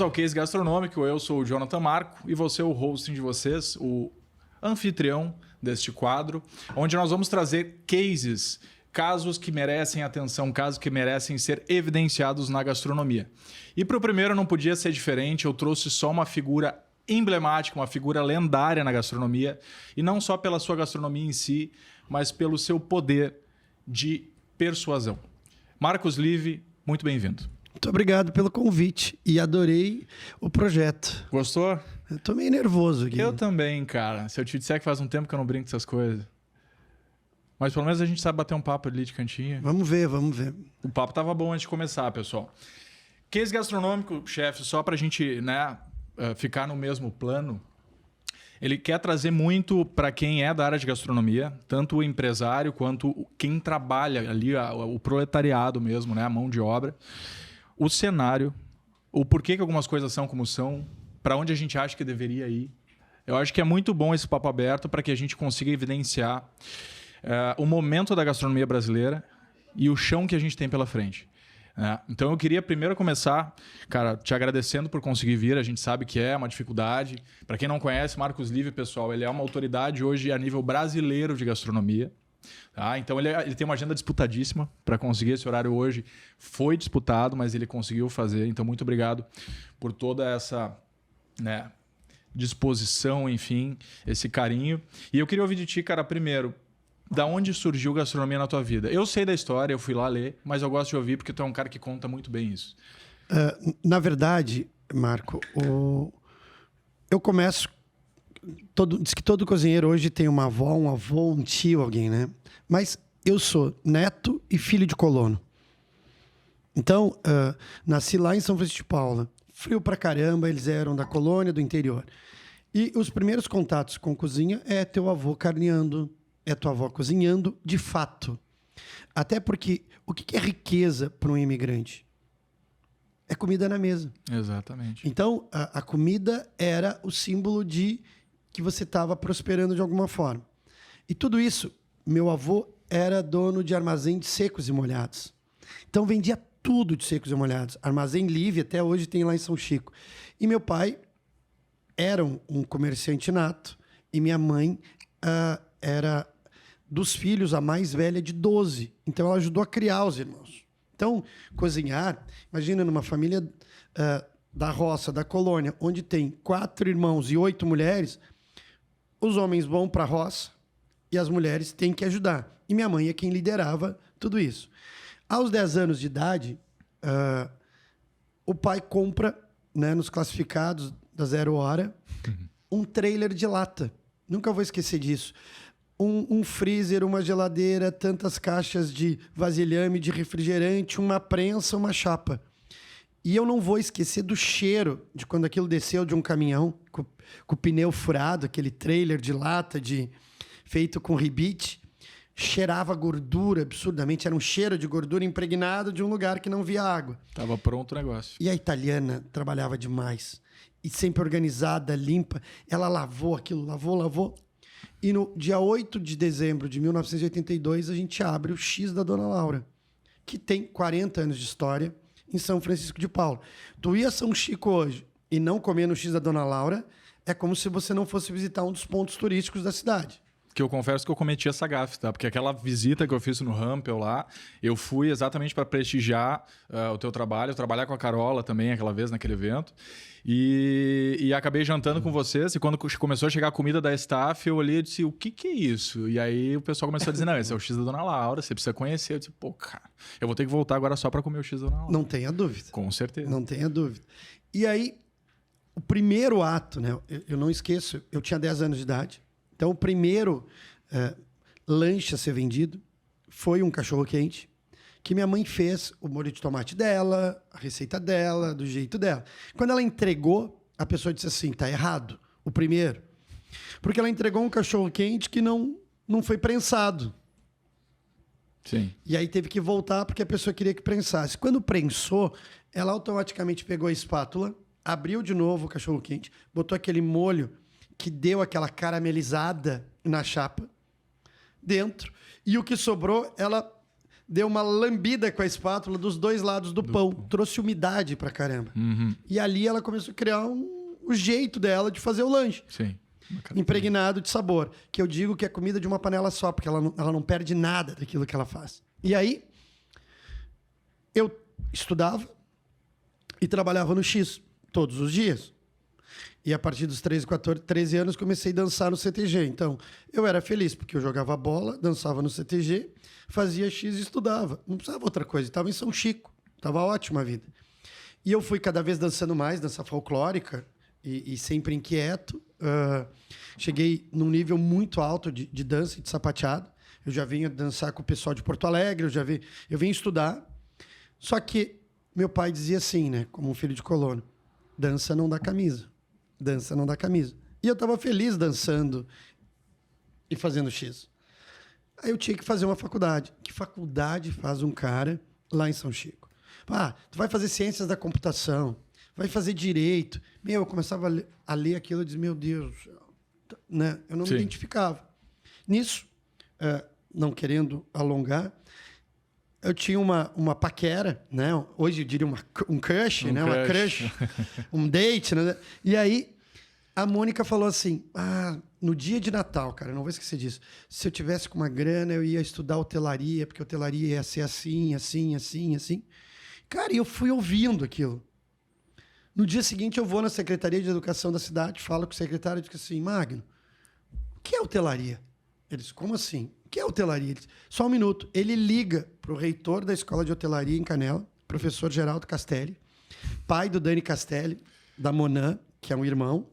ao Case Gastronômico. Eu sou o Jonathan Marco e você é o hosting de vocês, o anfitrião deste quadro, onde nós vamos trazer cases, casos que merecem atenção, casos que merecem ser evidenciados na gastronomia. E para o primeiro não podia ser diferente, eu trouxe só uma figura emblemática, uma figura lendária na gastronomia, e não só pela sua gastronomia em si, mas pelo seu poder de persuasão. Marcos Live, muito bem-vindo. Muito obrigado pelo convite e adorei o projeto. Gostou? Eu tô meio nervoso aqui. Eu também, cara. Se eu te disser que faz um tempo que eu não brinco com essas coisas. Mas pelo menos a gente sabe bater um papo ali de cantinho. Vamos ver. O papo tava bom antes de começar, pessoal. Case gastronômico, chefe, só pra gente, ficar no mesmo plano, ele quer trazer muito para quem é da área de gastronomia, tanto o empresário quanto quem trabalha ali, o proletariado mesmo, né, a mão de obra, o cenário, o porquê que algumas coisas são como são, para onde a gente acha que deveria ir. Eu acho que é muito bom esse papo aberto para que a gente consiga evidenciar o momento da gastronomia brasileira e o chão que a gente tem pela frente. Então eu queria primeiro começar, cara, te agradecendo por conseguir vir. A gente sabe que é uma dificuldade. Para quem não conhece, Marcos Live, pessoal, ele é uma autoridade hoje a nível brasileiro de gastronomia. Tá? Então ele tem uma agenda disputadíssima para conseguir esse horário hoje. Foi disputado, mas ele conseguiu fazer. Então muito obrigado por toda essa disposição, enfim, esse carinho. E eu queria ouvir de ti, cara, primeiro, da onde surgiu gastronomia na tua vida? Eu sei da história, eu fui lá ler, mas eu gosto de ouvir porque tu é um cara que conta muito bem isso. Na verdade, Marco, eu começo... Diz que todo cozinheiro hoje tem uma avó, um avô, um tio, alguém, né? Mas eu sou neto e filho de colono. Então, nasci lá em São Francisco de Paula. Frio pra caramba, eles eram da colônia, do interior. E os primeiros contatos com cozinha é teu avô carneando, é tua avó cozinhando, de fato. Até porque o que é riqueza para um imigrante? É comida na mesa. Exatamente. Então, a comida era o símbolo de que você estava prosperando de alguma forma. E tudo isso, meu avô era dono de armazém de secos e molhados. Então, vendia tudo de secos e molhados. Armazém Live, até hoje tem lá em São Chico. E meu pai era um comerciante nato e minha mãe era dos filhos a mais velha de 12. Então, ela ajudou a criar os irmãos. Então, cozinhar, imagina numa família da roça, da colônia, onde tem 4 irmãos e 8 mulheres, os homens vão para a roça e as mulheres têm que ajudar. E minha mãe é quem liderava tudo isso. Aos 10 anos de idade, o pai compra, nos classificados da Zero Hora, um trailer de lata. Nunca vou esquecer disso. Um freezer, uma geladeira, tantas caixas de vasilhame, de refrigerante, uma prensa, uma chapa. E eu não vou esquecer do cheiro de quando aquilo desceu de um caminhão com o pneu furado, aquele trailer de lata feito com ribite. Cheirava gordura absurdamente. Era um cheiro de gordura impregnado de um lugar que não via água. Tava pronto o negócio. E a italiana trabalhava demais. E sempre organizada, limpa. Ela lavou aquilo, lavou. E no dia 8 de dezembro de 1982, a gente abre o X da Dona Laura, que tem 40 anos de história em São Francisco de Paula. Tu ia a São Chico hoje e não comer no X da Dona Laura, é como se você não fosse visitar um dos pontos turísticos da cidade. Que eu confesso que eu cometi essa gafe, tá? Porque aquela visita que eu fiz no Rampel lá, eu fui exatamente para prestigiar o teu trabalho, trabalhar com a Carola também aquela vez naquele evento. E acabei jantando com vocês. E quando começou a chegar a comida da staff, eu olhei e disse, o que é isso? E aí o pessoal começou a dizer, não, esse é o X da Dona Laura, você precisa conhecer. Eu disse, pô, cara, eu vou ter que voltar agora só para comer o X da Dona Laura. Não tenha dúvida. Com certeza. Não tenha dúvida. E aí, o primeiro ato, eu não esqueço, eu tinha 10 anos de idade. Então, o primeiro lanche a ser vendido foi um cachorro-quente, que minha mãe fez o molho de tomate dela, a receita dela, do jeito dela. Quando ela entregou, a pessoa disse assim, tá errado, o primeiro. Porque ela entregou um cachorro-quente que não foi prensado. Sim. E aí teve que voltar porque a pessoa queria que prensasse. Quando prensou, ela automaticamente pegou a espátula, abriu de novo o cachorro-quente, botou aquele molho que deu aquela caramelizada na chapa dentro, e o que sobrou, ela deu uma lambida com a espátula dos dois lados do pão. Trouxe umidade pra caramba. E ali ela começou a criar o jeito dela de fazer o lanche. Sim. Impregnado de sabor. Que eu digo que é comida de uma panela só, porque ela não perde nada daquilo que ela faz. E aí, eu estudava e trabalhava no X todos os dias. E a partir dos 13 anos, comecei a dançar no CTG. Então, eu era feliz, porque eu jogava bola, dançava no CTG, fazia X e estudava. Não precisava outra coisa. Estava em São Chico. Estava ótima a vida. E eu fui cada vez dançando mais, dança folclórica, e sempre inquieto. Cheguei num nível muito alto de dança e de sapateado. Eu já vinha dançar com o pessoal de Porto Alegre, eu vinha estudar. Só que meu pai dizia assim, né, como um filho de colono, dança não dá camisa. Dança não dá camisa. E eu estava feliz dançando e fazendo X. Aí eu tinha que fazer uma faculdade. Que faculdade faz um cara lá em São Chico? Tu vai fazer ciências da computação, vai fazer direito. Eu começava a ler aquilo e dizia, meu Deus, né? Eu não me identificava. Nisso, não querendo alongar, eu tinha uma paquera, né? Hoje eu diria um crush, né? Uma crush, um date, né? E aí a Mônica falou assim, no dia de Natal, cara, eu não vou esquecer disso. Se eu tivesse com uma grana, eu ia estudar hotelaria, porque hotelaria ia ser assim, assim, assim, assim. Cara, e eu fui ouvindo aquilo. No dia seguinte, eu vou na Secretaria de Educação da cidade, falo com o secretário e digo assim, Magno, o que é hotelaria? Ele disse, como assim? O que é hotelaria? Ele disse, só um minuto. Ele liga para o reitor da Escola de Hotelaria em Canela, professor Geraldo Castelli, pai do Dani Castelli, da Monan, que é um irmão,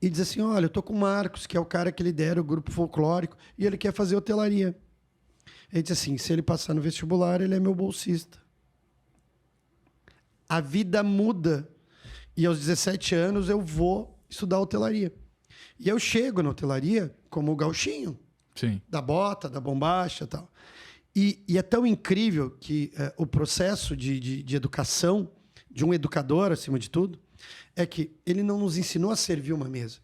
e diz assim, olha, eu tô com o Marcos, que é o cara que lidera o grupo folclórico, e ele quer fazer hotelaria. Ele disse assim, se ele passar no vestibular, ele é meu bolsista. A vida muda. E aos 17 anos eu vou estudar hotelaria. E eu chego na hotelaria como o gauchinho. Sim. Da bota, da bombacha e tal. E é tão incrível que o processo de educação, de um educador, acima de tudo, é que ele não nos ensinou a servir uma mesa.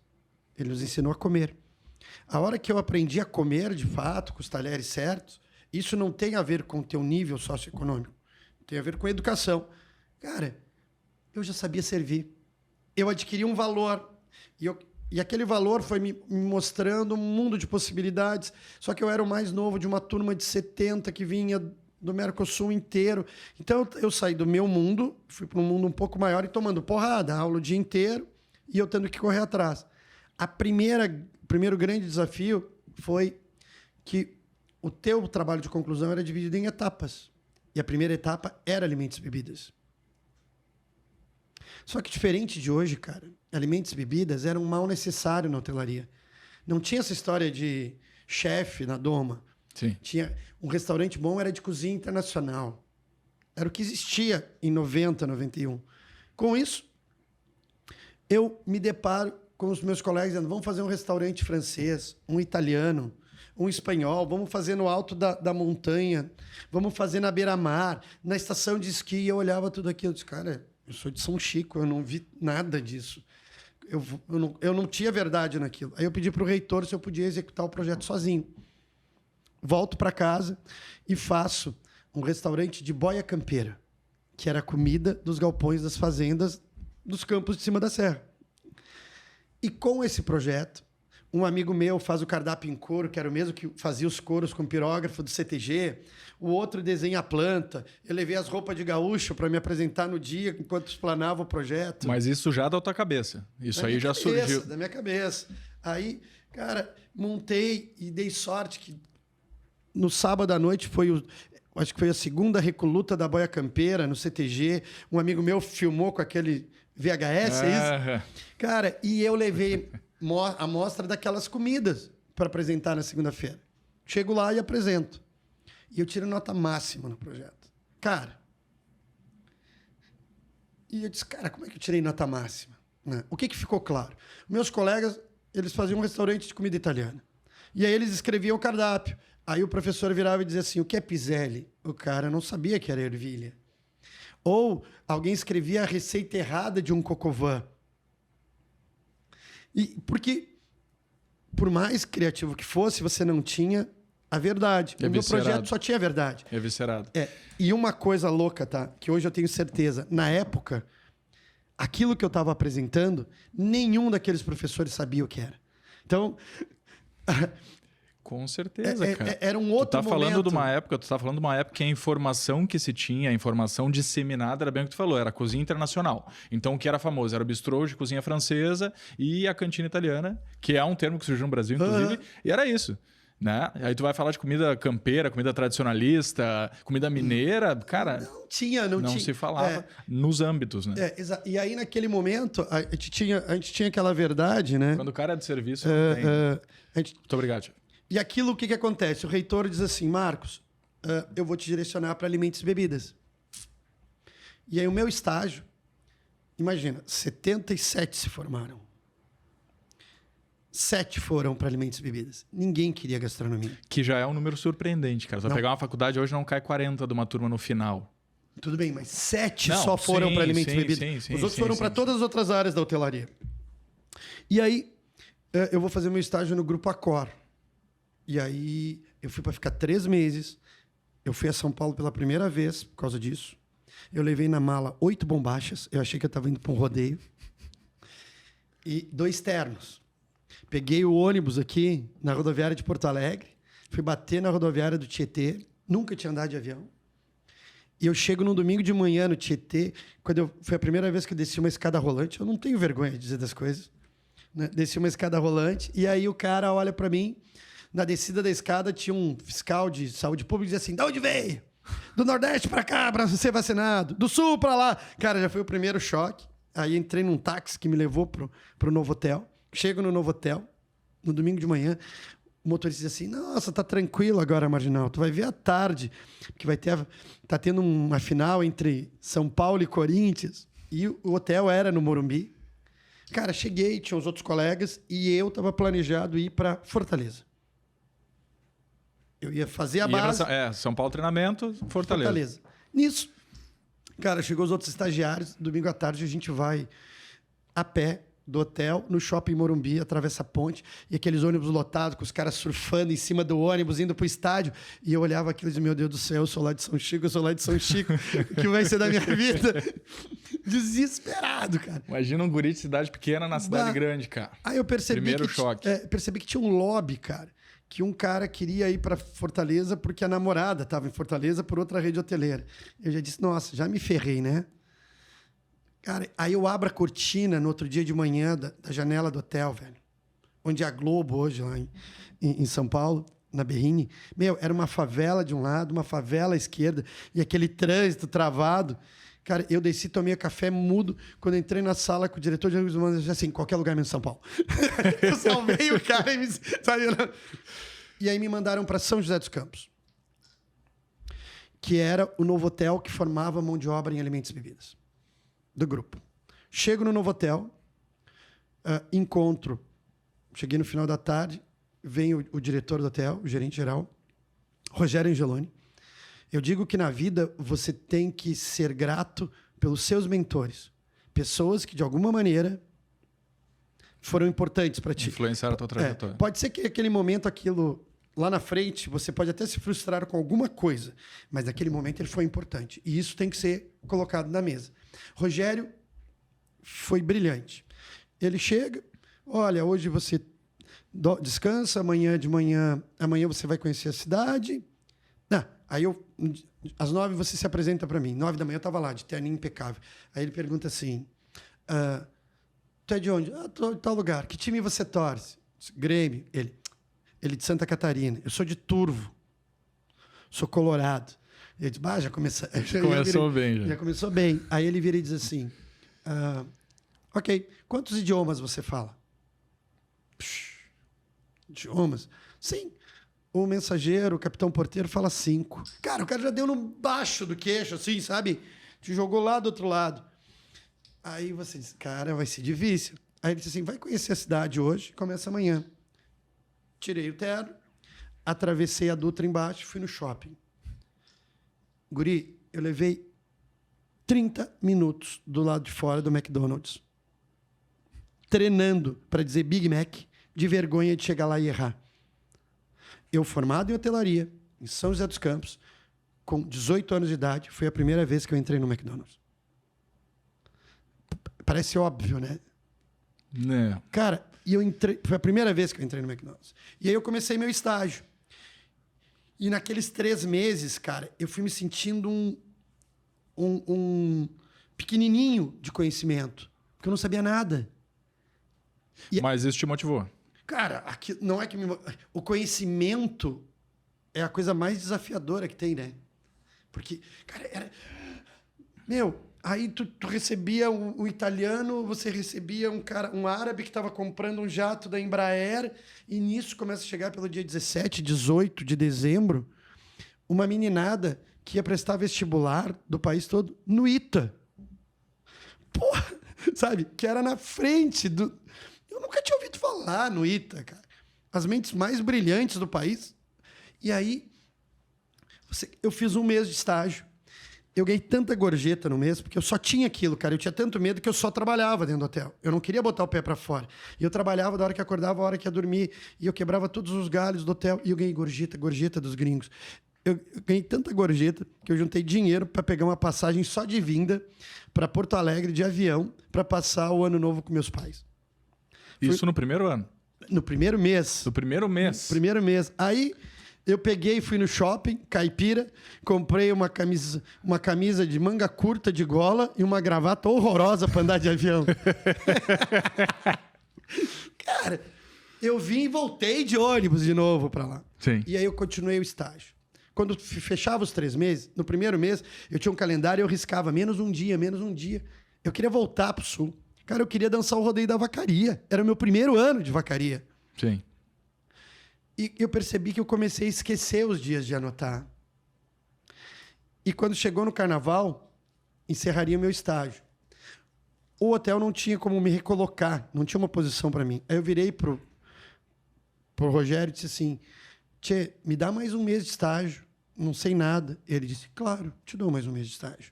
Ele nos ensinou a comer. A hora que eu aprendi a comer, de fato, com os talheres certos, isso não tem a ver com o teu nível socioeconômico. Tem a ver com a educação. Cara, eu já sabia servir. Eu adquiri um valor. E aquele valor foi me mostrando um mundo de possibilidades. Só que eu era o mais novo de uma turma de 70 que vinha do Mercosul inteiro. Então, eu saí do meu mundo, fui para um mundo um pouco maior e tomando porrada, aula o dia inteiro, e eu tendo que correr atrás. O primeiro grande desafio foi que o teu trabalho de conclusão era dividido em etapas. E a primeira etapa era alimentos e bebidas. Só que diferente de hoje, cara, alimentos e bebidas eram um mal necessário na hotelaria. Não tinha essa história de chefe na doma. Sim. Tinha um restaurante bom, era de cozinha internacional. Era o que existia em 90, 91. Com isso, eu me deparo com os meus colegas dizendo, vamos fazer um restaurante francês, um italiano, um espanhol, vamos fazer no alto da montanha, vamos fazer na beira-mar, na estação de esqui. Eu olhava tudo aquilo e disse, cara, eu sou de São Chico, eu não vi nada disso. Eu não tinha verdade naquilo. Aí eu pedi para o reitor se eu podia executar o projeto sozinho. Volto para casa e faço um restaurante de boia campeira, que era a comida dos galpões das fazendas dos campos de cima da serra. E com esse projeto, um amigo meu faz o cardápio em couro, que era o mesmo que fazia os couros com pirógrafo do CTG. O outro desenha a planta. Eu levei as roupas de gaúcho para me apresentar no dia, enquanto explanava o projeto. Mas isso já da tua cabeça. Isso aí já surgiu. Da minha cabeça. Aí, cara, montei e dei sorte que no sábado à noite acho que foi a segunda recoluta da boia campeira no CTG. Um amigo meu filmou com aquele VHS, é isso? Cara, e eu levei a amostra daquelas comidas para apresentar na segunda-feira. Chego lá e apresento. E eu tiro nota máxima no projeto. Cara. E eu disse, cara, como é que eu tirei nota máxima? O que ficou claro? Meus colegas, eles faziam um restaurante de comida italiana. E aí eles escreviam o cardápio. Aí o professor virava e dizia assim, o que é piselli? O cara não sabia que era ervilha. Ou alguém escrevia a receita errada de um cocovan. E porque, por mais criativo que fosse, você não tinha a verdade. É o meu viscerado. projeto só tinha verdade. É viscerado. E uma coisa louca, tá? Que hoje eu tenho certeza. Na época, aquilo que eu estava apresentando, nenhum daqueles professores sabia o que era. Então... Com certeza, cara. Era um outro tu tá falando momento. de uma época, tu tá falando de uma época que a informação que se tinha, a informação disseminada, era bem o que tu falou, era a cozinha internacional. Então o que era famoso era o bistrô de cozinha francesa e a cantina italiana, que é um termo que surgiu no Brasil, inclusive, e era isso. Né? Aí tu vai falar de comida campeira, comida tradicionalista, comida mineira, cara... Não tinha. Se falava nos âmbitos, né? E aí, naquele momento, a gente tinha aquela verdade, né? Quando o cara é de serviço, não tem... Muito obrigado, chefe. E aquilo, o que acontece? O reitor diz assim, Marcos, eu vou te direcionar para alimentos e bebidas. E aí o meu estágio, imagina, 77 se formaram. 7 foram para alimentos e bebidas. Ninguém queria gastronomia. Que já é um número surpreendente, cara. Você vai pegar uma faculdade hoje, não cai 40 de uma turma no final. Tudo bem, mas 7 só foram para alimentos e bebidas. Os outros foram para todas as outras áreas da hotelaria. E aí, eu vou fazer meu estágio no Grupo Accor. E aí, eu fui para ficar 3 meses. Eu fui a São Paulo pela primeira vez por causa disso. Eu levei na mala 8 bombachas. Eu achei que eu estava indo para um rodeio. E 2 ternos. Peguei o ônibus aqui na rodoviária de Porto Alegre. Fui bater na rodoviária do Tietê. Nunca tinha andado de avião. E eu chego num domingo de manhã no Tietê. Foi a primeira vez que eu desci uma escada rolante. Eu não tenho vergonha de dizer das coisas. Né? Desci uma escada rolante. E aí o cara olha para mim... Na descida da escada tinha um fiscal de saúde pública e dizia assim, de onde veio? Do Nordeste para cá, para ser vacinado. Do Sul para lá. Cara, já foi o primeiro choque. Aí entrei num táxi que me levou pro novo hotel. Chego no novo hotel, no domingo de manhã, o motorista diz assim, nossa, tá tranquilo agora, Marginal. Tu vai ver à tarde, que tá tendo uma final entre São Paulo e Corinthians. E o hotel era no Morumbi. Cara, cheguei, tinha os outros colegas, e eu tava planejado ir para Fortaleza. Eu ia fazer a base. São Paulo treinamento, Fortaleza. Nisso, cara, chegou os outros estagiários. Domingo à tarde a gente vai a pé do hotel no shopping Morumbi, atravessa a ponte e aqueles ônibus lotados com os caras surfando em cima do ônibus, indo pro estádio. E eu olhava aquilo e dizia, meu Deus do céu, eu sou lá de São Chico, o que vai ser da minha vida? Desesperado, cara. Imagina um guri de cidade pequena na cidade grande, cara. Aí eu percebi percebi que tinha um lobby, cara. Que um cara queria ir para Fortaleza porque a namorada estava em Fortaleza por outra rede hoteleira. Eu já disse, nossa, já me ferrei, né? Cara, aí eu abro a cortina no outro dia de manhã da janela do hotel, velho. Onde é a Globo hoje, lá em São Paulo, na Berrini. Meu, era uma favela de um lado, uma favela à esquerda, e aquele trânsito travado. Cara, eu desci, tomei café mudo. Quando entrei na sala com o diretor de recursos humanos, eu disse assim, qualquer lugar menos São Paulo. Eu salvei o cara e E aí me mandaram para São José dos Campos, que era o novo hotel que formava mão de obra em alimentos e bebidas do grupo. Chego no novo hotel, cheguei no final da tarde, vem o diretor do hotel, o gerente geral, Rogério Angeloni. Eu digo que na vida você tem que ser grato pelos seus mentores. Pessoas que, de alguma maneira, foram importantes para ti. Influenciaram a tua trajetória. Pode ser que naquele momento, aquilo lá na frente, você pode até se frustrar com alguma coisa, mas naquele momento ele foi importante. E isso tem que ser colocado na mesa. Rogério foi brilhante. Ele chega, olha, hoje você descansa, amanhã você vai conhecer a cidade. Aí às 9 você se apresenta para mim. 9 da manhã eu estava lá, de terninho impecável. Aí ele pergunta assim, tu é de onde? Tô de tal lugar. Que time você torce? Grêmio. Ele de Santa Catarina. Eu sou de Turvo. Sou colorado. Eu disse, já começou. Começou bem. Já começou bem. Aí ele vira e diz assim, ok, quantos idiomas você fala? Idiomas? Sim. O mensageiro, o capitão porteiro, fala 5. Cara, o cara já deu no baixo do queixo, assim, sabe? Te jogou lá do outro lado. Aí você diz, cara, vai ser difícil. Aí ele disse assim, vai conhecer a cidade hoje, começa amanhã. Tirei o terno, atravessei a Dutra embaixo, fui no shopping. Guri, eu levei 30 minutos do lado de fora do McDonald's, treinando para dizer Big Mac, de vergonha de chegar lá e errar. Eu formado em hotelaria, em São José dos Campos, com 18 anos de idade, foi a primeira vez que eu entrei no McDonald's. Parece óbvio, né? Né. Cara, e eu entrei, foi a primeira vez que eu entrei no McDonald's. E aí eu comecei meu estágio. E naqueles 3 meses, cara, eu fui me sentindo um pequenininho de conhecimento. Porque eu não sabia nada. Mas isso te motivou? Cara, aqui, não é que o conhecimento é a coisa mais desafiadora que tem, né? Porque, cara, era... Meu, aí tu recebia um italiano, você recebia um árabe que estava comprando um jato da Embraer, e nisso começa a chegar pelo dia 17, 18 de dezembro, uma meninada que ia prestar vestibular do país todo no ITA. Porra, sabe? Que era na frente do... Eu nunca tinha ouvido falar no ITA, cara. As mentes mais brilhantes do país. E aí, eu fiz 1 mês de estágio. Eu ganhei tanta gorjeta no mês, porque eu só tinha aquilo, cara. Eu tinha tanto medo que eu só trabalhava dentro do hotel. Eu não queria botar o pé para fora. E eu trabalhava da hora que acordava, a hora que ia dormir. E eu quebrava todos os galhos do hotel. E eu ganhei gorjeta dos gringos. Eu ganhei tanta gorjeta que eu juntei dinheiro para pegar uma passagem só de vinda para Porto Alegre de avião para passar o ano novo com meus pais. Isso no primeiro ano? No primeiro mês. No primeiro mês? No primeiro mês. Aí eu peguei e fui no shopping, caipira, comprei uma camisa de manga curta de gola e uma gravata horrorosa para andar de avião. Cara, eu vim e voltei de ônibus de novo para lá. Sim. E aí eu continuei o estágio. Quando fechava os 3 meses, no primeiro mês, eu tinha um calendário e eu riscava menos um dia. Eu queria voltar pro sul. Cara, eu queria dançar o rodeio da vacaria. Era o meu primeiro ano de vacaria. Sim. E eu percebi que eu comecei a esquecer os dias de anotar. E quando chegou no carnaval, encerraria o meu estágio. O hotel não tinha como me recolocar, não tinha uma posição para mim. Aí eu virei pro Rogério e disse assim: Tchê, me dá mais 1 mês de estágio, não sei nada. Ele disse: claro, te dou mais 1 mês de estágio.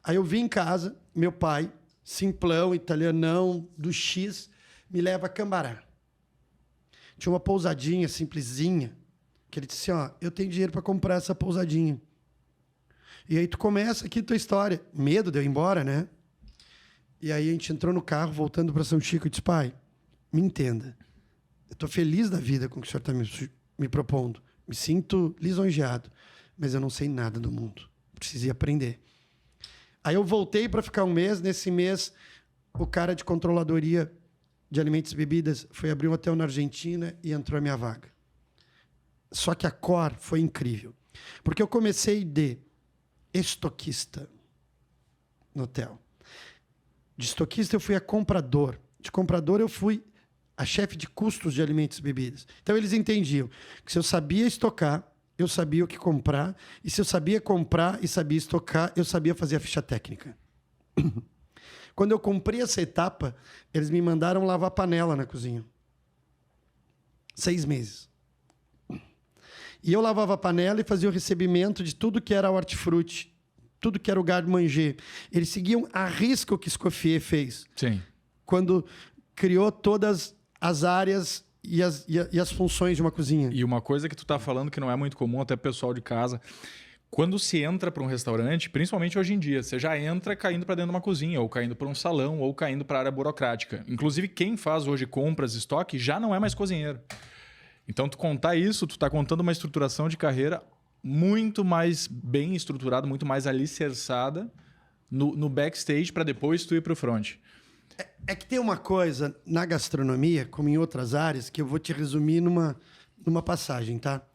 Aí eu vim em casa, meu pai, simplão, italianão, do X, me leva a Cambará. Tinha uma pousadinha simplesinha, que ele disse assim: ó, eu tenho dinheiro para comprar essa pousadinha. E aí tu começa aqui a tua história. Medo de eu ir embora, né? E aí a gente entrou no carro, voltando para São Chico, e disse: pai, me entenda. Eu estou feliz da vida com o que o senhor está me propondo. Me sinto lisonjeado, mas eu não sei nada do mundo. Precisei aprender. Aí eu voltei para ficar 1 mês. Nesse mês, o cara de controladoria de alimentos e bebidas foi abrir um hotel na Argentina e entrou a minha vaga. Só que a Cor foi incrível. Porque eu comecei de estoquista no hotel. De estoquista eu fui a comprador. De comprador eu fui a chefe de custos de alimentos e bebidas. Então eles entendiam que se eu sabia estocar, eu sabia o que comprar. E se eu sabia comprar e sabia estocar, eu sabia fazer a ficha técnica. Quando eu cumpri essa etapa, eles me mandaram lavar panela na cozinha. 6 meses. E eu lavava a panela e fazia o recebimento de tudo que era hortifruti, tudo que era o garde-manger. Eles seguiam à risca o que Escoffier fez. Sim. Quando criou todas as áreas e as funções de uma cozinha. E uma coisa que tu tá falando que não é muito comum, até pessoal de casa... Quando se entra para um restaurante, principalmente hoje em dia, você já entra caindo para dentro de uma cozinha, ou caindo para um salão, ou caindo para a área burocrática. Inclusive, quem faz hoje compras, estoque, já não é mais cozinheiro. Então, tu contar isso, tu tá contando uma estruturação de carreira muito mais bem estruturada, muito mais alicerçada no backstage para depois tu ir para o front. É que tem uma coisa na gastronomia, como em outras áreas, que eu vou te resumir numa passagem, tá?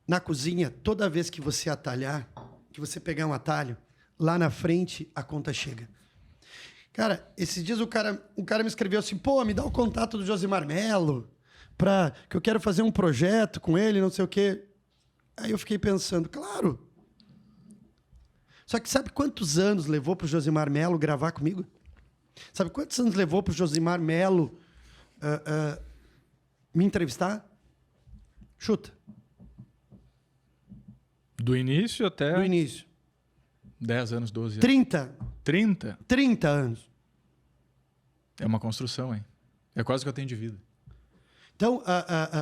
Na cozinha, toda vez que você atalhar, que você pegar um atalho, lá na frente a conta chega. Cara, esses dias um cara me escreveu assim: pô, me dá o contato do Josimar Melo, que eu quero fazer um projeto com ele, não sei o quê. Aí eu fiquei pensando, claro. Só que sabe quantos anos levou para o Josimar Melo gravar comigo? Sabe quantos anos levou para o Josimar Melo me entrevistar? Chuta. Do início até... Do início. 10 anos, 12 anos. 30. 30? 30 anos. É uma construção, hein? É quase o que eu tenho de vida. Então,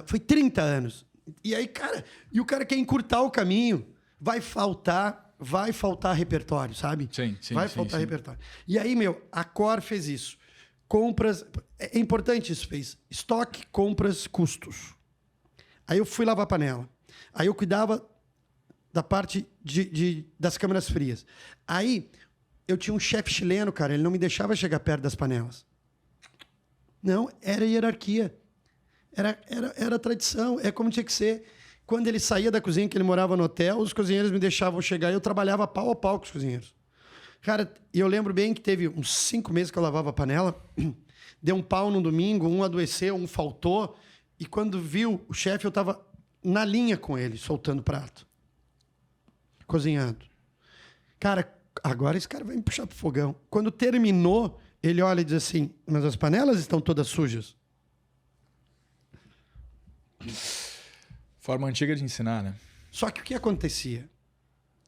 foi 30 anos. E aí, cara, e o cara quer encurtar o caminho, vai faltar repertório, sabe? Sim. Vai faltar repertório. E aí, a Cor fez isso. Compras, é importante isso, fez. Estoque, compras, custos. Aí eu fui lavar panela. Aí eu cuidava da parte das câmeras frias. Aí eu tinha um chefe chileno, cara, ele não me deixava chegar perto das panelas. Não, era hierarquia. Era tradição, é como tinha que ser. Quando ele saía da cozinha, que ele morava no hotel, os cozinheiros me deixavam chegar e eu trabalhava pau a pau com os cozinheiros. Cara, e eu lembro bem que teve uns 5 meses que eu lavava a panela, deu um pau no domingo, um adoeceu, um faltou, e quando viu o chefe, eu tava na linha com ele, soltando prato. Cozinhando. Cara, agora esse cara vai me puxar pro fogão. Quando terminou, ele olha e diz assim, mas as panelas estão todas sujas. Forma antiga de ensinar, né? Só que o que acontecia?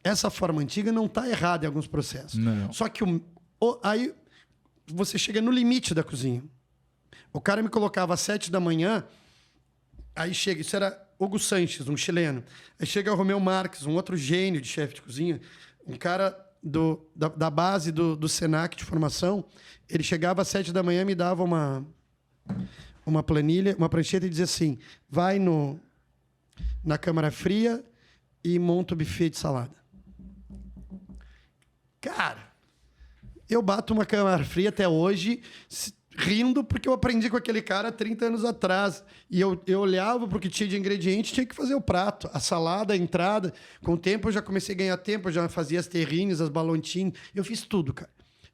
Essa forma antiga não está errada em alguns processos. Não. Só que aí você chega no limite da cozinha. O cara me colocava às 7 da manhã, aí chega, isso era Hugo Sanches, um chileno. Aí chega o Romeu Marques, um outro gênio de chefe de cozinha, um cara da base do Senac de formação. Ele chegava às 7 da manhã e me dava uma planilha, uma prancheta e dizia assim, vai na câmara fria e monta o buffet de salada. Cara, eu bato uma câmara fria até hoje, rindo porque eu aprendi com aquele cara 30 anos atrás. E eu olhava para o que tinha de ingrediente, tinha que fazer o prato, a salada, a entrada. Com o tempo eu já comecei a ganhar tempo, eu já fazia as terrines, as balontines. Eu fiz tudo, cara.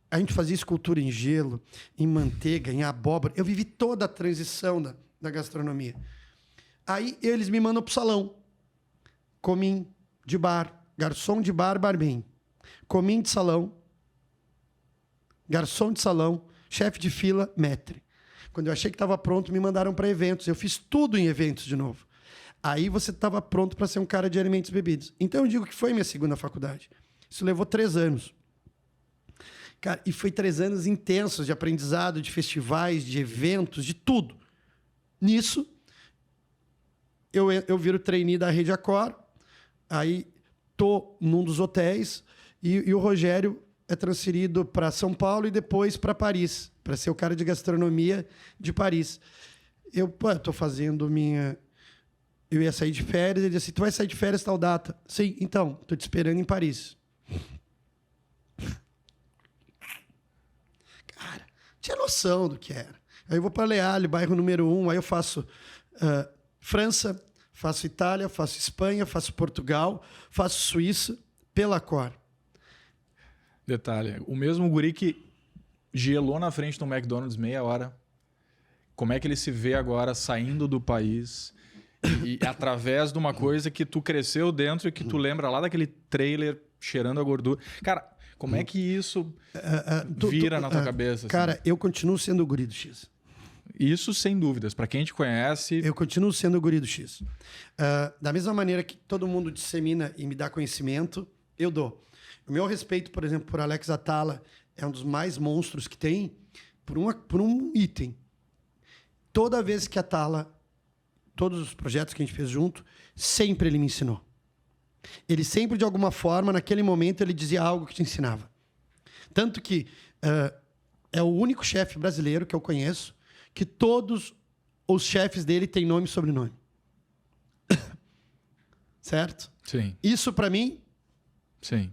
A gente fazia escultura em gelo, em manteiga, em abóbora. Eu vivi toda a transição da gastronomia. Aí eles me mandam pro salão. Comim de bar, garçom de bar, barman. Comim de salão, garçom de salão, chefe de fila, maître. Quando eu achei que estava pronto, me mandaram para eventos. Eu fiz tudo em eventos de novo. Aí você estava pronto para ser um cara de alimentos e bebidas. Então eu digo que foi minha segunda faculdade. Isso levou 3 anos. Cara, e foi 3 anos intensos de aprendizado, de festivais, de eventos, de tudo. Nisso, eu viro trainee da Rede Accor, aí tô num dos hotéis e o Rogério é transferido para São Paulo e depois para Paris, para ser o cara de gastronomia de Paris. Eu tô fazendo minha... Eu ia sair de férias, ele disse assim, tu vai sair de férias tal data? Sim, então, tô te esperando em Paris. Cara, tinha noção do que era. Aí eu vou para Leale, bairro número 1, aí eu faço França, faço Itália, faço Espanha, faço Portugal, faço Suíça, pela Accor. Detalhe, o mesmo guri que gelou na frente do McDonald's meia hora, como é que ele se vê agora saindo do país e através de uma coisa que tu cresceu dentro e que tu lembra lá daquele trailer cheirando a gordura. Cara, como é que isso vira na tua cabeça? Cara, assim? eu continuo sendo o guri do X. Isso sem dúvidas. Para quem te conhece... Eu continuo sendo o guri do X. Da mesma maneira que todo mundo dissemina e me dá conhecimento, eu dou. O meu respeito, por exemplo, por Alex Atala, é um dos mais monstros que tem por um item. Toda vez que Atala, todos os projetos que a gente fez junto, sempre ele me ensinou. Ele sempre, de alguma forma, naquele momento, ele dizia algo que te ensinava. Tanto que é o único chefe brasileiro que eu conheço que todos os chefes dele têm nome e sobrenome. Certo? Sim. Isso, para mim... Sim.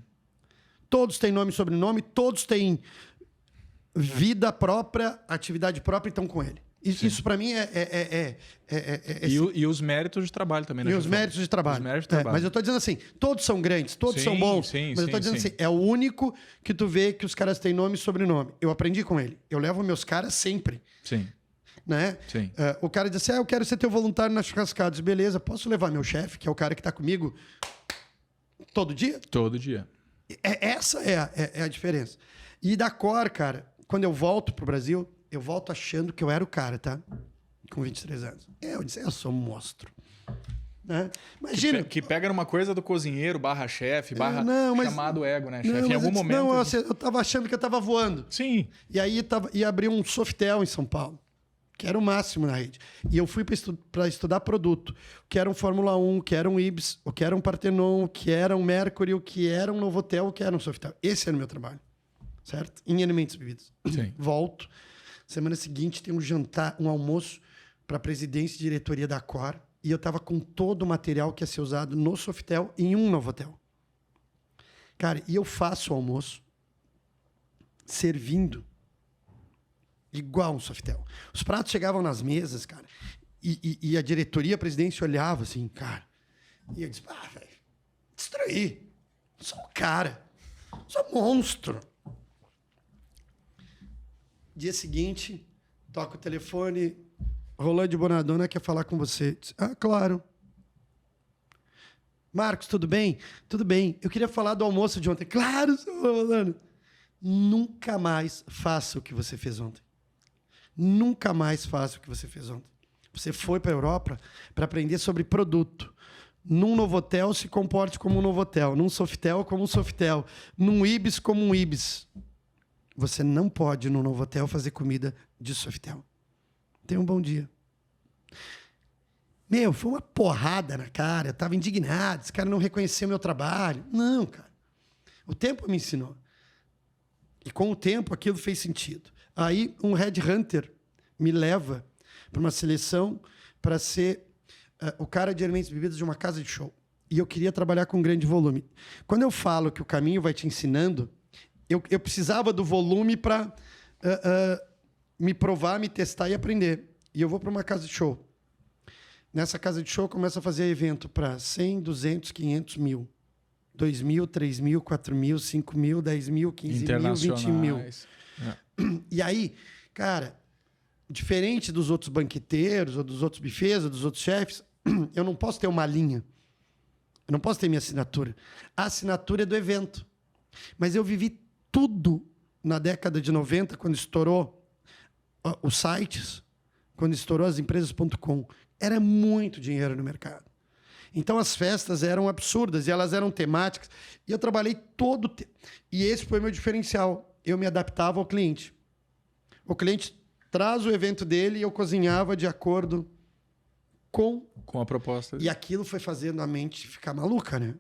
Todos têm nome e sobrenome, todos têm vida própria, atividade própria e estão com ele. Isso para mim E os méritos de trabalho também, né? E os méritos de trabalho. Os méritos de trabalho. Mas eu estou dizendo assim, todos são grandes, todos são bons. Mas eu estou dizendo assim, é o único que tu vê que os caras têm nome e sobrenome. Eu aprendi com ele. Eu levo meus caras sempre. Sim. Né? Sim. O cara diz assim, eu quero ser teu voluntário nas churrascadas. Beleza, posso levar meu chefe, que é o cara que está comigo todo dia? Todo dia. Essa é a diferença. E da Accor, cara, quando eu volto pro Brasil, eu volto achando que eu era o cara, tá? Com 23 anos. Eu disse, eu sou um monstro. Né? Imagina. Que pega numa coisa do cozinheiro, barra chefe, barra chamado ego, né, chefe? Em algum momento. Não, eu tava achando que eu tava voando. Sim. E aí ia abrir um Softel em São Paulo. que era o máximo na rede. E eu fui para estudar produto. O que era um Fórmula 1, o que era um Ibis, o que era um Parthenon, o que era um Mercury, o que era um Novotel, o que era um Sofitel. Esse era o meu trabalho, certo? Em alimentos e bebidas. Sim. Volto. Semana seguinte tem um jantar, um almoço para a presidência e diretoria da Accor. E eu estava com todo o material que ia ser usado no Sofitel em um Novotel. Cara, e eu faço o almoço servindo igual um Sofitel. Os pratos chegavam nas mesas, cara, e a diretoria, a presidência olhava assim, cara. E eu disse, velho, destruí. Sou um cara. Sou um monstro. Dia seguinte, toca o telefone, Rolando Bonadona quer falar com você. Disse, claro. Marcos, tudo bem? Tudo bem. Eu queria falar do almoço de ontem. Claro, senhor Rolando. Nunca mais faça o que você fez ontem. Nunca mais faça o que você fez ontem. Você foi para a Europa para aprender sobre produto. Num Novotel, se comporte como um Novotel. Num Sofitel, como um Sofitel. Num Ibis, como um Ibis. Você não pode, num Novotel, fazer comida de Sofitel. Tenha um bom dia. Meu, foi uma porrada na cara. Eu estava indignado. Esse cara não reconheceu meu trabalho. Não, cara. O tempo me ensinou. E com o tempo, aquilo fez sentido. Aí, um headhunter me leva para uma seleção para ser o cara de alimentos e bebidas de uma casa de show. E eu queria trabalhar com grande volume. Quando eu falo que o caminho vai te ensinando, eu precisava do volume para me provar, me testar e aprender. E eu vou para uma casa de show. Nessa casa de show, eu começo a fazer evento para 100, 200, 500 mil. 2 mil, 3 mil, 4 mil, 5 mil, 10 mil, 15 mil, 20 mil. É. E aí, cara, diferente dos outros banqueteiros, ou dos outros bufês, ou dos outros chefes, eu não posso ter uma linha. Eu não posso ter minha assinatura. A assinatura é do evento. Mas eu vivi tudo na década de 90, quando estourou os sites, quando estourou as empresas.com. Era muito dinheiro no mercado. Então, as festas eram absurdas e elas eram temáticas. E eu trabalhei todo o tempo. E esse foi o meu diferencial. Eu me adaptava ao cliente. O cliente traz o evento dele e eu cozinhava de acordo com a proposta. E aquilo foi fazendo a mente ficar maluca, né?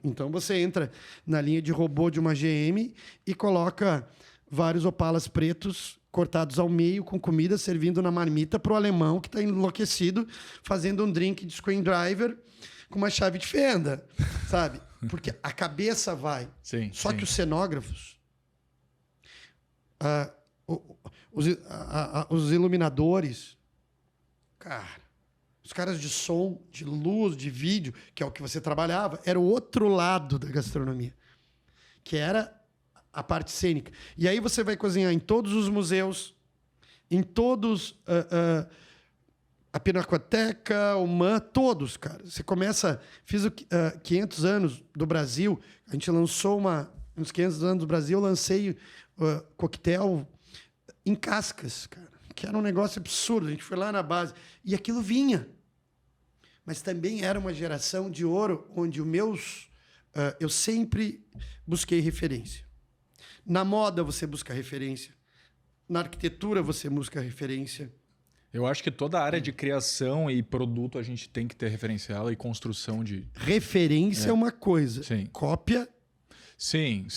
Então, você entra na linha de robô de uma GM e coloca vários opalas pretos cortados ao meio com comida, servindo na marmita para o alemão que está enlouquecido, fazendo um drink de screwdriver com uma chave de fenda, sabe? Porque a cabeça vai. Sim, Só que os cenógrafos, os iluminadores, cara, os caras de som, de luz, de vídeo, que é o que você trabalhava, era o outro lado da gastronomia, que era a parte cênica. E aí você vai cozinhar em todos os museus, em todos... a Pinacoteca, o MAN, todos, cara. Você começa... Fiz 500 anos do Brasil. A gente lançou uns 500 anos do Brasil, eu lancei coquetel em cascas, cara. Que era um negócio absurdo. A gente foi lá na base. E aquilo vinha. Mas também era uma geração de ouro, onde eu sempre busquei referência. Na moda, você busca referência. Na arquitetura, você busca referência. Eu acho que toda a área de criação e produto a gente tem que ter referencial e construção de... Referência é uma coisa. Sim. Cópia... Sim.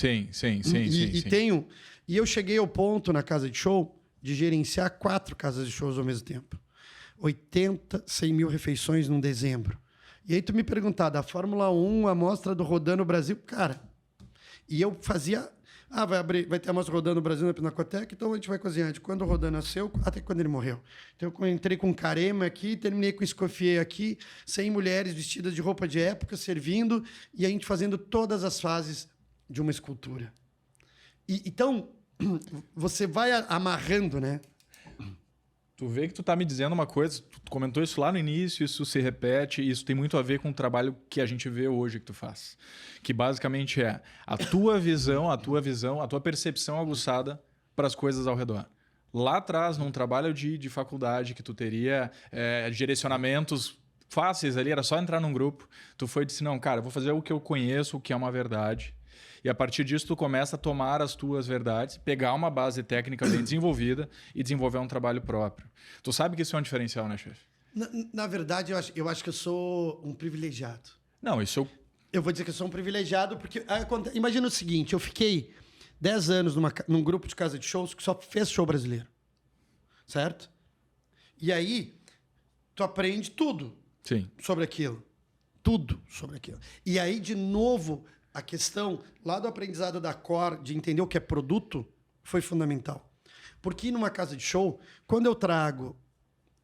E eu cheguei ao ponto, na casa de show, de gerenciar 4 casas de shows ao mesmo tempo. 80, 100 mil refeições num dezembro. E aí tu me perguntar, da Fórmula 1, a mostra do Rodando Brasil... Cara, e eu fazia... vai ter a mostra Rodando Brasil na Pinacoteca, então a gente vai cozinhar de quando o Rodando nasceu até quando ele morreu. Então eu entrei com carema aqui, terminei com Escoffier aqui, 100 mulheres vestidas de roupa de época, servindo, e a gente fazendo todas as fases de uma escultura. Então, você vai amarrando, né? Tu vê que tu tá me dizendo uma coisa, tu comentou isso lá no início, isso se repete, e isso tem muito a ver com o trabalho que a gente vê hoje que tu faz. Que basicamente é a tua visão, a tua percepção aguçada para as coisas ao redor. Lá atrás, num trabalho de faculdade, que tu teria direcionamentos fáceis ali, era só entrar num grupo, tu foi e disse, não, cara, eu vou fazer o que eu conheço, o que é uma verdade. E a partir disso, tu começa a tomar as tuas verdades, pegar uma base técnica bem desenvolvida e desenvolver um trabalho próprio. Tu sabe que isso é um diferencial, né, chefe? Na verdade, eu acho que eu sou um privilegiado. Não, isso Eu vou dizer que eu sou um privilegiado porque... Imagina o seguinte, eu fiquei 10 anos num grupo de casa de shows que só fez show brasileiro. Certo? E aí, tu aprende tudo Sim. sobre aquilo. Tudo sobre aquilo. E aí, de novo, a questão lá do aprendizado da core, de entender o que é produto, foi fundamental. Porque numa casa de show, quando eu trago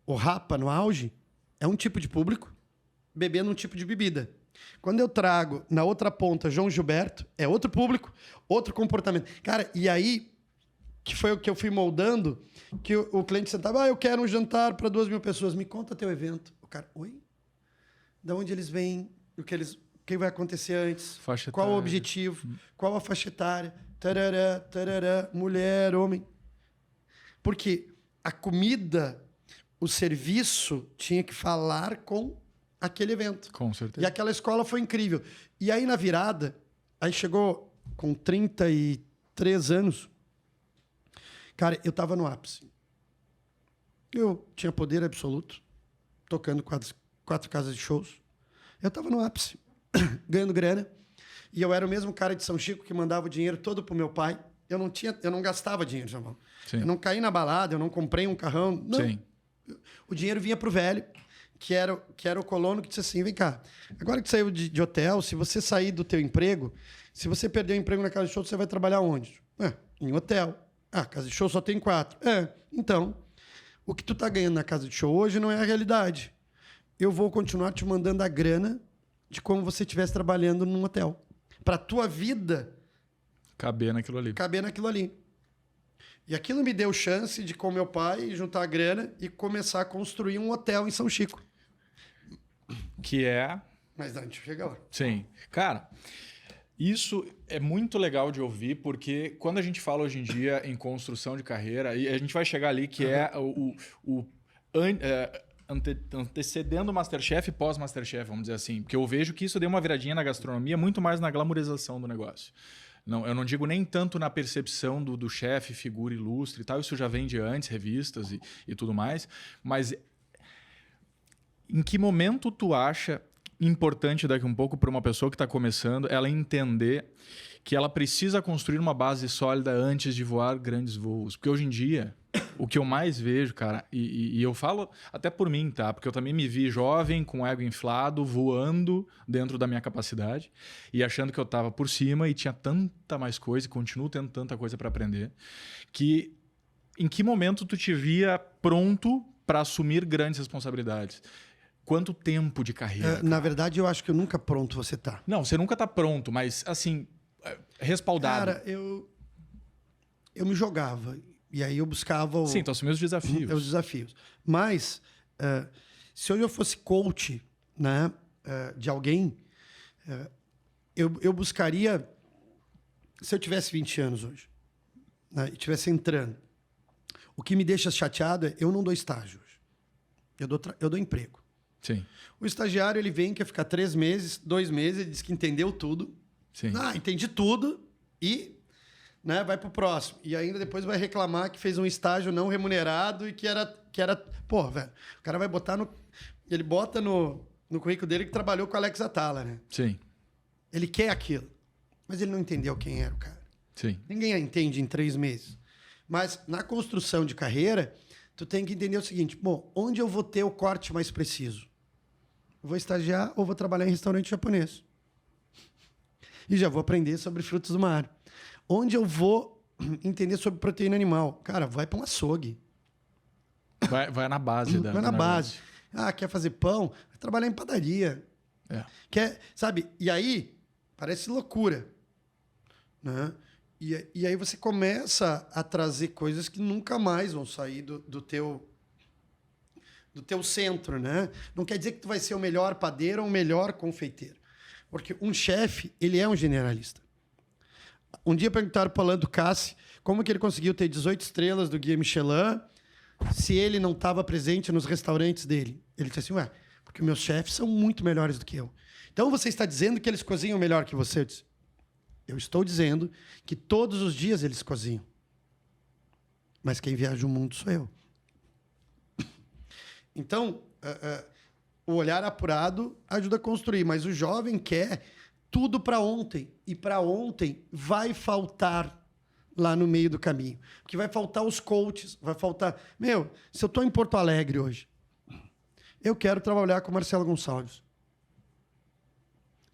o Rapa no auge, é um tipo de público bebendo um tipo de bebida. Quando eu trago na outra ponta João Gilberto, é outro público, outro comportamento. Cara, e aí, que foi o que eu fui moldando, que o cliente sentava, eu quero um jantar para 2.000 pessoas, me conta teu evento. O cara, oi? De onde eles vêm? O que vai acontecer antes? Faixa qual etária. o objetivo? Qual a faixa etária? Tarará, tarará, mulher, homem. Porque a comida, o serviço tinha que falar com aquele evento. Com certeza. E aquela escola foi incrível. E aí, na virada, aí chegou com 33 anos, cara, eu tava no ápice. Eu tinha poder absoluto, tocando quatro casas de shows. Eu tava no ápice, ganhando grana. E eu era o mesmo cara de São Chico que mandava o dinheiro todo pro meu pai. Eu não gastava dinheiro, Jamal. Sim. Eu não caí na balada, eu não comprei um carrão. Não. Sim. O dinheiro vinha pro velho, que era o colono, que disse assim, vem cá, agora que saiu de hotel, se você sair do teu emprego, se você perder o emprego na casa de show, você vai trabalhar onde? Em hotel. Casa de show só tem 4. Então, o que tu tá ganhando na casa de show hoje não é a realidade. Eu vou continuar te mandando a grana de como você estivesse trabalhando num hotel. Pra tua vida Caber naquilo ali. E aquilo me deu chance de, com meu pai, juntar a grana e começar a construir um hotel em São Chico. Que é... Mas antes, chega lá. Sim. Cara, isso é muito legal de ouvir, porque quando a gente fala hoje em dia em construção de carreira, e a gente vai chegar ali que é antecedendo o Masterchef e pós-Masterchef, vamos dizer assim. Porque eu vejo que isso deu uma viradinha na gastronomia, muito mais na glamorização do negócio. Não, eu não digo nem tanto na percepção do chefe, figura ilustre e tal, isso já vem de antes, revistas e tudo mais, mas em que momento tu acha importante daqui um pouco para uma pessoa que está começando, ela entender que ela precisa construir uma base sólida antes de voar grandes voos? Porque hoje em dia, o que eu mais vejo, cara, e eu falo até por mim, tá? Porque eu também me vi jovem, com ego inflado, voando dentro da minha capacidade e achando que eu estava por cima e tinha tanta mais coisa, e continuo tendo tanta coisa para aprender, que em que momento tu te via pronto para assumir grandes responsabilidades? Quanto tempo de carreira? Na verdade, eu acho que eu nunca pronto você tá. Não, você nunca tá pronto, mas assim, respaldado. Cara, eu me jogava. E aí eu buscava... Sim, tu assumiu os desafios. Os desafios. Mas, se hoje eu fosse coach, né, de alguém, eu buscaria... Se eu tivesse 20 anos hoje, né, e estivesse entrando, o que me deixa chateado é eu não dou estágio hoje. Eu dou emprego. Sim. O estagiário, ele vem, quer ficar 3 meses, 2 meses, ele diz que entendeu tudo. Sim. Entendi tudo e, né, vai pro próximo. E ainda depois vai reclamar que fez um estágio não remunerado e que era... Pô, velho, o cara vai botar no... Ele bota no currículo dele que trabalhou com o Alex Atala, né? Sim. Ele quer aquilo. Mas ele não entendeu quem era o cara. Sim. Ninguém entende em 3 meses. Mas na construção de carreira, tu tem que entender o seguinte, bom, onde eu vou ter o corte mais preciso? Vou estagiar ou vou trabalhar em restaurante japonês? E já vou aprender sobre frutos do mar. Onde eu vou entender sobre proteína animal? Cara, vai para um açougue. Vai na base. Vai na base. Quer fazer pão? Vai trabalhar em padaria. Sabe? E aí, parece loucura. Né? E aí você começa a trazer coisas que nunca mais vão sair do teu centro, né? Não quer dizer que tu vai ser o melhor padeiro ou o melhor confeiteiro. Porque um chefe, ele é um generalista. Um dia perguntaram para o Alain Ducasse como que ele conseguiu ter 18 estrelas do Guia Michelin se ele não estava presente nos restaurantes dele. Ele disse assim, porque meus chefes são muito melhores do que eu. Então você está dizendo que eles cozinham melhor que você? Eu disse, Eu estou dizendo que todos os dias eles cozinham. Mas quem viaja o mundo sou eu. Então, o olhar apurado ajuda a construir, mas o jovem quer tudo para ontem. E para ontem vai faltar lá no meio do caminho. Porque vai faltar os coaches, vai faltar... Meu, se eu estou em Porto Alegre hoje, eu quero trabalhar com o Marcelo Gonçalves.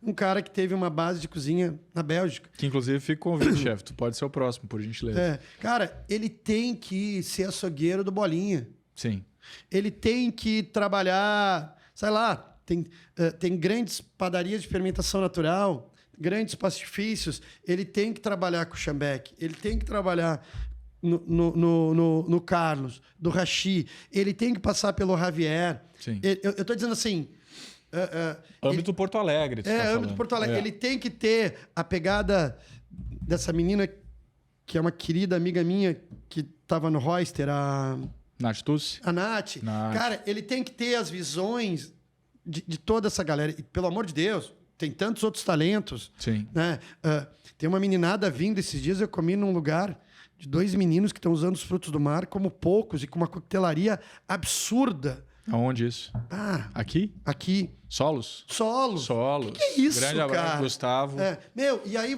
Um cara que teve uma base de cozinha na Bélgica. Que inclusive fica com o convite, chefe. Tu pode ser o próximo, por gentileza. Cara, ele tem que ser açougueiro do Bolinha. Sim. Ele tem que trabalhar, sei lá, tem grandes padarias de fermentação natural, grandes pastifícios. Ele tem que trabalhar com o Chambec. Ele tem que trabalhar no Carlos, do Rachi. Ele tem que passar pelo Javier. Sim. Eu estou dizendo assim... âmbito Porto Alegre. Âmbito Porto Alegre. Ele tem que ter a pegada dessa menina que é uma querida amiga minha que estava no Royster, a Nath Tussi. A Nath. Cara, ele tem que ter as visões de toda essa galera. E, pelo amor de Deus, tem tantos outros talentos. Sim. Né? Tem uma meninada vindo esses dias, eu comi num lugar de 2 meninos que estão usando os frutos do mar como poucos e com uma coquetelaria absurda. Aonde isso? Aqui? Aqui. Solos? Solos. Solos. Que é isso, Grande abraço, cara? Gustavo. E aí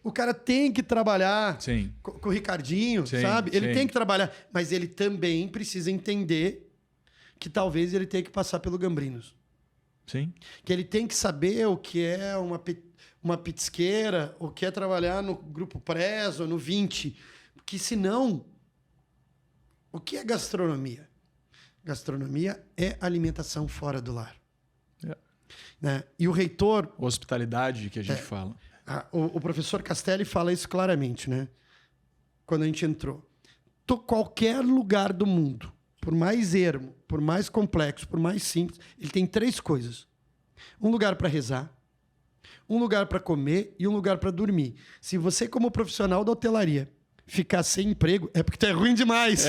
o cara tem que trabalhar Sim. com o Ricardinho, Sim, sabe? Ele sim. tem que trabalhar, mas ele também precisa entender que talvez ele tenha que passar pelo Gambrinos. Sim. Que ele tem que saber o que é uma petisqueira, o que é trabalhar no Grupo Preso, no 20. Porque senão, o que é gastronomia? Gastronomia é alimentação fora do lar. Né? E o reitor... Hospitalidade que a gente fala. O professor Castelli fala isso claramente, né? Quando a gente entrou. Qualquer lugar do mundo, por mais ermo, por mais complexo, por mais simples, ele tem 3 coisas. Um lugar para rezar, um lugar para comer e um lugar para dormir. Se você, como profissional da hotelaria, ficar sem emprego, é porque tu é ruim demais.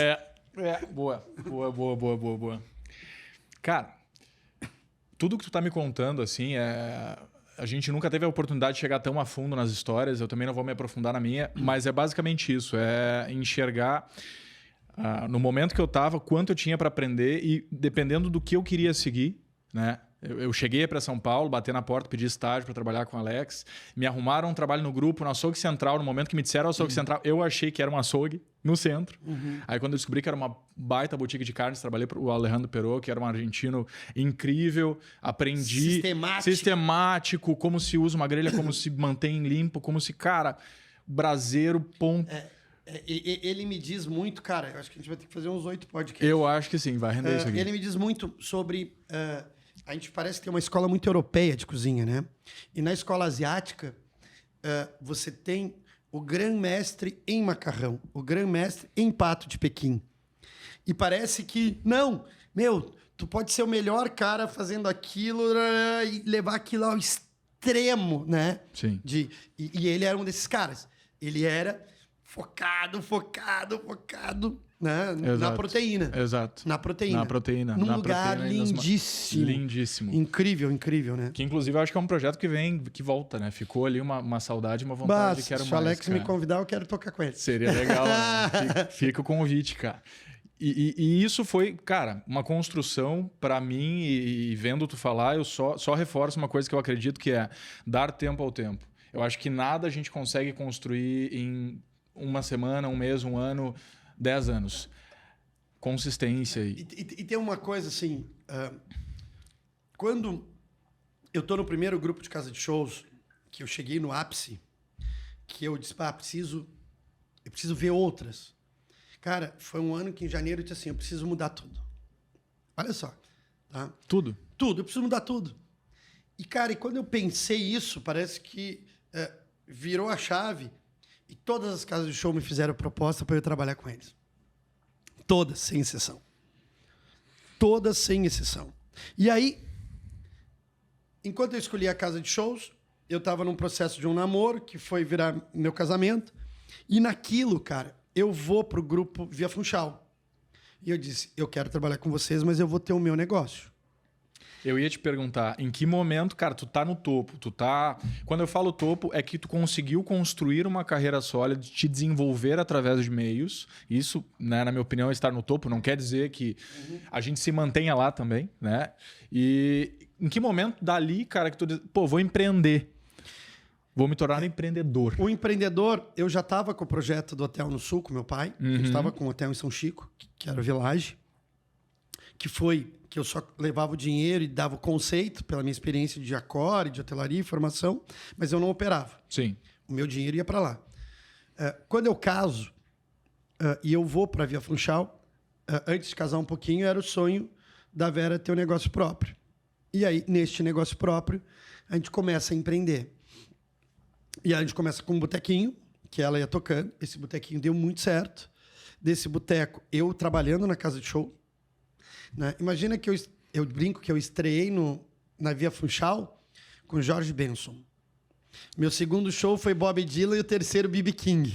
Boa. Cara, tudo que tu tá me contando, assim, a gente nunca teve a oportunidade de chegar tão a fundo nas histórias, eu também não vou me aprofundar na minha, mas é basicamente isso, é enxergar no momento que eu tava, quanto eu tinha para aprender e dependendo do que eu queria seguir, né? Eu cheguei para São Paulo, bati na porta, pedi estágio para trabalhar com o Alex. Me arrumaram um trabalho no grupo, no Açougue Central. No momento que me disseram Açougue Central, eu achei que era um açougue no centro. Aí quando eu descobri que era uma baita boutique de carnes, trabalhei para o Alejandro Perot, que era um argentino incrível. Aprendi sistemático, como se usa uma grelha, como se mantém limpo, como se, cara, braseiro, ponto. Ele me diz muito, cara, eu acho que a gente vai ter que fazer uns 8 podcasts. Eu acho que sim, vai render isso aqui. Ele me diz muito sobre... a gente parece que tem uma escola muito europeia de cozinha, né? E na escola asiática, você tem o grã-mestre em macarrão, o grã-mestre em pato de Pequim. E parece que, não, tu pode ser o melhor cara fazendo aquilo e levar aquilo ao extremo, né? Sim. E ele era um desses caras. Ele era focado, né? Na proteína. Exato. Na proteína. Num lugar lindíssimo. Lindíssimo. Incrível, né? Que inclusive eu acho que é um projeto que volta, né? Ficou ali uma saudade, uma vontade de quero mais. Se o Alex cara. me convidar, eu quero tocar com ele. Seria legal, né? Fica o convite, cara. E isso foi, cara, uma construção para mim e vendo tu falar, eu só reforço uma coisa que eu acredito que é dar tempo ao tempo. Eu acho que nada a gente consegue construir em uma semana, um mês, um ano, 10 anos. Consistência. E tem uma coisa assim... quando eu tô no primeiro grupo de casa de shows, que eu cheguei no ápice, que eu disse, eu preciso ver outras. Cara, foi um ano que em janeiro eu disse assim, eu preciso mudar tudo. Olha só. Tá? Tudo? Tudo, eu preciso mudar tudo. E, cara, quando eu pensei isso, parece que virou a chave e todas as casas de show me fizeram proposta para eu trabalhar com eles. Todas, sem exceção. Todas, sem exceção. E aí, enquanto eu escolhi a casa de shows, eu estava num processo de um namoro, que foi virar meu casamento. E naquilo, cara, eu vou pro grupo Via Funchal. E eu disse, eu quero trabalhar com vocês, mas eu vou ter o meu negócio. Eu ia te perguntar, em que momento, cara, tu tá no topo, Quando eu falo topo, é que tu conseguiu construir uma carreira sólida, te desenvolver através de meios. Isso, né, na minha opinião, estar no topo não quer dizer que a gente se mantenha lá também, né? E em que momento dali, cara, que tu diz, pô, vou empreender. Vou me tornar empreendedor. O empreendedor, eu já estava com o projeto do Hotel no Sul, com meu pai. A gente estava com o hotel em São Chico, que era o Village, que eu só levava o dinheiro e dava o conceito pela minha experiência de Accor, de hotelaria e formação, mas eu não operava. Sim. O meu dinheiro ia para lá. Quando eu caso e eu vou para a Via Funchal, antes de casar um pouquinho, era o sonho da Vera ter um negócio próprio. E aí, neste negócio próprio, a gente começa a empreender. E aí a gente começa com um botequinho, que ela ia tocando. Esse botequinho deu muito certo. Desse boteco, eu trabalhando na casa de show. Né? Imagina que eu brinco que eu estreiei na Via Funchal com Jorge Benson. Meu segundo show foi Bob Dylan e o terceiro B.B. King.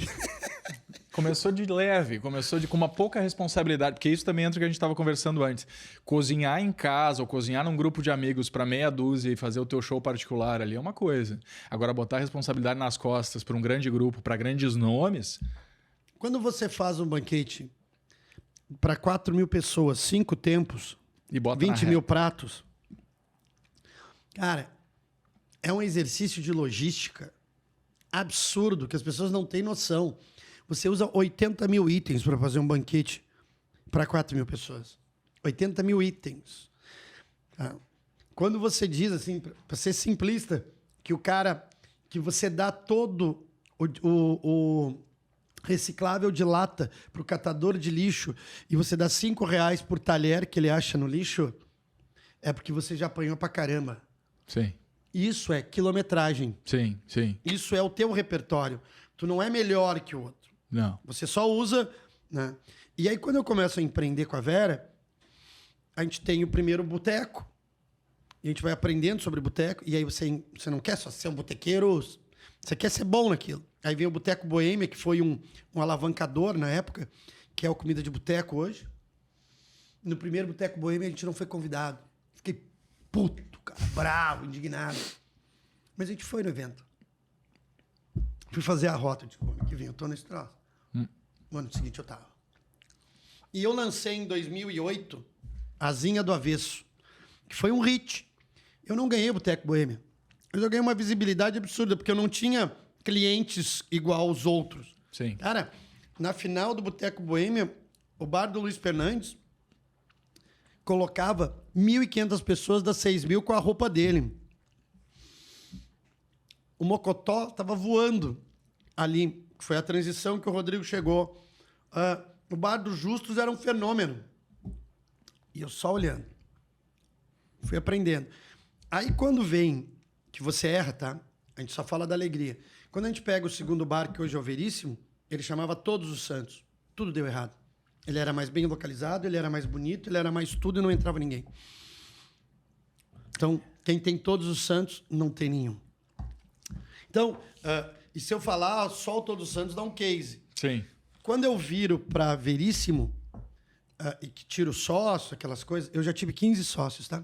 Começou de leve, com uma pouca responsabilidade, porque isso também entra no que a gente estava conversando antes. Cozinhar em casa ou cozinhar num grupo de amigos para meia dúzia e fazer o teu show particular ali é uma coisa. Agora, botar a responsabilidade nas costas para um grande grupo, para grandes nomes... Quando você faz um banquete para 4.000 pessoas, 5 tempos, e bota 20 mil pratos, cara, é um exercício de logística absurdo que as pessoas não têm noção. Você usa 80 mil itens para fazer um banquete para 4.000 pessoas. 80 mil itens. Tá? Quando você diz, assim, para ser simplista, que o cara, que você dá todo o reciclável de lata para o catador de lixo e você dá R$5 por talher que ele acha no lixo, é porque você já apanhou pra caramba. Sim. Isso é quilometragem. Sim, sim. Isso é o teu repertório. Tu não é melhor que o outro. Não. Você só usa, né? E aí, quando eu começo a empreender com a Vera, a gente tem o primeiro boteco. E a gente vai aprendendo sobre boteco. E aí você não quer só ser um botequeiro, você quer ser bom naquilo. Aí vem o Boteco Boêmia, que foi um alavancador na época, que é o Comida de Boteco hoje. No primeiro Boteco Boêmia, a gente não foi convidado. Fiquei puto, cara, bravo, indignado. Mas a gente foi no evento. Fui fazer a rota. Tipo, ano que vem eu tô nesse troço. No ano seguinte eu tava. E eu lancei em 2008 Asinha do Avesso, que foi um hit. Eu não ganhei o Boteco Boêmia. Mas eu ganhei uma visibilidade absurda, porque eu não tinha clientes igual aos outros. Sim. Cara, na final do Boteco Boêmia, o bar do Luiz Fernandes colocava 1.500 pessoas das 6.000 com a roupa dele. O Mocotó estava voando ali. Foi a transição que o Rodrigo chegou. O bar dos Justos era um fenômeno. E eu só olhando. Fui aprendendo. Aí, quando vem, que você erra, tá? A gente só fala da alegria. Quando a gente pega o segundo bar, que hoje é o Veríssimo, ele chamava Todos os Santos. Tudo deu errado. Ele era mais bem localizado, ele era mais bonito, ele era mais tudo e não entrava ninguém. Então, quem tem Todos os Santos, não tem nenhum. Então, e se eu falar só o Todos os Santos, dá um case. Sim. Quando eu viro para Veríssimo e que tiro sócio, aquelas coisas, eu já tive 15 sócios, tá?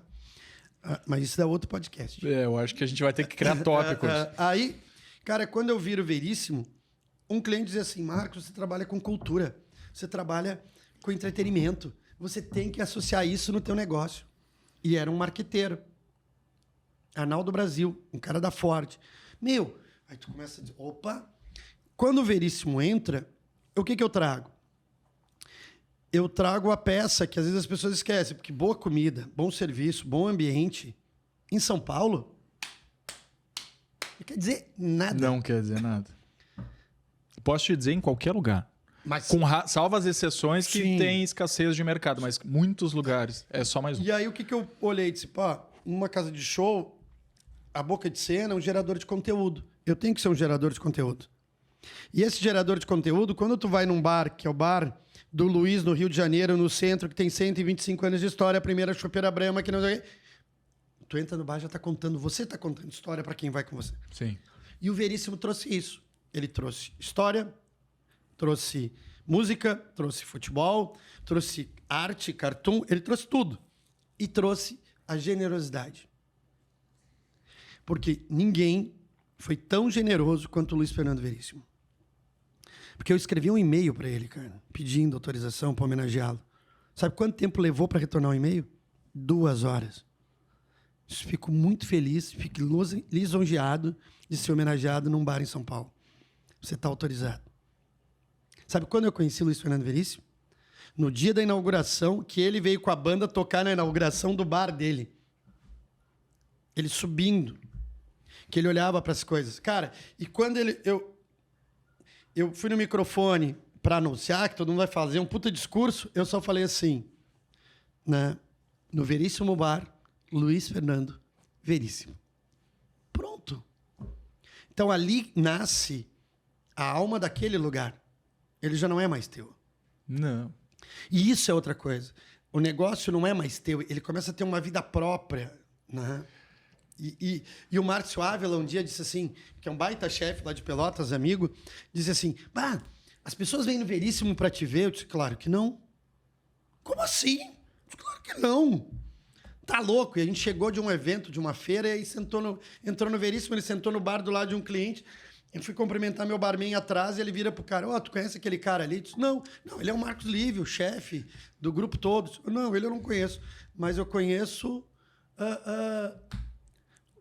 Mas isso dá outro podcast. Eu acho que a gente vai ter que criar tópicos. Aí, cara, quando eu viro Veríssimo, um cliente dizia assim, Marcos, você trabalha com cultura, você trabalha com entretenimento, você tem que associar isso no teu negócio. E era um marqueteiro. Arnaldo Brasil, um cara da Ford. Meu, aí tu começa a dizer, opa, quando o Veríssimo entra, o que eu trago? Eu trago a peça que às vezes as pessoas esquecem, porque boa comida, bom serviço, bom ambiente, em São Paulo, não quer dizer nada. Não quer dizer nada. Posso te dizer em qualquer lugar. Mas, Salvo as exceções que sim, tem escassez de mercado, mas muitos lugares é só mais um. E aí o que eu olhei e disse, pá, numa casa de show, a boca de cena é um gerador de conteúdo. Eu tenho que ser um gerador de conteúdo. E esse gerador de conteúdo, quando tu vai num bar, que é o bar do Luiz, no Rio de Janeiro, no centro, que tem 125 anos de história, a primeira chopeira Brahma, que não sei o quê. Tu entra no bar, já tá contando, você tá contando história para quem vai com você. Sim. E o Veríssimo trouxe isso. Ele trouxe história, trouxe música, trouxe futebol, trouxe arte, cartoon, ele trouxe tudo. E trouxe a generosidade. Porque ninguém foi tão generoso quanto o Luiz Fernando Veríssimo. Porque eu escrevi um e-mail para ele, cara, pedindo autorização para homenageá-lo. Sabe quanto tempo levou para retornar o e-mail? 2 horas. Fico muito feliz, fico lisonjeado de ser homenageado num bar em São Paulo. Você está autorizado. Sabe quando eu conheci o Luiz Fernando Veríssimo? No dia da inauguração, que ele veio com a banda tocar na inauguração do bar dele. Ele subindo. Que ele olhava para as coisas. Cara, e quando eu fui no microfone para anunciar que todo mundo vai fazer um puta discurso, eu só falei assim, né? No Veríssimo Bar, Luiz Fernando Veríssimo. Pronto. Então ali nasce a alma daquele lugar. Ele já não é mais teu. Não. E isso é outra coisa. O negócio não é mais teu, ele começa a ter uma vida própria, né? E o Márcio Ávila um dia disse assim, que é um baita chefe lá de Pelotas, amigo, disse assim, bah, as pessoas vêm no Veríssimo para te ver. Eu disse, claro que não. Como assim? Claro que não. Tá louco. E a gente chegou de um evento, de uma feira, e aí entrou no Veríssimo, ele sentou no bar do lado de um cliente. Eu fui cumprimentar meu barman atrás e ele vira pro cara, tu conhece aquele cara ali? Eu disse, não, ele é o Marcos Lívio, o chefe do grupo todo. Eu disse, não, ele eu não conheço, mas eu conheço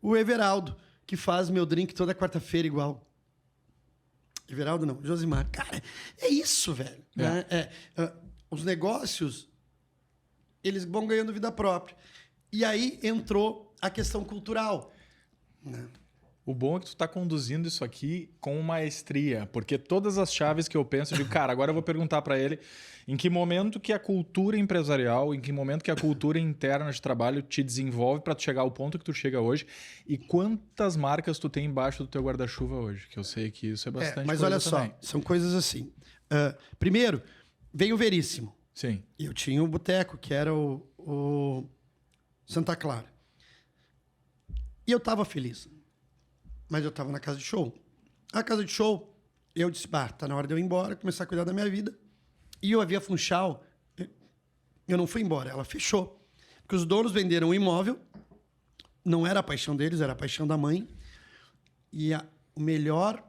o Everaldo, que faz meu drink toda quarta-feira igual. Everaldo não, Josimar. Cara, é isso, velho. Né? Os negócios, eles vão ganhando vida própria. E aí entrou a questão cultural. Né? O bom é que tu tá conduzindo isso aqui com maestria, porque todas as chaves que eu penso, eu digo, cara, agora eu vou perguntar para ele em que momento que a cultura empresarial, em que momento que a cultura interna de trabalho te desenvolve para tu chegar ao ponto que tu chega hoje e quantas marcas tu tem embaixo do teu guarda-chuva hoje, que eu sei que isso é bastante mas coisa olha só, também. são coisas assim. Primeiro, veio o Veríssimo. Sim. E eu tinha um boteco, que era o Santa Clara. E eu tava feliz. Mas eu estava na casa de show. A casa de show, eu disse, tá na hora de eu ir embora, começar a cuidar da minha vida. E eu havia Funchal, eu não fui embora, ela fechou. Porque os donos venderam o imóvel, não era a paixão deles, era a paixão da mãe. E o melhor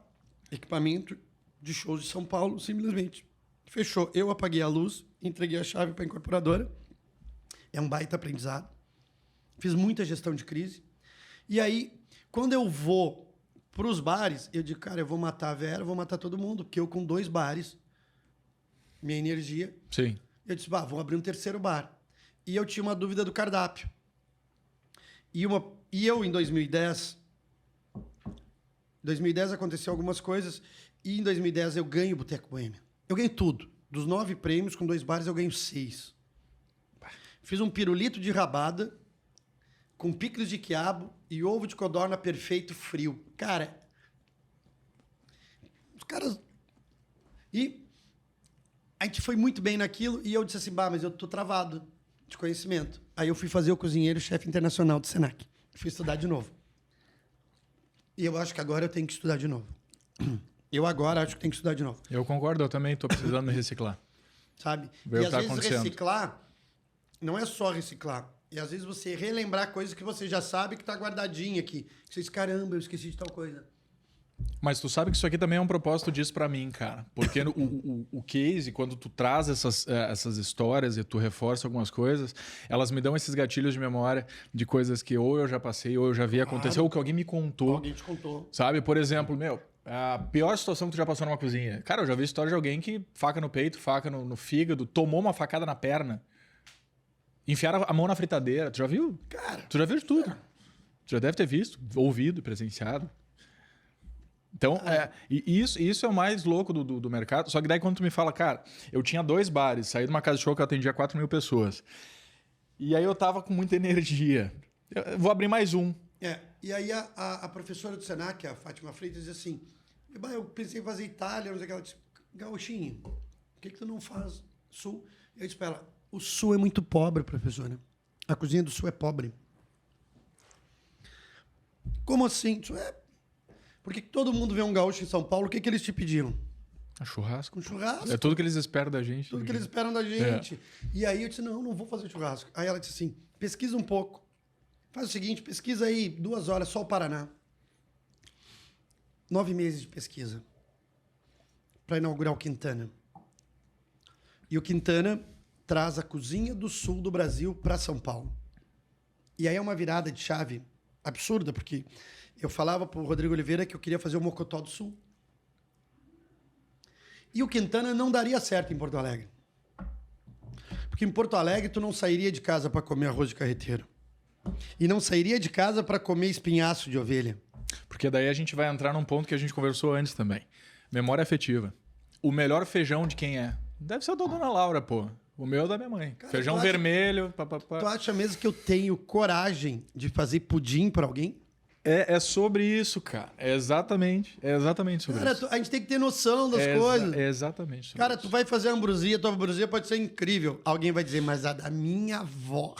equipamento de shows de São Paulo, simplesmente fechou. Eu apaguei a luz, entreguei a chave para a incorporadora. É um baita aprendizado. Fiz muita gestão de crise. E aí, quando eu vou para os bares, eu digo, cara, eu vou matar a Vera, vou matar todo mundo, porque eu com 2 bares, minha energia... Sim. Eu disse, vou abrir um 3º bar. E eu tinha uma dúvida do cardápio. E eu, em 2010 aconteceu algumas coisas, e em 2010 eu ganho o Boteco Boêmia. Eu ganho tudo. Dos 9 prêmios, com 2 bares, eu ganho 6. Fiz um pirulito de rabada, com picles de quiabo e ovo de codorna perfeito frio. Cara, os caras... E a gente foi muito bem naquilo e eu disse assim, mas eu tô travado de conhecimento. Aí eu fui fazer o cozinheiro-chefe internacional do Senac. Fui estudar de novo. E eu acho que agora eu tenho que estudar de novo. Eu agora acho que tenho que estudar de novo. Eu concordo, eu também tô precisando me reciclar. Sabe? Ver E o que às tá vezes acontecendo. reciclar não é só reciclar. E às vezes você relembrar coisas que você já sabe que tá guardadinha aqui. Você diz, caramba, eu esqueci de tal coisa. Mas tu sabe que isso aqui também é um propósito disso pra mim, cara. Porque o case, quando tu traz essas histórias e tu reforça algumas coisas, elas me dão esses gatilhos de memória de coisas que ou eu já passei, ou eu já vi acontecer, ou que alguém me contou. Alguém te contou. Sabe? Por exemplo, a pior situação que tu já passou numa cozinha. Cara, eu já vi história de alguém que faca no peito, faca no fígado, tomou uma facada na perna. Enfiaram a mão na fritadeira. Tu já viu? Cara, Tu já viu de tudo. Tu já deve ter visto, ouvido, presenciado. Então, isso é o mais louco do mercado. Só que daí quando tu me fala, cara, eu tinha 2 bares, saí de uma casa de show que eu atendia 4.000 pessoas. E aí eu tava com muita energia. Eu vou abrir mais um. E aí a professora do Senac, a Fátima Freitas, diz assim, eu pensei em fazer Itália, não sei o que. Ela disse, Gauchinho, por que tu não faz Sul? Eu disse pra ela, o Sul é muito pobre, professora. A cozinha do Sul é pobre. Como assim? Porque todo mundo vê um gaúcho em São Paulo, o que eles te pediram? Churrasco. Um churrasco. É tudo que eles esperam da gente. Tudo que eles esperam da gente. E aí eu disse, não vou fazer churrasco. Aí ela disse assim, pesquisa um pouco Faz o seguinte, pesquisa aí 2 horas, só o Paraná. 9 meses de pesquisa para inaugurar o Quintana. E o Quintana traz a cozinha do sul do Brasil para São Paulo. E aí é uma virada de chave absurda, porque eu falava pro Rodrigo Oliveira que eu queria fazer o Mocotó do Sul. E o Quintana não daria certo em Porto Alegre. Porque em Porto Alegre tu não sairia de casa para comer arroz de carreteiro. E não sairia de casa para comer espinhaço de ovelha. Porque daí a gente vai entrar num ponto que a gente conversou antes também. Memória afetiva. O melhor feijão de quem é? Deve ser o da Dona Laura, pô. O meu é da minha mãe. Cara, feijão vermelho. Tu acha mesmo que eu tenho coragem de fazer pudim para alguém? É sobre isso, cara. É exatamente sobre cara, isso. A gente tem que ter noção das coisas. É exatamente sobre cara, isso. tu vai fazer ambrosia, tua ambrosia pode ser incrível. Alguém vai dizer, mas a da minha avó...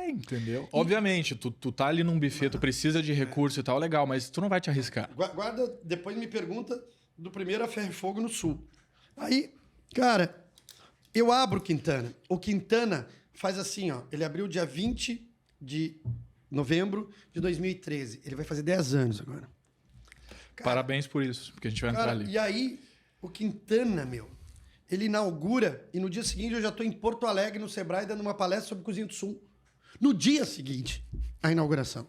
Entendeu? Obviamente, tu tá ali num buffet, tu precisa de recurso e tal, legal, mas tu não vai te arriscar. Guarda, depois me pergunta do primeiro a Ferro e Fogo no Sul. Aí, cara, eu abro o Quintana. O Quintana faz assim, ó. Ele abriu dia 20 de novembro de 2013. Ele vai fazer 10 anos agora. Cara, parabéns por isso, porque a gente vai entrar ali. E aí, o Quintana, meu, ele inaugura e no dia seguinte eu já estou em Porto Alegre, no Sebrae, dando uma palestra sobre cozinha do Sul. No dia seguinte, a inauguração.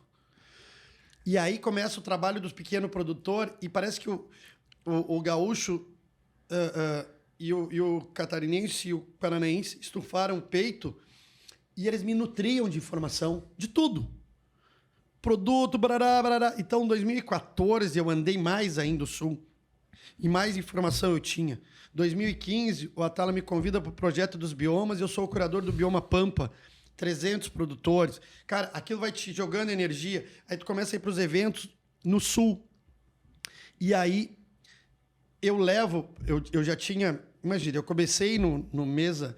E aí começa o trabalho dos pequenos produtores e parece que o gaúcho e o catarinense e o paranaense estufaram o peito e eles me nutriam de informação, de tudo. Produto, barará, barará. Então, em 2014, eu andei mais ainda o Sul. E mais informação eu tinha. 2015, o Atala me convida para o projeto dos biomas e eu sou o curador do Bioma Pampa. 300 produtores. Cara, aquilo vai te jogando energia. Aí tu começa a ir para os eventos no Sul. E aí, eu levo... Eu já tinha... Imagina, eu comecei no Mesa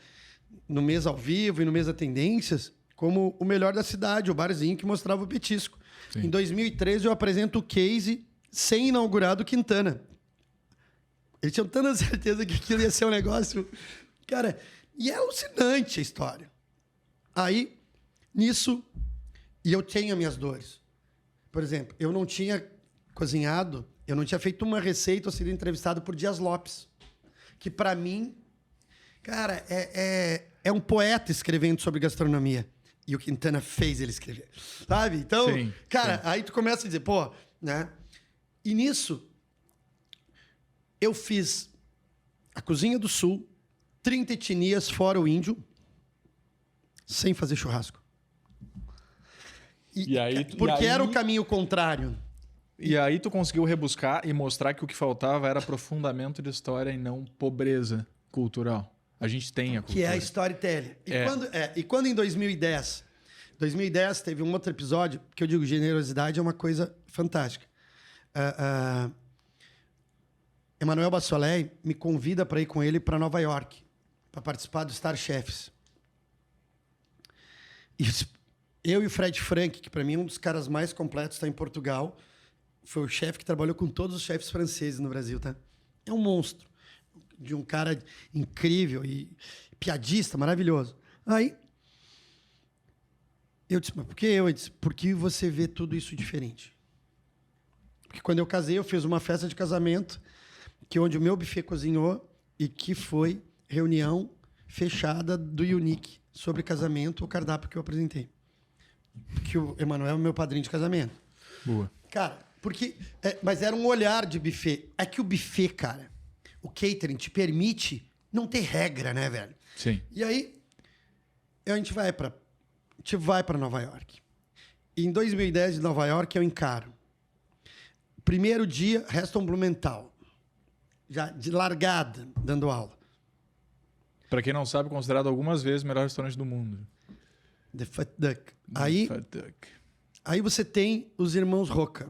ao Vivo e no Mesa Tendências como o melhor da cidade, o barzinho que mostrava o petisco. Sim. Em 2013, eu apresento o case sem inaugurar do Quintana. Eles tinham tanta certeza que aquilo ia ser um negócio... Cara, e é alucinante a história. Aí, nisso, e eu tenho as minhas dores. Por exemplo, eu não tinha cozinhado, eu não tinha feito uma receita ou sido entrevistado por Dias Lopes. Que, para mim, cara, é um poeta escrevendo sobre gastronomia. E o Quintana fez ele escrever. Sabe? Então, sim, cara, sim. Aí tu começa a dizer, pô, né? E nisso, eu fiz a Cozinha do Sul, 30 etnias fora o índio, sem fazer churrasco. Porque era o caminho contrário. E aí tu conseguiu rebuscar e mostrar que o que faltava era aprofundamento de história e não pobreza cultural. A gente tem a cultura. Que é a storytelling. E quando em 2010 teve um outro episódio, que eu digo, generosidade é uma coisa fantástica. Emanuel Bassolei me convida para ir com ele para Nova York, para participar do Star Chefs. E eu e o Fred Frank, que para mim é um dos caras mais completos, está em Portugal, foi o chefe que trabalhou com todos os chefes franceses no Brasil, tá? É um monstro. De um cara incrível e piadista, maravilhoso. Aí, eu disse, mas por que eu? Ele disse, porque você vê tudo isso diferente. Porque quando eu casei, eu fiz uma festa de casamento, onde o meu buffet cozinhou e que foi reunião fechada do Unique sobre casamento, o cardápio que eu apresentei. Que o Emanuel é meu padrinho de casamento. Boa. Cara, porque... mas era um olhar de buffet. É que o buffet, cara, o catering te permite não ter regra, né, velho? Sim. E aí, a gente vai para Nova York. E em 2010, em Nova York, eu encaro. Primeiro dia, Reston Blumenthal. Já de largada, dando aula. Para quem não sabe, considerado algumas vezes o melhor restaurante do mundo. The Fat Duck. Aí você tem os irmãos Roca.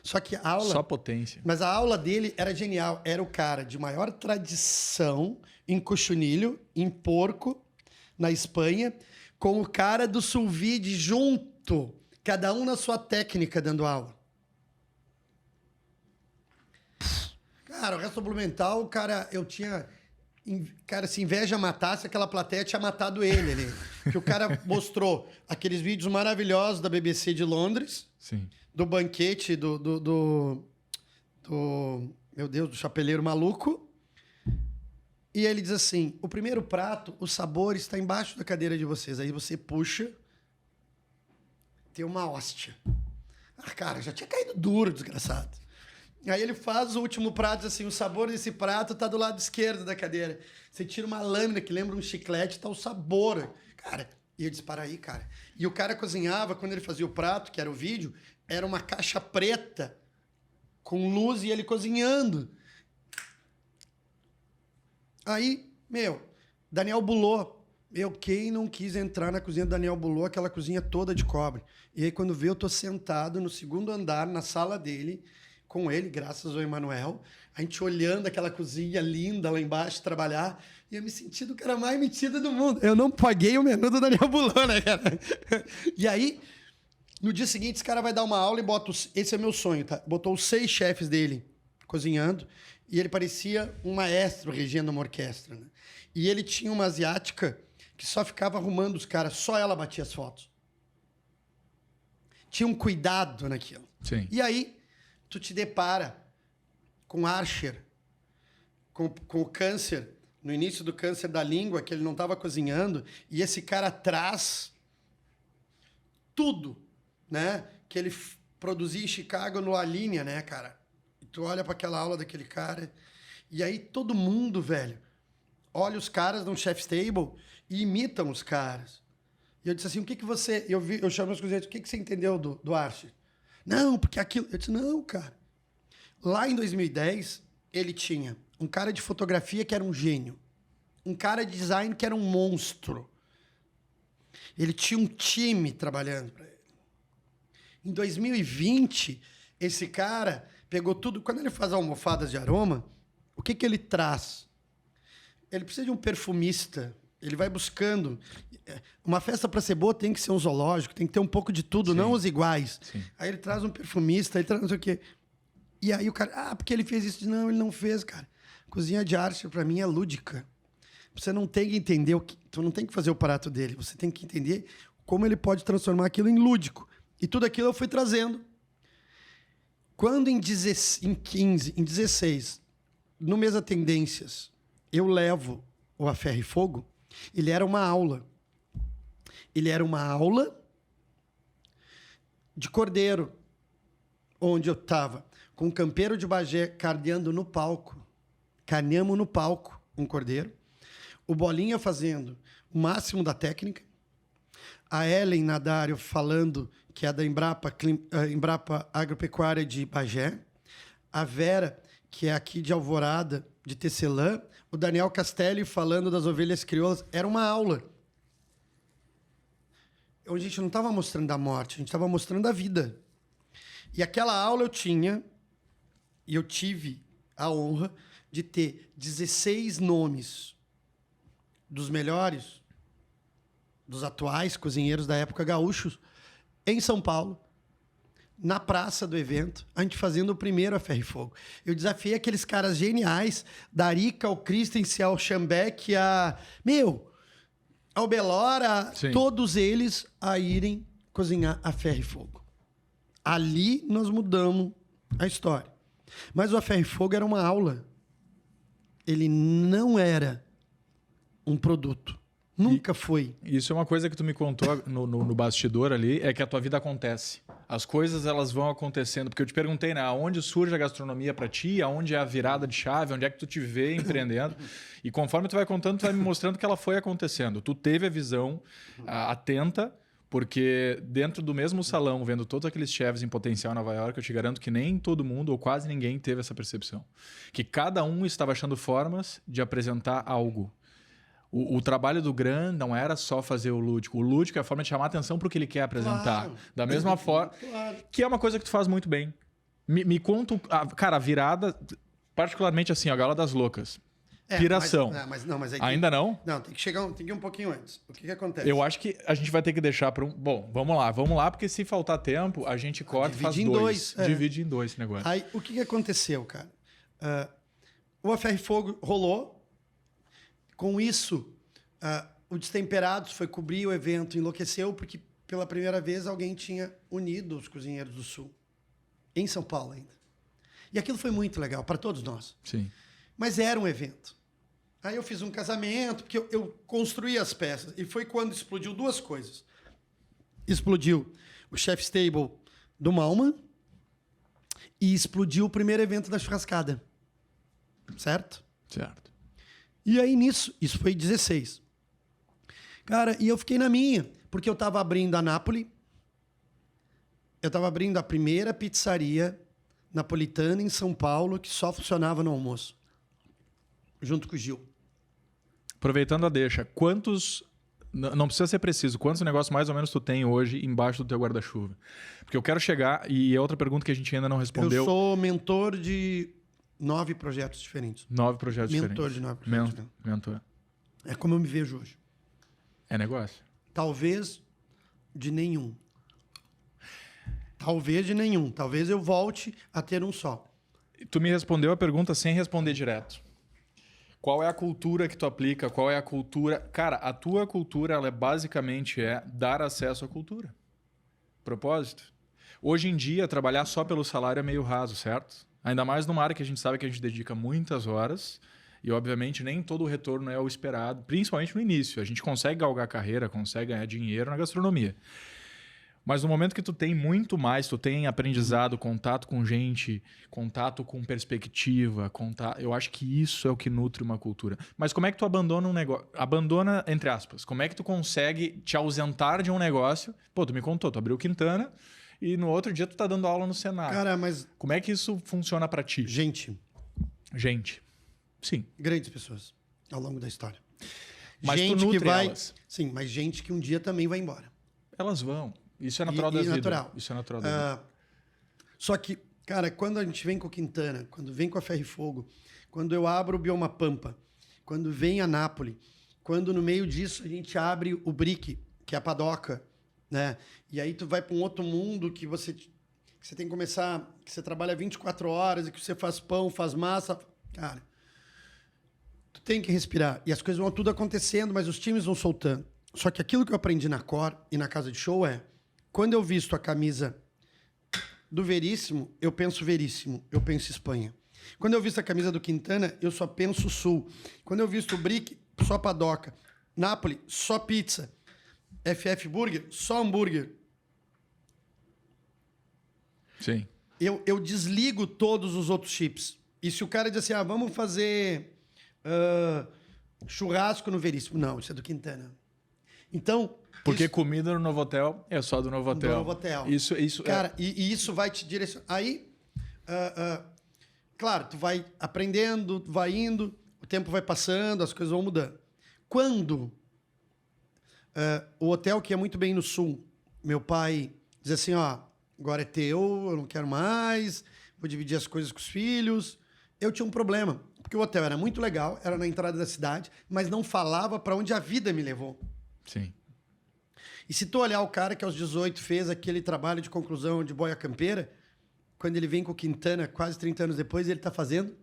Só que a aula... Só potência. Mas a aula dele era genial. Era o cara de maior tradição em cochonilho, em porco, na Espanha, com o cara do sous vide junto. Cada um na sua técnica dando aula. Cara, o Reston Blumenthal, cara, eu tinha... Cara, se inveja matasse, aquela plateia tinha matado ele ali. Que o cara mostrou aqueles vídeos maravilhosos da BBC de Londres, Sim. do banquete meu Deus, do chapeleiro maluco. E ele diz assim, o primeiro prato, o sabor está embaixo da cadeira de vocês. Aí você puxa, tem uma hóstia. Ah, cara, já tinha caído duro, desgraçado. Aí ele faz o último prato, assim, o sabor desse prato tá do lado esquerdo da cadeira. Você tira uma lâmina que lembra um chiclete, tá o sabor. Cara, e eu disse, para aí, cara. E o cara cozinhava, quando ele fazia o prato, que era o vídeo, era uma caixa preta com luz e ele cozinhando. Aí, Daniel Bulot. Quem não quis entrar na cozinha do Daniel Bulot, aquela cozinha toda de cobre. E aí, quando vê, eu tô sentado no segundo andar, na sala dele, com ele, graças ao Emanuel, a gente olhando aquela cozinha linda lá embaixo, trabalhar, e eu me senti do cara mais metido do mundo. Eu não paguei o menu do Daniel Bulot, né, cara? E aí, no dia seguinte, esse cara vai dar uma aula e bota... Esse é meu sonho, tá? Botou os 6 chefes dele cozinhando, e ele parecia um maestro regendo uma orquestra, né? E ele tinha uma asiática que só ficava arrumando os caras, só ela batia as fotos. Tinha um cuidado naquilo. Sim. E aí, tu te depara com Archer, com o câncer, no início do câncer da língua, que ele não estava cozinhando, e esse cara traz tudo, né? Que ele produzia em Chicago no Alinea, né, cara? E tu olha para aquela aula daquele cara, e aí todo mundo, velho, olha os caras num chef's table e imitam os caras. E eu disse assim, o que você... Eu chamo meus cozinheiros, o que você entendeu do Archer? Não, porque aquilo... Eu disse, não, cara. Lá em 2010, ele tinha um cara de fotografia que era um gênio. Um cara de design que era um monstro. Ele tinha um time trabalhando para ele. Em 2020, esse cara pegou tudo... Quando ele faz almofadas de aroma, o que ele traz? Ele precisa de um perfumista. Ele vai buscando. Uma festa para ser boa tem que ser um zoológico, tem que ter um pouco de tudo, Sim. não os iguais. Sim. Aí ele traz um perfumista, ele traz não sei o quê. E aí o cara, porque ele fez isso? Não, ele não fez, cara. Cozinha de Archer, para mim, é lúdica. Você não tem que entender tu não tem que fazer o prato dele, você tem que entender como ele pode transformar aquilo em lúdico. E tudo aquilo eu fui trazendo. Quando em 16, no Mesa Tendências, eu levo o A Ferro e Fogo, ele era uma aula. Ele era uma aula de cordeiro, onde eu estava com um campeiro de Bagé carneando no palco. Carneamos no palco um cordeiro. O Bolinha fazendo o máximo da técnica. A Ellen Nadário falando que é da Embrapa Agropecuária de Bagé. A Vera, que é aqui de Alvorada, de Tecelã. O Daniel Castelli falando das ovelhas crioulas. Era uma aula. Onde a gente não estava mostrando a morte, a gente estava mostrando a vida. E aquela aula eu tive a honra de ter 16 nomes dos melhores, dos atuais cozinheiros da época gaúchos, em São Paulo, na praça do evento, a gente fazendo o primeiro A Ferro e Fogo. Eu desafiei aqueles caras geniais, da Arica, ao Christensen, ao Schambeck, ao Belora, Sim. todos eles a irem cozinhar A Ferro e Fogo. Ali nós mudamos a história. Mas o A Ferro e Fogo era uma aula. Ele não era um produto. Nunca foi. Isso é uma coisa que tu me contou no bastidor ali, é que a tua vida acontece. As coisas elas vão acontecendo. Porque eu te perguntei, né? Aonde surge a gastronomia para ti? Aonde é a virada de chave? Onde é que tu te vê empreendendo? E conforme tu vai contando, tu vai me mostrando que ela foi acontecendo. Tu teve a visão atenta, porque dentro do mesmo salão, vendo todos aqueles chefs em potencial em Nova York, eu te garanto que nem todo mundo, ou quase ninguém, teve essa percepção. Que cada um estava achando formas de apresentar algo. O trabalho do Gran não era só fazer o lúdico. O lúdico é a forma de chamar a atenção para o que ele quer apresentar. Claro. Da mesma forma, Claro. que é uma coisa que tu faz muito bem. Me conta, cara, a virada, particularmente assim, a Gala das Loucas. Piração. Mas aí Ainda não? Não, tem que ir um pouquinho antes. O que acontece? Eu acho que a gente vai ter que deixar para um... Bom, vamos lá, porque se faltar tempo, a gente corta e faz Divide em dois. dois, Divide em dois esse negócio. Aí, o que aconteceu, cara? O A Ferro e Fogo rolou. Com isso, o Destemperados foi cobrir o evento, enlouqueceu, porque pela primeira vez alguém tinha unido os cozinheiros do Sul. Em São Paulo ainda. E aquilo foi muito legal para todos nós. Sim. Mas era um evento. Aí eu fiz um casamento, porque eu construí as peças. E foi quando explodiu duas coisas. Explodiu o Chef's Table do Malman e explodiu o primeiro evento da churrascada. Certo? Certo. E aí nisso, isso foi 16. Cara, e eu fiquei na minha, porque eu tava abrindo a Napoli. Eu tava abrindo a primeira pizzaria napolitana em São Paulo que só funcionava no almoço. Junto com o Gil. Aproveitando a deixa, quantos... Não precisa ser preciso. Quantos negócios mais ou menos tu tem hoje embaixo do teu guarda-chuva? Porque eu quero chegar... E é outra pergunta que a gente ainda não respondeu. Eu sou mentor de 9 projetos diferentes. 9 projetos Mentor diferentes. de 9 projetos diferentes. Mentor. É como eu me vejo hoje. É negócio? Talvez de nenhum. Talvez de nenhum. Talvez eu volte a ter um só. Tu me respondeu a pergunta sem responder direto. Qual é a cultura que tu aplica? Qual é a cultura... Cara, a tua cultura, ela basicamente é dar acesso à cultura. Propósito. Hoje em dia, trabalhar só pelo salário é meio raso, certo? Ainda mais numa área que a gente sabe que a gente dedica muitas horas e, obviamente, nem todo o retorno é o esperado, principalmente no início. A gente consegue galgar carreira, consegue ganhar dinheiro na gastronomia. Mas no momento que tu tem muito mais, tu tem aprendizado, contato com gente, contato com perspectiva, eu acho que isso é o que nutre uma cultura. Mas como é que tu abandona um negócio? Abandona, entre aspas. Como é que tu consegue te ausentar de um negócio? Pô, tu me contou, tu abriu o Quintana e no outro dia tu tá dando aula no Senado. Cara, mas... Como é que isso funciona pra ti? Gente. Sim. Grandes pessoas ao longo da história. Mas gente tu nutre que vai... elas. Sim, mas gente que um dia também vai embora. Elas vão. Isso é natural da vida. Natural. Isso é natural da vida. Só que, cara, quando a gente vem com o Quintana, quando vem com a Ferro e Fogo, quando eu abro o Bioma Pampa, quando vem a Nápoles, quando no meio disso a gente abre o Brick, que é a padoca, né? E aí tu vai para um outro mundo que você tem que começar, que você trabalha 24 horas e que você faz pão, faz massa. Cara, tu tem que respirar. E as coisas vão tudo acontecendo, mas os times vão soltando. Só que aquilo que eu aprendi na Cor e na casa de show é, quando eu visto a camisa do Veríssimo, eu penso Veríssimo, eu penso Espanha. Quando eu visto a camisa do Quintana, eu só penso Sul. Quando eu visto o Brick, só padoca. Nápoles, só pizza. FF Burger, só hambúrguer. Sim. Eu desligo todos os outros chips. E se o cara diz assim, vamos fazer churrasco no Veríssimo. Não, isso é do Quintana. Então... Porque isso... comida no Novotel é só do Novotel. Do Novotel. Isso cara, e isso vai te direcionar. Aí, claro, tu vai aprendendo, vai indo, o tempo vai passando, as coisas vão mudando. Quando o hotel, que é muito bem no sul, meu pai diz assim, agora é teu, eu não quero mais, vou dividir as coisas com os filhos. Eu tinha um problema, porque o hotel era muito legal, era na entrada da cidade, mas não falava para onde a vida me levou. Sim. E se tu olhar o cara que aos 18 fez aquele trabalho de conclusão de boia campeira, quando ele vem com o Quintana, quase 30 anos depois, ele está fazendo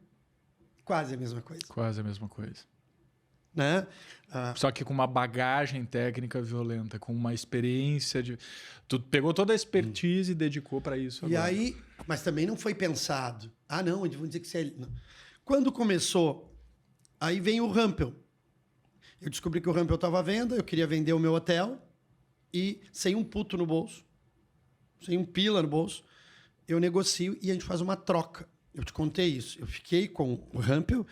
quase a mesma coisa. Quase a mesma coisa. Né? Só que com uma bagagem técnica violenta, com uma experiência de... Tu pegou toda a expertise e dedicou para isso agora. E aí... Mas também não foi pensado. Não, vão dizer que você é... Não. Quando começou, aí vem o Rampel. Eu descobri que o Rampel estava à venda, eu queria vender o meu hotel e sem um puto no bolso, sem um pila no bolso, eu negocio e a gente faz uma troca. Eu te contei isso. Eu fiquei com o Rampel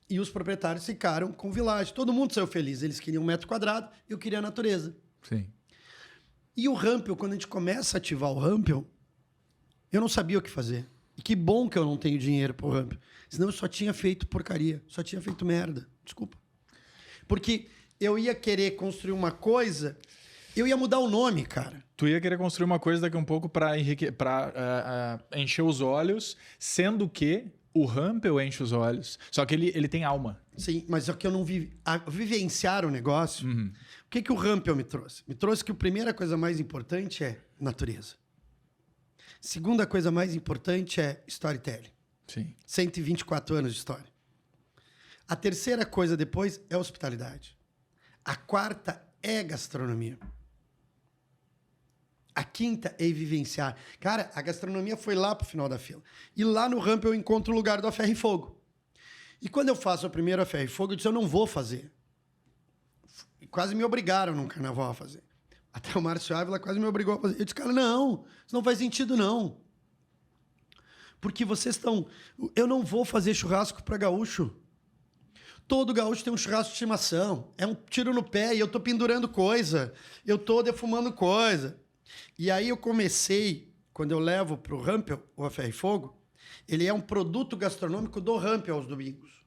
e os proprietários ficaram com o Village. Todo mundo saiu feliz. Eles queriam 1 metro quadrado, eu queria a natureza. Sim. E o Rampel, quando a gente começa a ativar o Rampel, eu não sabia o que fazer. E que bom que eu não tenho dinheiro pro Rampel. Senão eu só tinha feito porcaria, só tinha feito merda. Desculpa. Porque eu ia querer construir uma coisa, eu ia mudar o nome, cara. Tu ia querer construir uma coisa daqui um pouco para encher os olhos, sendo que o Rampel enche os olhos. Só que ele tem alma. Sim, mas só que eu não vivenciar o negócio. Uhum. O que o Rampel me trouxe? Me trouxe que a primeira coisa mais importante é natureza. Segunda coisa mais importante é storytelling. Sim. 124 anos de história. A terceira coisa depois é hospitalidade. A quarta é gastronomia. A quinta é vivenciar. Cara, a gastronomia foi lá pro final da fila. E lá no ramp eu encontro o lugar do A Ferro e Fogo. E quando eu faço a primeira A Ferro e Fogo, eu disse, eu não vou fazer. E quase me obrigaram no carnaval a fazer. Até o Márcio Ávila quase me obrigou a fazer. Eu disse, cara, não, isso não faz sentido, não. Porque vocês estão... Eu não vou fazer churrasco para gaúcho. Todo gaúcho tem um churrasco de estimação. É um tiro no pé e eu tô pendurando coisa. Eu tô defumando coisa. E aí eu comecei, quando eu levo pro Rampel, o A Ferro e Fogo, ele é um produto gastronômico do Rampel aos domingos.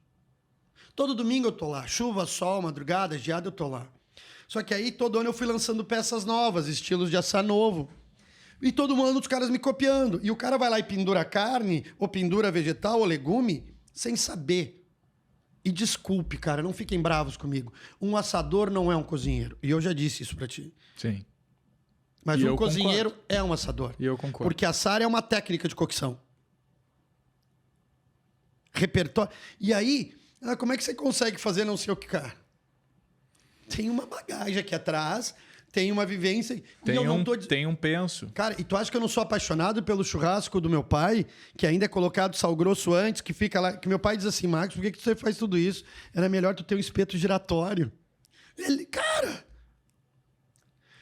Todo domingo eu tô lá. Chuva, sol, madrugada, geada, eu tô lá. Só que aí todo ano eu fui lançando peças novas, estilos de assar novo. E todo mundo, os caras me copiando. E o cara vai lá e pendura carne, ou pendura vegetal, ou legume, sem saber. E desculpe, cara, não fiquem bravos comigo. Um assador não é um cozinheiro. E eu já disse isso pra ti. Sim. Mas E um eu cozinheiro concordo. é um assador. E eu concordo. Porque assar é uma técnica de cocção. Repertório. E aí, como é que você consegue fazer não sei o que, cara? Tem uma bagagem aqui atrás, tem uma vivência. E eu não tô... Tem um penso. Cara, e tu acha que eu não sou apaixonado pelo churrasco do meu pai, que ainda é colocado sal grosso antes, que fica lá... Que meu pai diz assim, Marcos, por que você faz tudo isso? Era melhor tu ter um espeto giratório. Ele, cara...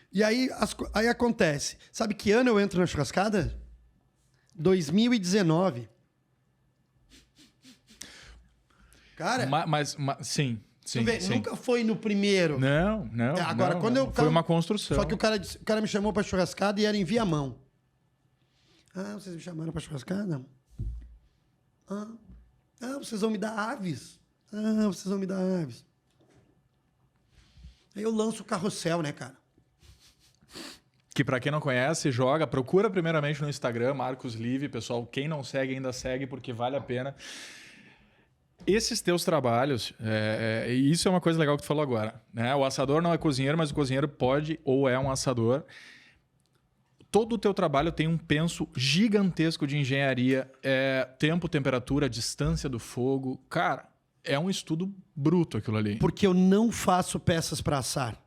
E aí, aí acontece. Sabe que ano eu entro na churrascada? 2019. Cara... Mas sim. Sim, Tu vê, sim. nunca foi no primeiro. Não. Agora, não, quando não. eu... Foi uma construção. Só que o cara me chamou pra churrascada e era em Viamão. Ah, vocês me chamaram pra churrascada? Ah, vocês vão me dar aves. Ah, vocês vão me dar aves. Aí eu lanço o carrossel, né, cara? Que pra quem não conhece, procura primeiramente no Instagram, Marcos Live, pessoal. Quem não segue ainda segue, porque vale a pena. Esses teus trabalhos, e isso é uma coisa legal que tu falou agora, né? O assador não é cozinheiro, mas o cozinheiro pode ou é um assador. Todo o teu trabalho tem um penso gigantesco de engenharia, tempo, temperatura, distância do fogo. Cara, é um estudo bruto aquilo ali. Porque eu não faço peças para assar.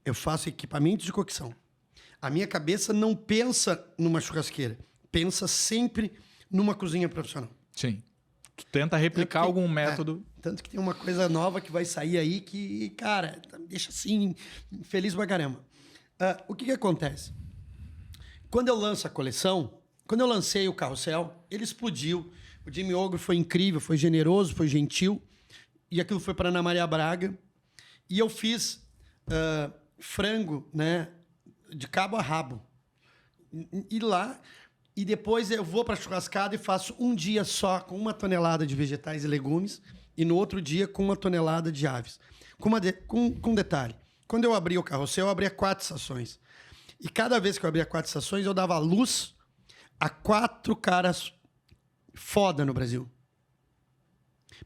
Eu faço equipamentos de cocção. A minha cabeça não pensa numa churrasqueira. Pensa sempre numa cozinha profissional. Sim. Tu tenta replicar algum método. Tanto que tem uma coisa nova que vai sair aí que, cara, me deixa assim, feliz pra caramba. O que acontece? Quando eu lanço a coleção, quando eu lancei o carrossel, ele explodiu. O Jimmy Ogro foi incrível, foi generoso, foi gentil. E aquilo foi para Ana Maria Braga. E eu fiz frango, né, de cabo a rabo. E lá... E depois eu vou para a churrascada e faço um dia só com 1 tonelada de vegetais e legumes e no outro dia com 1 tonelada de aves. Com detalhe, quando eu abria o carrossel, eu abria 4 estações. E cada vez que eu abria 4 estações, eu dava luz a 4 caras foda no Brasil.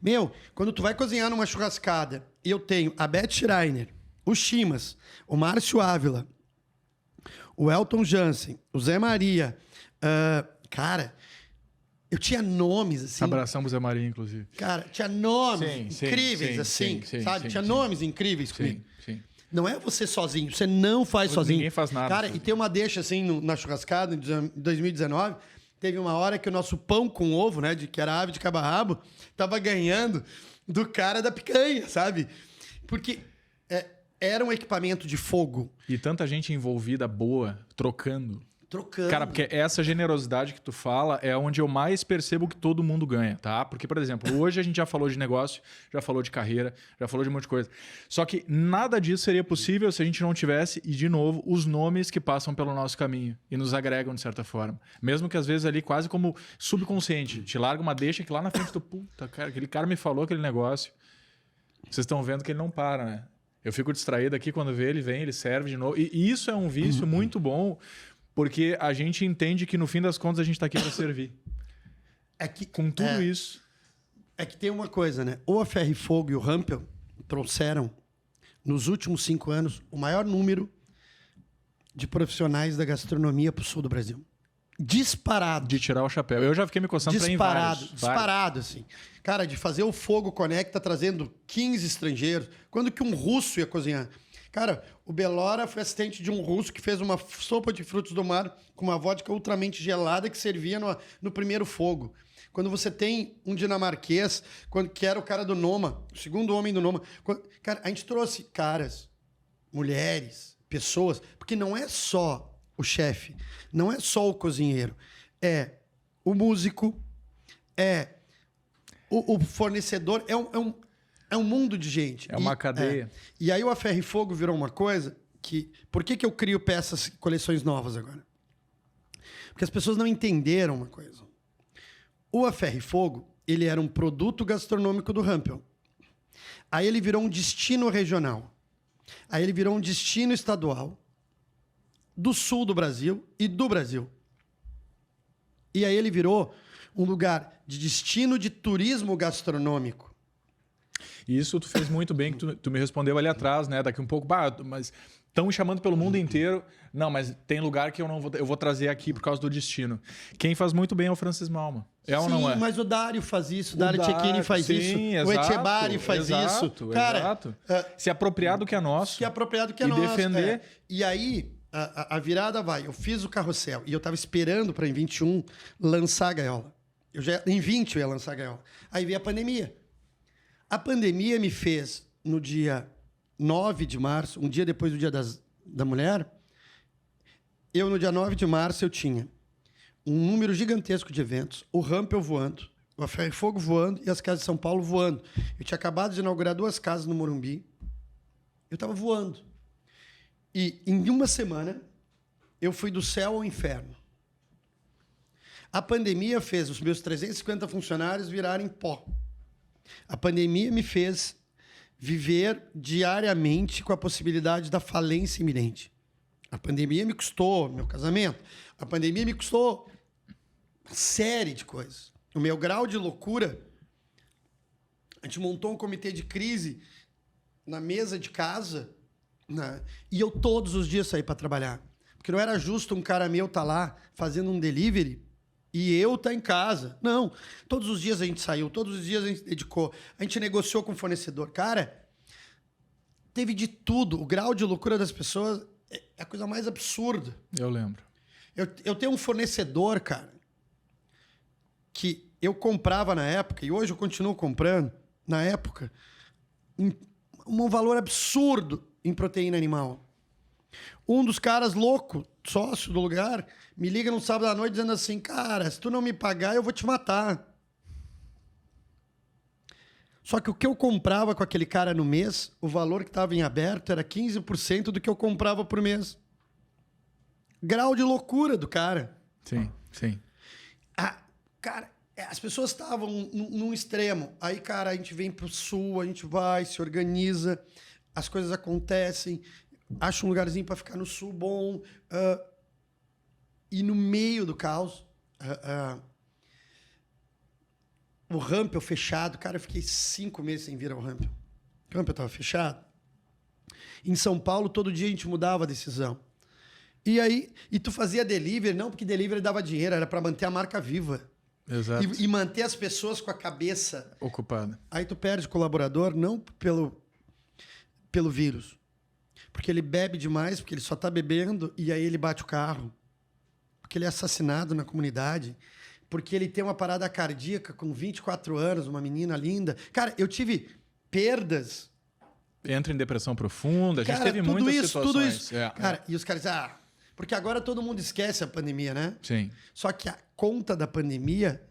Meu, quando tu vai cozinhar numa churrascada e eu tenho a Beth Schreiner, o Chimas, o Márcio Ávila, o Elton Jansen, o Zé Maria... cara, eu tinha nomes, assim... Abração pro Zé Maria, inclusive. Cara, tinha nomes incríveis, assim, sabe? Tinha nomes incríveis comigo. Sim. Não é você sozinho, você não faz sozinho. Ninguém faz nada. Cara, sozinho. e tem uma deixa, assim, na churrascada, em 2019, teve uma hora que o nosso pão com ovo, né, que era ave de cabo-a-rabo, tava ganhando do cara da picanha, sabe? Porque era um equipamento de fogo. E tanta gente envolvida boa, trocando. Cara, porque essa generosidade que tu fala é onde eu mais percebo que todo mundo ganha, tá? Porque, por exemplo, hoje a gente já falou de negócio, já falou de carreira, já falou de um monte de coisa. Só que nada disso seria possível se a gente não tivesse, e de novo, os nomes que passam pelo nosso caminho e nos agregam de certa forma. Mesmo que às vezes ali quase como subconsciente, te larga uma deixa que lá na frente tu, puta, cara, aquele cara me falou aquele negócio. Vocês estão vendo que ele não para, né? Eu fico distraído aqui, quando vê ele vem, ele serve de novo. E isso é um vício muito bom, porque a gente entende que, no fim das contas, a gente está aqui para servir. Com tudo isso. É que tem uma coisa, né? O A Ferro e Fogo e o Rampel trouxeram, nos últimos 5 anos, o maior número de profissionais da gastronomia para o sul do Brasil. Disparado. De tirar o chapéu. Eu já fiquei me coçando para ir em vários. Disparado, assim. Cara, de fazer o Fogo Conecta trazendo 15 estrangeiros. Quando que um russo ia cozinhar? Cara, o Belora foi assistente de um russo que fez uma sopa de frutos do mar com uma vodka ultramente gelada que servia no primeiro fogo. Quando você tem um dinamarquês, que era o cara do Noma, o segundo homem do Noma. Cara, a gente trouxe caras, mulheres, pessoas, porque não é só o chefe, não é só o cozinheiro, é o músico, é o fornecedor, é um mundo de gente. É uma cadeia. E aí o A Ferro e Fogo virou uma coisa que... Por que eu crio peças, coleções novas agora? Porque as pessoas não entenderam uma coisa. O A Ferro e Fogo, ele era um produto gastronômico do Rampel. Aí ele virou um destino regional. Aí ele virou um destino estadual do sul do Brasil e do Brasil. E aí ele virou um lugar de destino de turismo gastronômico. Isso tu fez muito bem, que tu me respondeu ali atrás, né? Daqui um pouco, mas estão me chamando pelo mundo inteiro. Não, mas tem lugar que eu vou trazer aqui por causa do destino. Quem faz muito bem é o Francis Malma. É ou não é? Sim, mas o Dário faz isso, o Dário Cecchini faz isso, exato, o Etchebari faz isso. Cara, exato. Se apropriar do que é nosso. Se apropriar do que é e nosso. defender. E aí, a virada vai. Eu fiz o carrossel e eu tava esperando para em 21 lançar a gaiola. Em 20 eu ia lançar a gaiola. Aí veio a pandemia. A pandemia me fez, no dia 9 de março, um dia depois do Dia da Mulher, no dia 9 de março, eu tinha um número gigantesco de eventos, o Rampel voando, o A Ferro e Fogo voando e as casas de São Paulo voando. Eu tinha acabado de inaugurar 2 casas no Morumbi. Eu estava voando. E em uma semana, eu fui do céu ao inferno. A pandemia fez os meus 350 funcionários virarem pó. A pandemia me fez viver diariamente com a possibilidade da falência iminente. A pandemia me custou meu casamento. A pandemia me custou uma série de coisas. O meu grau de loucura... A gente montou um comitê de crise na mesa de casa, né? E eu todos os dias saí para trabalhar. Porque não era justo um cara meu estar lá fazendo um delivery e eu estar em casa. Não. Todos os dias a gente saiu, todos os dias a gente dedicou. A gente negociou com o fornecedor. Cara, teve de tudo. O grau de loucura das pessoas é a coisa mais absurda. Eu lembro. Eu tenho um fornecedor, cara, que eu comprava na época, e hoje eu continuo comprando, na época, um valor absurdo em proteína animal. Um dos caras louco, sócio do lugar, me liga no sábado à noite dizendo assim, cara, se tu não me pagar, eu vou te matar. Só que o que eu comprava com aquele cara no mês, o valor que estava em aberto era 15% do que eu comprava por mês. Grau de loucura do cara. Sim, sim. Cara, as pessoas estavam num extremo. Aí, cara, a gente vem pro sul, a gente vai, se organiza, as coisas acontecem, acha um lugarzinho para ficar no sul bom. E no meio do caos, o Rampel fechado. Cara, eu fiquei 5 meses sem vir ao Rampel. O Rampel estava fechado. Em São Paulo, todo dia a gente mudava a decisão. E aí, tu fazia delivery, não porque delivery dava dinheiro, era para manter a marca viva. Exato. E manter as pessoas com a cabeça ocupada. Aí tu perde colaborador não pelo vírus. Porque ele bebe demais, porque ele só tá bebendo e aí ele bate o carro. Porque ele é assassinado na comunidade. Porque ele tem uma parada cardíaca com 24 anos, uma menina linda. Cara, eu tive perdas. Entra em depressão profunda. A gente teve muitas situações. Tudo isso. Cara, e os caras dizem, porque agora todo mundo esquece a pandemia, né? Sim. Só que a conta da pandemia,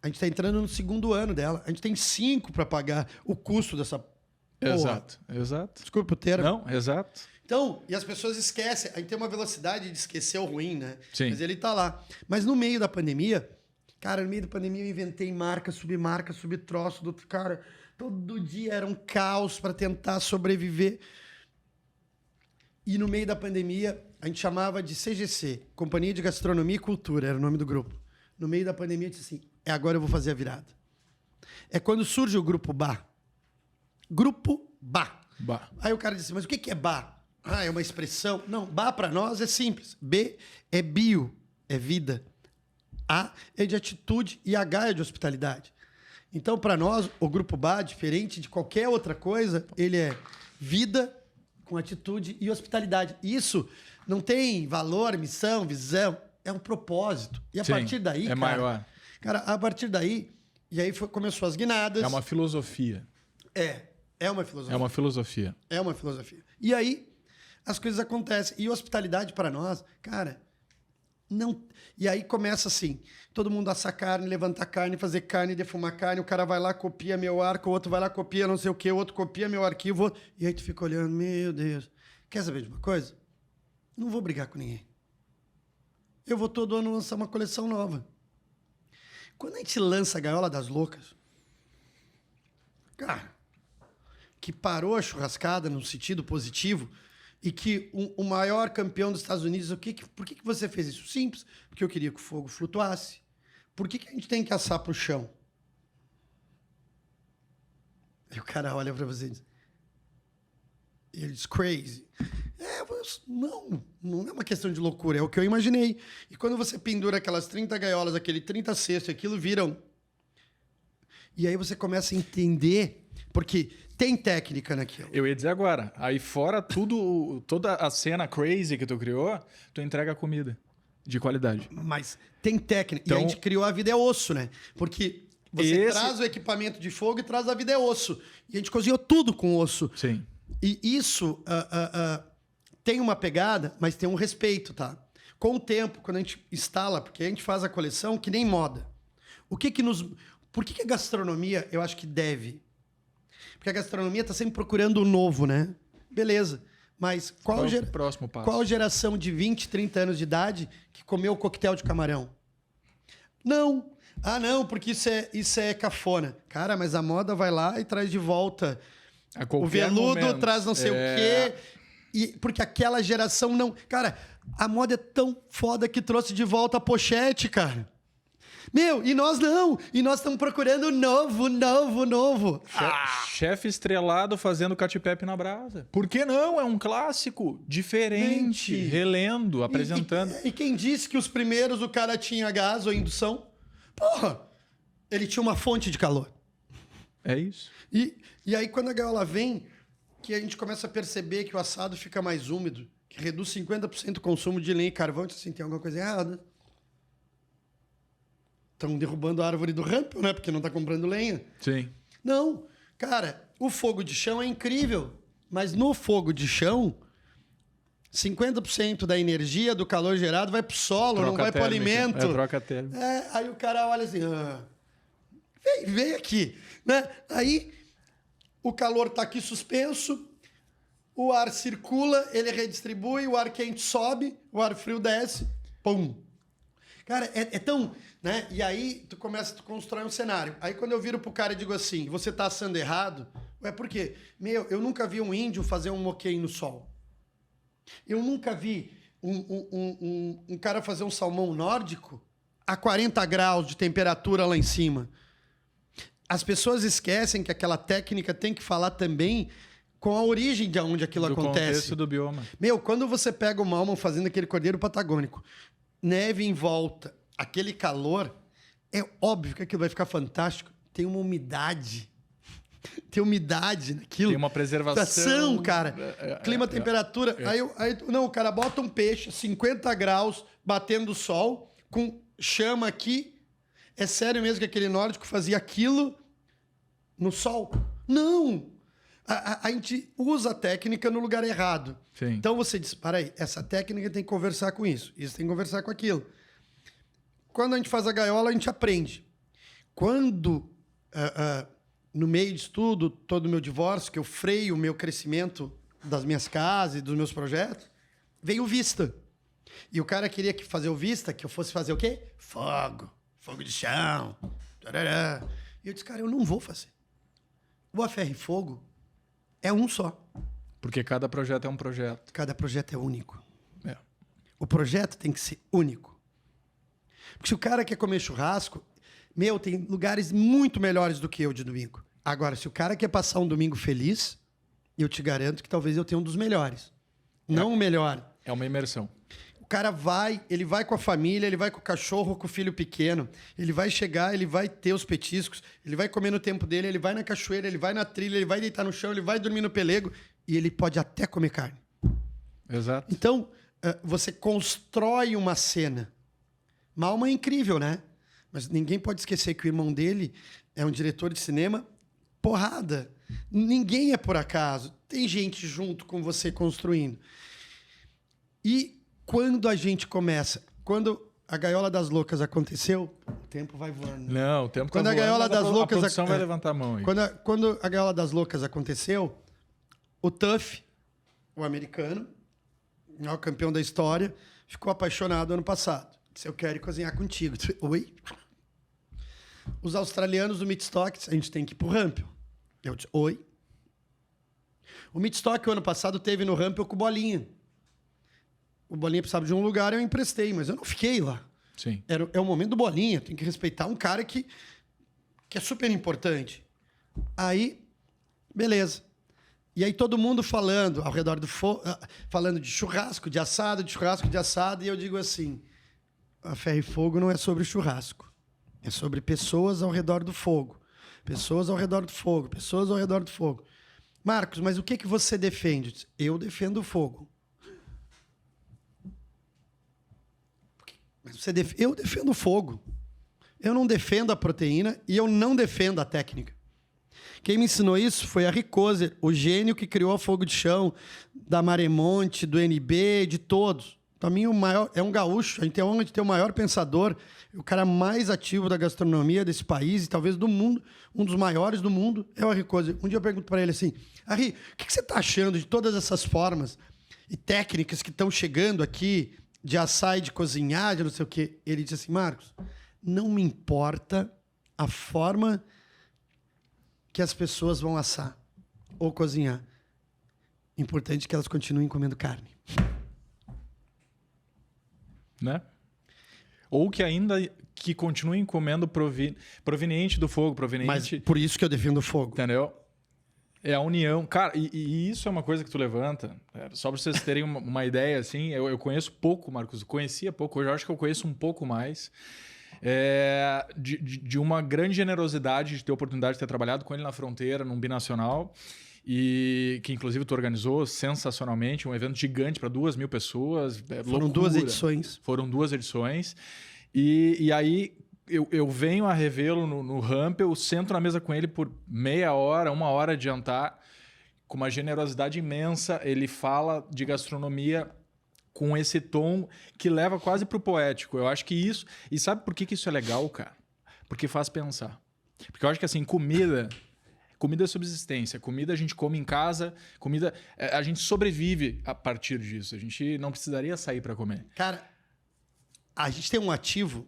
a gente está entrando no 2º ano dela. A gente tem 5 para pagar o custo dessa Exato, exato. Desculpa o termo. Não, exato. Então, e as pessoas esquecem. A gente tem uma velocidade de esquecer o ruim, né? Sim. Mas ele tá lá. Mas no meio da pandemia, cara, no meio da pandemia eu inventei marca, subtroço do outro cara. Todo dia era um caos para tentar sobreviver. E no meio da pandemia, a gente chamava de CGC, Companhia de Gastronomia e Cultura, era o nome do grupo. No meio da pandemia, eu disse assim, agora eu vou fazer a virada. É quando surge o Grupo Bar. Grupo Bar. Aí o cara disse, mas o que é bar? É uma expressão? Não, bar para nós é simples. B é bio, é vida. A é de atitude e H é de hospitalidade. Então, para nós, o Grupo Bar, diferente de qualquer outra coisa, ele é vida com atitude e hospitalidade. Isso não tem valor, missão, visão, é um propósito. E a Sim, partir daí, cara, maior. Cara, a partir daí, e aí começou as guinadas. É uma filosofia. É uma filosofia. É uma filosofia. É uma filosofia. E aí, as coisas acontecem. E hospitalidade para nós, cara, não... E aí começa assim, todo mundo assar carne, levantar carne, fazer carne, defumar carne, o cara vai lá, copia meu arco, o outro vai lá, copia não sei o quê, o outro copia meu arquivo, e aí tu fica olhando, meu Deus. Quer saber de uma coisa? Não vou brigar com ninguém. Eu vou todo ano lançar uma coleção nova. Quando a gente lança a Gaiola das Loucas, cara, que parou a churrascada no sentido positivo e que o maior campeão dos Estados Unidos... Por que você fez isso? Simples. Porque eu queria que o fogo flutuasse. Por que a gente tem que assar para o chão? Aí o cara olha para você e diz... Ele diz, crazy. Não é uma questão de loucura, é o que eu imaginei. E quando você pendura aquelas 30 gaiolas, aquele 30 cestos, aquilo viram... E aí você começa a entender... Porque tem técnica naquilo. Eu ia dizer agora, aí fora toda a cena crazy que tu criou, tu entrega comida de qualidade. Mas tem técnica. Então, e a gente criou a Vida é Osso, né? Porque você traz o equipamento de fogo e traz a Vida é Osso. E a gente cozinhou tudo com osso. Sim. E isso tem uma pegada, mas tem um respeito, tá? Com o tempo, quando a gente instala, porque a gente faz a coleção que nem moda. Por que a gastronomia, eu acho que deve... Porque a gastronomia está sempre procurando o novo, né? Beleza. Mas qual o próximo passo? Qual geração de 20, 30 anos de idade que comeu coquetel de camarão? Não. Ah, não, porque isso é cafona. Cara, mas a moda vai lá e traz de volta. O veludo traz não sei o quê. E, porque aquela geração não... Cara, a moda é tão foda que trouxe de volta a pochete, cara. Meu, e nós não. E nós estamos procurando novo. Chefe estrelado fazendo catipepe na brasa. Por que não? É um clássico diferente, relendo, apresentando. E quem disse que os primeiros o cara tinha gás ou indução? Porra, ele tinha uma fonte de calor. É isso. E aí quando a gaiola vem, que a gente começa a perceber que o assado fica mais úmido, que reduz 50% o consumo de lenha e carvão, então assim, tem alguma coisa errada. Estão derrubando a árvore do rampo, né? Porque não está comprando lenha. Sim. Não. Cara, o fogo de chão é incrível. Mas no fogo de chão, 50% da energia do calor gerado vai para o solo, não vai para o alimento. Troca térmica. Aí o cara olha assim... vem aqui. Né? Aí o calor está aqui suspenso, o ar circula, ele redistribui, o ar quente sobe, o ar frio desce, pum. Cara, é tão... Né? E aí tu constrói um cenário. Aí quando eu viro pro cara e digo assim, você tá assando errado, por quê? Eu nunca vi um índio fazer um moquém no sol. Eu nunca vi um cara fazer um salmão nórdico a 40 graus de temperatura lá em cima. As pessoas esquecem que aquela técnica tem que falar também com a origem de onde aquilo acontece. Do contexto do bioma. Quando você pega o Malman fazendo aquele cordeiro patagônico, neve em volta, aquele calor, é óbvio que aquilo vai ficar fantástico. Tem uma umidade. Tem umidade naquilo. Tem uma preservação. Cara. Clima, temperatura. Aí, o cara bota um peixe, 50 graus, batendo sol, com chama aqui. É sério mesmo que aquele nórdico fazia aquilo no sol? Não! A gente usa a técnica no lugar errado. Sim. Então você diz, peraí, essa técnica tem que conversar com isso tem que conversar com aquilo. Quando a gente faz a gaiola, a gente aprende. Quando, no meio de tudo, todo o meu divórcio, que eu freio o meu crescimento das minhas casas e dos meus projetos, veio o Vista. E o cara queria fazer o Vista, que eu fosse fazer o quê? Fogo de chão. Tarará. E eu disse, cara, eu não vou fazer. O A Ferro e Fogo é um só. Porque cada projeto é um projeto. Cada projeto é único. É. O projeto tem que ser único. Porque se o cara quer comer churrasco, tem lugares muito melhores do que eu de domingo. Agora, se o cara quer passar um domingo feliz, eu te garanto que talvez eu tenha um dos melhores. Não o melhor. É uma imersão. O cara ele vai com a família, ele vai com o cachorro, com o filho pequeno, ele vai chegar, ele vai ter os petiscos, ele vai comer no tempo dele, ele vai na cachoeira, ele vai na trilha, ele vai deitar no chão, ele vai dormir no pelego. e ele pode até comer carne. Exato. Então, você constrói uma cena. Malman é incrível, né? Mas ninguém pode esquecer que o irmão dele é um diretor de cinema porrada. Ninguém é por acaso. Tem gente junto com você construindo. E quando a gente começa... Quando a Gaiola das Loucas aconteceu... O tempo vai voando. Não, o tempo Quando tá a voando, Gaiola mas das Loucas... A produção vai levantar a mão aí. Quando a Gaiola das Loucas aconteceu, o Tuff, o americano, o campeão da história, ficou apaixonado ano passado. Disse, eu quero ir cozinhar contigo. Disse, oi? Os australianos do Meatstock, a gente tem que ir pro Rampel. Eu disse, oi? O Meatstock, o ano passado, teve no Rampel com o Bolinha. O Bolinha precisava de um lugar, eu emprestei, mas eu não fiquei lá. Sim. É o momento do Bolinha, tem que respeitar um cara que é super importante. Aí, beleza. E aí todo mundo falando ao redor do fogo, falando de churrasco, de assado, e eu digo assim, a Ferro e Fogo não é sobre churrasco. É sobre pessoas ao redor do fogo. Pessoas ao redor do fogo. Pessoas ao redor do fogo. Marcos, mas o que você defende? Eu defendo o fogo. Mas eu defendo o fogo. Eu não defendo a proteína e eu não defendo a técnica. Quem me ensinou isso foi a Ricoser, o gênio que criou a Fogo de Chão, da Maremonte, do NB, de todos. Para mim, o maior é um gaúcho. A gente tem a honra de ter o maior pensador, o cara mais ativo da gastronomia desse país e talvez do mundo, um dos maiores do mundo, é o Ricoser. Um dia eu pergunto para ele assim, Ari, o que você está achando de todas essas formas e técnicas que estão chegando aqui, de assar e de cozinhar, de não sei o quê? Ele disse assim, Marcos, não me importa a forma que as pessoas vão assar ou cozinhar. Importante que elas continuem comendo carne. Né? Ou que ainda que continuem comendo proveniente do fogo, proveniente... Mas por isso que eu defendo o fogo. Entendeu? É a união. Cara, e isso é uma coisa que tu levanta. Só para vocês terem uma ideia, assim, eu conheço pouco, Marcos. Conhecia pouco, hoje eu acho que eu conheço um pouco mais. De uma grande generosidade de ter a oportunidade de ter trabalhado com ele na fronteira, num binacional, e que inclusive tu organizou sensacionalmente, um evento gigante para 2.000 pessoas. Foram loucura. 2 edições. Foram 2 edições. E aí eu venho a revê-lo no Rampel, eu sento na mesa com ele por meia hora, 1 hora de jantar, com uma generosidade imensa. Ele fala de gastronomia com esse tom que leva quase pro poético. Eu acho que isso... E sabe por que isso é legal, cara? Porque faz pensar. Porque eu acho que, assim, comida é subsistência. Comida a gente come em casa. Comida... A gente sobrevive a partir disso. A gente não precisaria sair para comer. Cara, a gente tem um ativo...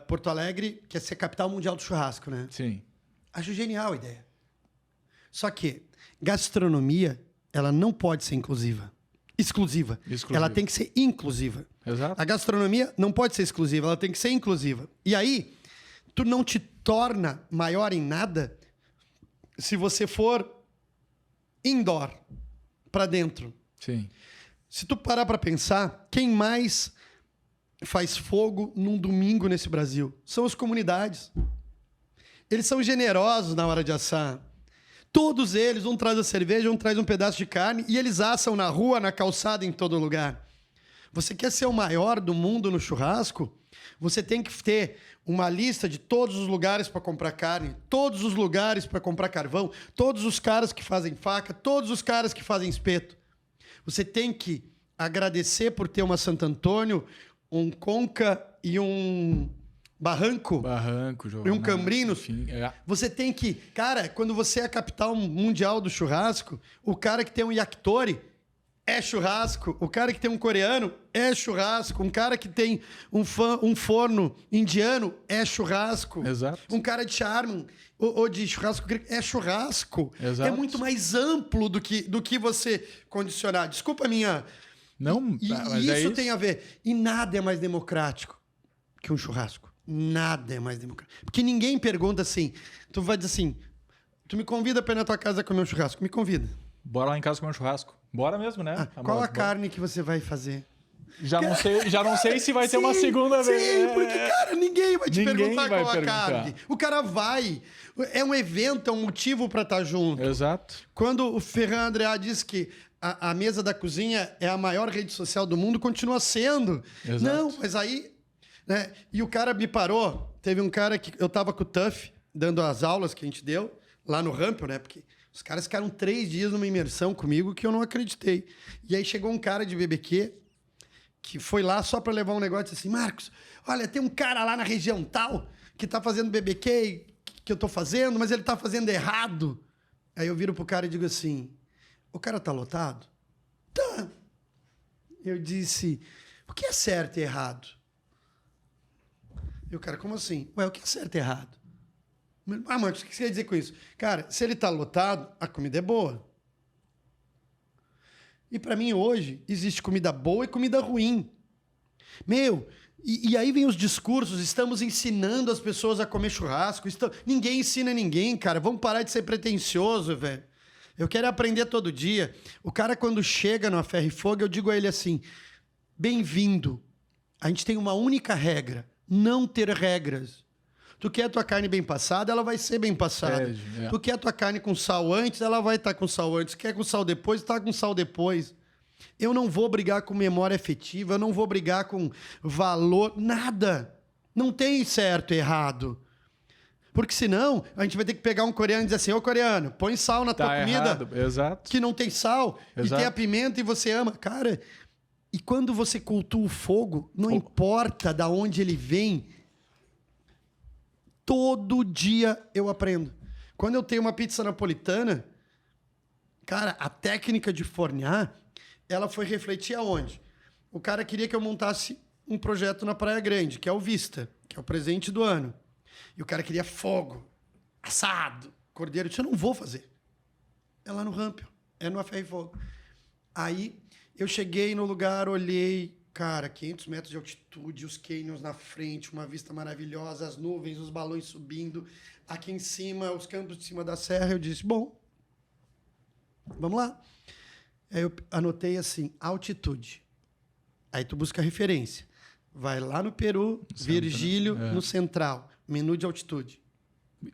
Porto Alegre quer ser capital mundial do churrasco, né? Sim. Acho genial a ideia. Só que gastronomia, ela não pode ser exclusiva. Ela tem que ser inclusiva. Exato. A gastronomia não pode ser exclusiva, ela tem que ser inclusiva. E aí, tu não te torna maior em nada se você for indoor, para dentro. Sim. Se tu parar para pensar, quem mais faz fogo num domingo nesse Brasil? São as comunidades. Eles são generosos na hora de assar. Todos eles, um traz a cerveja, um traz um pedaço de carne e eles assam na rua, na calçada, em todo lugar. Você quer ser o maior do mundo no churrasco? Você tem que ter uma lista de todos os lugares para comprar carne, todos os lugares para comprar carvão, todos os caras que fazem faca, todos os caras que fazem espeto. Você tem que agradecer por ter uma Santo Antônio, um Conca e um Barranco e um Cambrinos. Enfim, Você tem que... Cara, quando você é a capital mundial do churrasco, o cara que tem um yakitori é churrasco. O cara que tem um coreano é churrasco. Um cara que tem um forno indiano é churrasco. Exato. Um cara de charme ou de churrasco é churrasco. Exato. É muito mais amplo do que você condicionar. Desculpa a minha... Não, mas isso tem a ver. E nada é mais democrático que um churrasco. Nada é mais democrático. Porque ninguém pergunta assim... Tu vai dizer assim... Tu me convida para ir na tua casa comer um churrasco. Me convida. Bora lá em casa comer um churrasco. Bora mesmo, né? Qual a carne que você vai fazer? Já não sei se vai ter uma segunda vez. Sim, porque, cara, ninguém vai te Ninguém perguntar vai qual a perguntar. carne. O cara vai. É um evento, é um motivo para estar junto. Exato. Quando o Ferran Adrià disse que a mesa da cozinha é a maior rede social do mundo, continua sendo. Exato. Não, mas aí... Né? E o cara me parou. Teve um cara que... Eu tava com o Tuff, dando as aulas que a gente deu, lá no Rampel, né? Porque os caras ficaram 3 dias numa imersão comigo que eu não acreditei. E aí chegou um cara de BBQ que foi lá só para levar um negócio e disse assim, Marcos, olha, tem um cara lá na região tal que tá fazendo BBQ que eu tô fazendo, mas ele tá fazendo errado. Aí eu viro pro cara e digo assim, o cara tá lotado? Tá. Eu disse, o que é certo e errado? E o cara, como assim? Ué, o que é certo e errado? Ah, Marcos, o que você quer dizer com isso? Cara, se ele tá lotado, a comida é boa. E para mim hoje existe comida boa e comida ruim. Meu, e aí vem os discursos, estamos ensinando as pessoas a comer churrasco. Ninguém ensina ninguém, cara. Vamos parar de ser pretensioso, velho. Eu quero aprender todo dia. O cara, quando chega no Ferro e Fogo, eu digo a ele assim, bem-vindo. A gente tem uma única regra, não ter regras. Tu quer a tua carne bem passada, ela vai ser bem passada. Tu quer a tua carne com sal antes, ela vai estar com sal antes. Quer com sal depois, tá com sal depois. Eu não vou brigar com memória afetiva, eu não vou brigar com valor, nada. Não tem certo e errado. Porque senão, a gente vai ter que pegar um coreano e dizer assim, ô coreano, põe sal na tua comida. Errado. Exato. Que não tem sal, Exato. e tem a pimenta e você ama. Cara, e quando você cultua o fogo, não importa de onde ele vem, todo dia eu aprendo. Quando eu tenho uma pizza napolitana, cara, a técnica de fornear, ela foi refletir aonde? O cara queria que eu montasse um projeto na Praia Grande, que é o Vista, que é o presente do ano. E o cara queria fogo, assado, cordeiro. Eu disse, eu não vou fazer. É lá no Rampel, é no Ferro e Fogo. Aí eu cheguei no lugar, olhei, cara, 500 metros de altitude, os canyons na frente, uma vista maravilhosa, as nuvens, os balões subindo, aqui em cima, os campos de cima da serra. Eu disse, bom, vamos lá. Aí eu anotei assim, altitude. Aí tu busca referência. Vai lá no Peru, Virgílio, no Central, menu de altitude.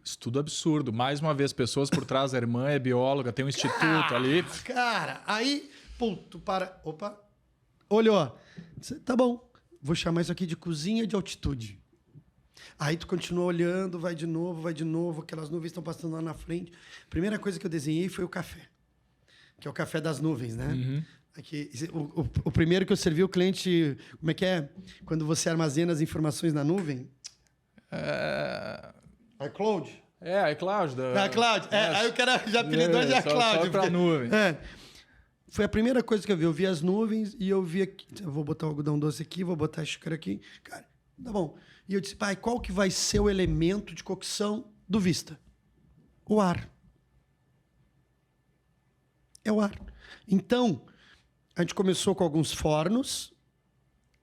Estudo absurdo. Mais uma vez, pessoas por trás, a irmã é bióloga, tem um instituto ali. Cara, aí, pô, tu para, opa, olhou, tá bom, vou chamar isso aqui de cozinha de altitude. Aí tu continua olhando, vai de novo, aquelas nuvens estão passando lá na frente. Primeira coisa que eu desenhei foi o café, que é o café das nuvens, né? Uhum. Aqui, o primeiro que eu servi o cliente, como é que é? Quando você armazena as informações na nuvem? iCloud? iCloud. iCloud. Aí o cara já apelidou de iCloud. Só pra nuvem. Foi a primeira coisa que eu vi. Eu vi as nuvens e eu vi aqui. Eu vou botar o algodão doce aqui, vou botar a xícara aqui. Cara, tá bom. E eu disse, pai, qual que vai ser o elemento de cocção do Vista? O ar. É o ar. Então, a gente começou com alguns fornos.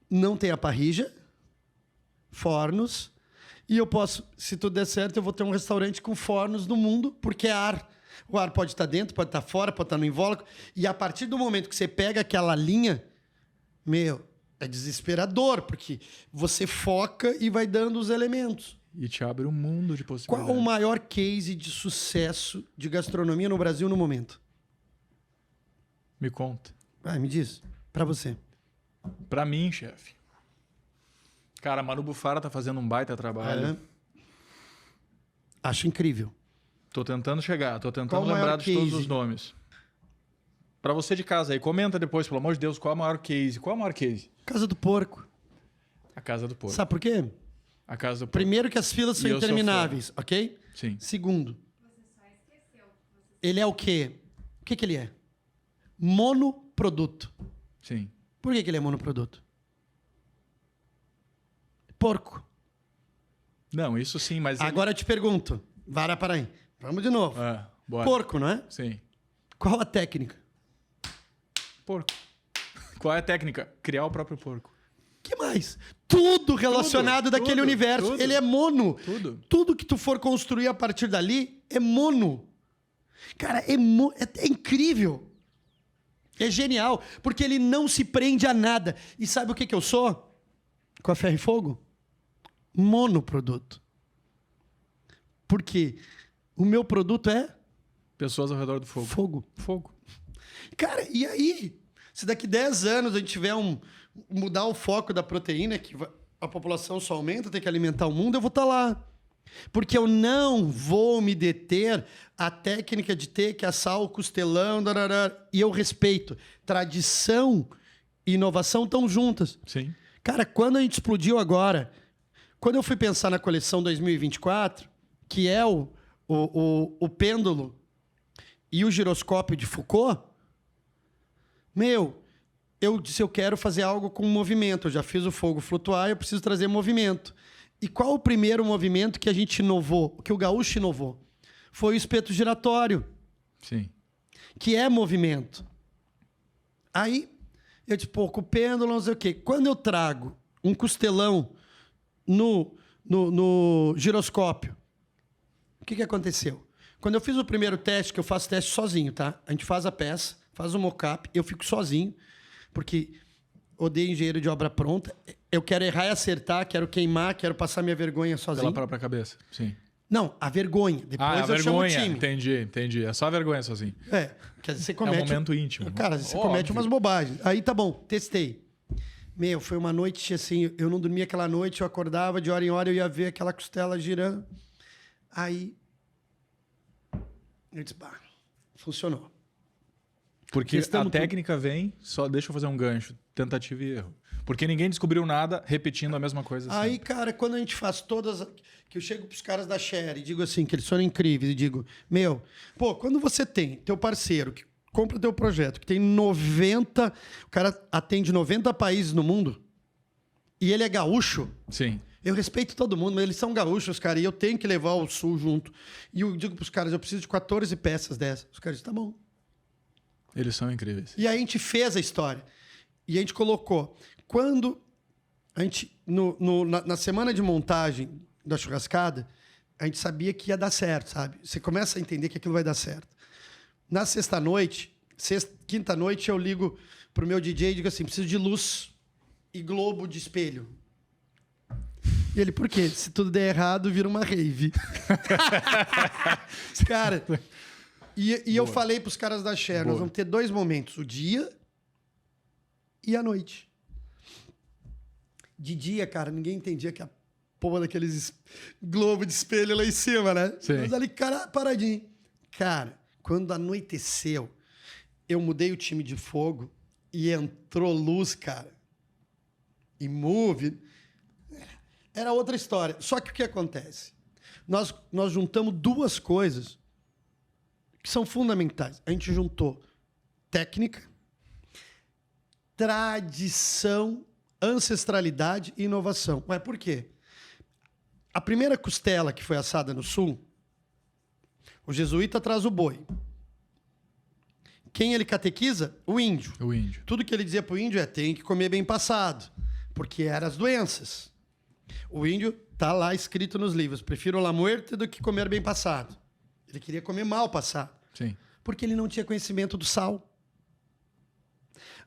Não tem a parrilla. Fornos. E eu posso, se tudo der certo, eu vou ter um restaurante com fornos no mundo, porque é ar. O ar pode estar dentro, pode estar fora, pode estar no invólucro. E a partir do momento que você pega aquela linha, meu, é desesperador, porque você foca e vai dando os elementos. E te abre um mundo de possibilidades. Qual o maior case de sucesso de gastronomia no Brasil no momento? Me conta. Me diz. Pra você. Pra mim, chefe. Cara, Manu Bufara tá fazendo um baita trabalho. Acho incrível. Tô tentando chegar, tô tentando Qual lembrar de todos case? os nomes. Pra você de casa aí, comenta depois, pelo amor de Deus, qual é o maior case? Qual é o maior case? Casa do Porco. A Casa do Porco. Sabe por quê? A Casa do Porco. Primeiro que as filas são E eu sou intermináveis, ok? Sim. Segundo, ele é o quê? O que ele é? Monoproduto. Sim. Por que ele é monoproduto? Porco. Não, isso sim, mas... Agora eu te pergunto. Para aí. Vamos de novo. Bora. Porco, não é? Sim. Qual a técnica? Porco. Qual é a técnica? Criar o próprio porco. Que mais? Tudo relacionado daquele universo. tudo. Ele é mono. Tudo. Tudo que tu for construir a partir dali é mono. Cara, é incrível. É genial, porque ele não se prende a nada. E sabe o que eu sou? Com a Ferro e Fogo? Monoproduto. Porque o meu produto é... Pessoas ao redor do fogo. Fogo. Fogo. Cara, e aí? Se daqui 10 anos a gente tiver mudar o foco da proteína, que a população só aumenta, tem que alimentar o mundo, eu vou estar lá. Porque eu não vou me deter à técnica de ter que assar o costelão, e eu respeito. Tradição e inovação estão juntas. Sim. Cara, quando a gente explodiu agora, quando eu fui pensar na coleção 2024, que é o pêndulo e o giroscópio de Foucault, eu disse, eu quero fazer algo com movimento. Eu já fiz o fogo flutuar, eu preciso trazer movimento. E qual o primeiro movimento que a gente inovou, que o gaúcho inovou? Foi o espeto giratório. Sim. Que é movimento. Aí, eu disse, pô, com o pêndulo, não sei o quê. Quando eu trago um costelão no giroscópio, o que aconteceu? Quando eu fiz o primeiro teste, que eu faço teste sozinho, tá? A gente faz a peça, faz o mock-up, eu fico sozinho, porque odeio engenheiro de obra pronta. Eu quero errar e acertar, quero queimar, quero passar minha vergonha sozinho. Pela própria cabeça, sim. Não, a vergonha. Depois eu chamo o time. Entendi. É só a vergonha sozinho. Quer dizer, você comete... É um momento íntimo. Cara, você comete umas bobagens. Aí tá bom, testei. Foi uma noite assim, eu não dormia aquela noite, eu acordava de hora em hora, eu ia ver aquela costela girando. Aí, eu disse, funcionou. Porque a técnica vem, só deixa eu fazer um gancho, tentativa e erro. Porque ninguém descobriu nada repetindo a mesma coisa. Aí, sempre. cara, quando a gente faz todas... Que eu chego pros caras da Share e digo assim, que eles são incríveis, e digo, quando você tem teu parceiro que compra teu projeto, que tem 90... O cara atende 90 países no mundo, e ele é gaúcho... Sim. Eu respeito todo mundo, mas eles são gaúchos, cara, e eu tenho que levar o sul junto. E eu digo pros caras, eu preciso de 14 peças dessas. Os caras dizem, tá bom. Eles são incríveis. E aí a gente fez a história. E a gente colocou. Quando a gente, na semana de montagem da churrascada, a gente sabia que ia dar certo, sabe? Você começa a entender que aquilo vai dar certo. Na quinta-noite, eu ligo pro meu DJ e digo assim, preciso de luz e globo de espelho. E ele, por quê? Se tudo der errado, vira uma rave. Cara, e eu falei pros caras da Share, nós vamos ter 2 momentos, o dia e a noite. De dia, cara, ninguém entendia que a porra daqueles globo de espelho lá em cima, né? Sim. Mas ali, cara, paradinho. Cara, quando anoiteceu, eu mudei o time de fogo e entrou luz, cara. E move... Era outra história. Só que o que acontece? Nós juntamos 2 coisas que são fundamentais. A gente juntou técnica, tradição, ancestralidade e inovação. Mas por quê? A primeira costela que foi assada no sul, o jesuíta traz o boi. Quem ele catequiza? O índio. O índio. Tudo que ele dizia pro índio tem que comer bem passado, porque eram as doenças. O índio tá lá escrito nos livros, prefiro la muerte do que comer bem passado. Ele queria comer mal passado. Sim. Porque ele não tinha conhecimento do sal.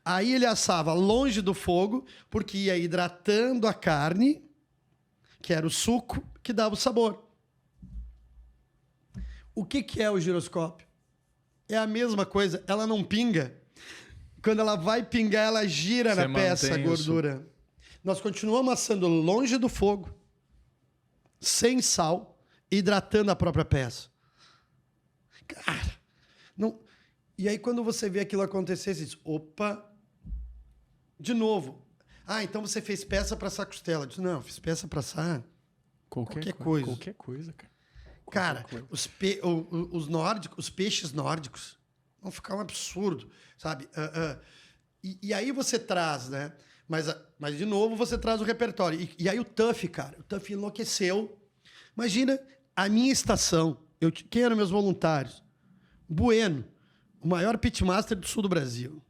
Aí ele assava longe do fogo, porque ia hidratando a carne, que era o suco, que dava o sabor. O que é o giroscópio? É a mesma coisa, ela não pinga. Quando ela vai pingar, ela gira na peça a gordura. Nós continuamos assando longe do fogo, sem sal, hidratando a própria peça. Cara, não... E aí quando você vê aquilo acontecer, você diz, opa, de novo. Então você fez peça para assar costela. Eu disse, não, fiz peça para assar qualquer coisa. Qualquer coisa, cara. Cara, os nórdicos, os peixes nórdicos vão ficar um absurdo, sabe? E aí você traz, né? Mas, de novo, você traz o repertório. E aí o Tuff, cara, o Tuff enlouqueceu. Imagina a minha estação. Quem eram meus voluntários? Bueno, o maior pitmaster do sul do Brasil.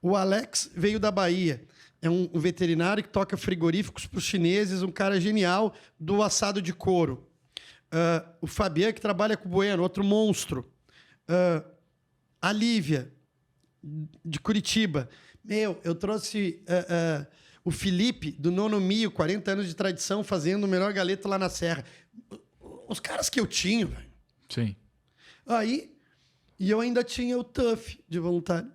O Alex veio da Bahia. É um veterinário que toca frigoríficos para os chineses, um cara genial do assado de couro. O Fabian, que trabalha com o Bueno, outro monstro. A Lívia, de Curitiba. Eu trouxe o Felipe, do Nono Mio, 40 anos de tradição, fazendo o melhor galeto lá na Serra. Os caras que eu tinha, velho. Sim. Aí, e eu ainda tinha o Tuff de voluntário.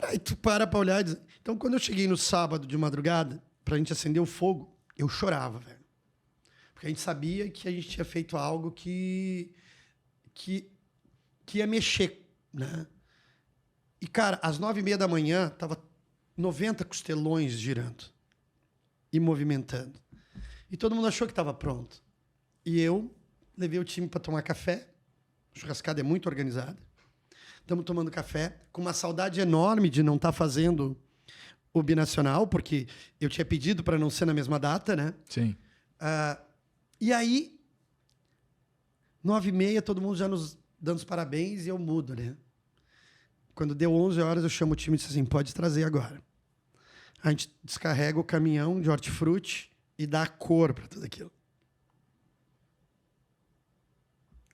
Aí tu para pra olhar e diz... Então, quando eu cheguei no sábado de madrugada, pra gente acender o fogo, eu chorava, velho. Porque a gente sabia que a gente tinha feito algo que ia mexer, né? E, cara, às 9h30 da manhã, tava 90 costelões girando e movimentando. E todo mundo achou que estava pronto. E eu levei o time para tomar café. A churrascada é muito organizada. Estamos tomando café, com uma saudade enorme de não estar fazendo o binacional, porque eu tinha pedido para não ser na mesma data, né? Sim. E aí, 9h30, todo mundo já nos dando os parabéns e eu mudo, né? Quando deu 11 horas, eu chamo o time e disse assim, pode trazer agora. A gente descarrega o caminhão de hortifruti e dá a cor para tudo aquilo.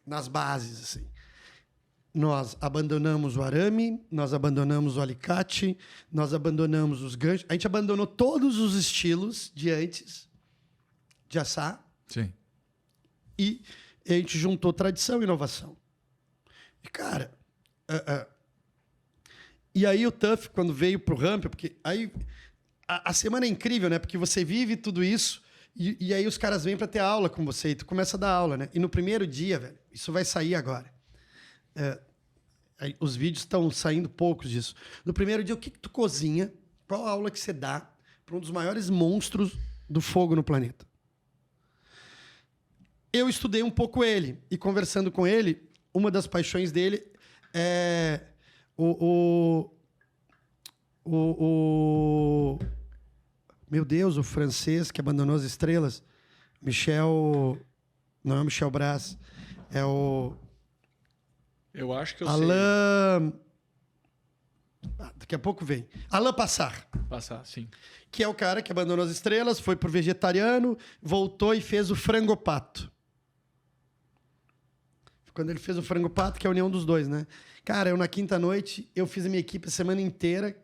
Nas bases, assim. Nós abandonamos o arame, nós abandonamos o alicate, nós abandonamos os ganchos. A gente abandonou todos os estilos de antes de assar. Sim. E a gente juntou tradição e inovação. E, cara... E aí o Tuff, quando veio pro Ramp, porque aí a semana é incrível, né? Porque você vive tudo isso e aí os caras vêm para ter aula com você e tu começa a dar aula, né? E no primeiro dia, velho, isso vai sair agora. Os vídeos estão saindo poucos disso. No primeiro dia, o que tu cozinha? Qual a aula que você dá para um dos maiores monstros do fogo no planeta? Eu estudei um pouco ele e conversando com ele, uma das paixões dele é meu Deus, o francês que abandonou as estrelas, Michel, não é o Michel Bras, é o Eu acho que eu Alain, daqui a pouco vem, Alain Passard. Passar, sim. Que é o cara que abandonou as estrelas, foi pro vegetariano, voltou e fez o frango pato. Quando ele fez o frango pato, que é a união dos dois, né? Cara, eu na quinta noite, eu fiz a minha equipe a semana inteira,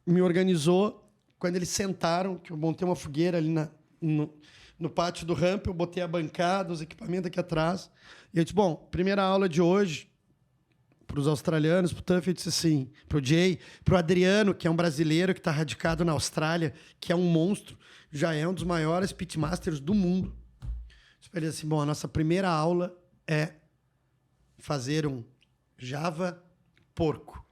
me organizou. Quando eles sentaram, que eu montei uma fogueira ali no pátio do Ramp, eu botei a bancada, os equipamentos aqui atrás. E eu disse, bom, primeira aula de hoje, para os australianos, para o Tuff, eu disse assim, para o Jay, para o Adriano, que é um brasileiro que está radicado na Austrália, que é um monstro, já é um dos maiores pitmasters do mundo. Eu disse assim, bom, a nossa primeira aula é fazer um Java porco.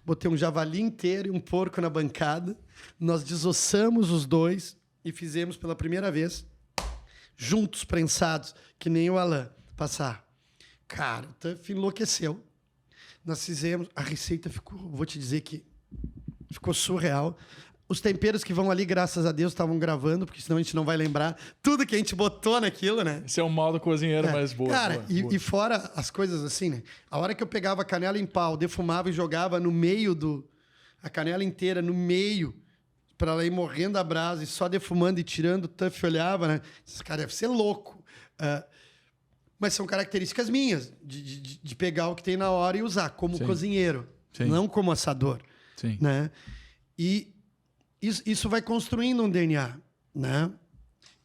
Botei um javali inteiro e um porco na bancada. Nós desossamos os dois e fizemos pela primeira vez, juntos, prensados, que nem o Alain Passard. Cara, o Tuff enlouqueceu. Nós fizemos... A receita ficou... Vou te dizer que ficou surreal. Os temperos que vão ali, graças a Deus, estavam gravando, porque senão a gente não vai lembrar tudo que a gente botou naquilo, né? Esse é o mal do cozinheiro, mais boa. Cara, boa. E fora as coisas assim, né? A hora que eu pegava a canela em pau, defumava e jogava no meio a canela inteira no meio, para ela ir morrendo a brasa e só defumando e tirando, o Tuff olhava, né? Esse cara deve ser louco. Mas são características minhas, de pegar o que tem na hora e usar, como cozinheiro, não como assador. Sim. Né? E isso vai construindo um DNA, né?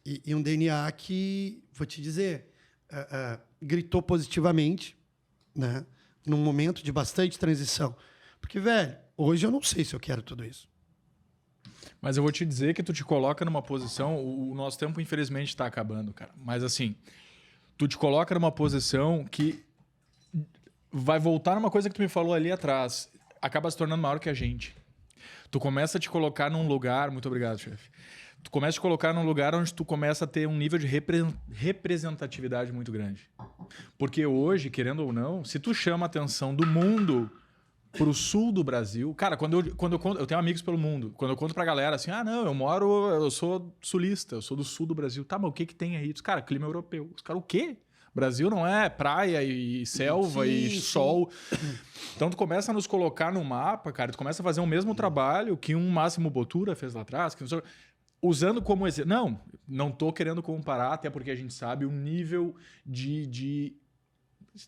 E um DNA que, vou te dizer, gritou positivamente, né? Num momento de bastante transição. Porque, velho, hoje eu não sei se eu quero tudo isso. Mas eu vou te dizer que tu te coloca numa posição... O nosso tempo, infelizmente, está acabando, cara. Mas, assim, tu te coloca numa posição que vai voltar numa coisa que tu me falou ali atrás. Acaba se tornando maior que a gente. Tu começa a te colocar num lugar... Muito obrigado, chefe. Tu começa a te colocar num lugar onde tu começa a ter um nível de representatividade muito grande. Porque hoje, querendo ou não, se tu chama a atenção do mundo pro sul do Brasil... Cara, quando eu conto... Eu tenho amigos pelo mundo. Quando eu conto pra galera assim... Ah, não, eu sou sulista, eu sou do sul do Brasil. Tá, mas o que tem aí? Cara, clima europeu. Os caras, o quê? Brasil não é praia e selva e sol. Então tu começa a nos colocar no mapa, cara. Tu começa a fazer o mesmo trabalho que um Máximo Bottura fez lá atrás. Usando como exemplo... Não tô querendo comparar, até porque a gente sabe o nível de...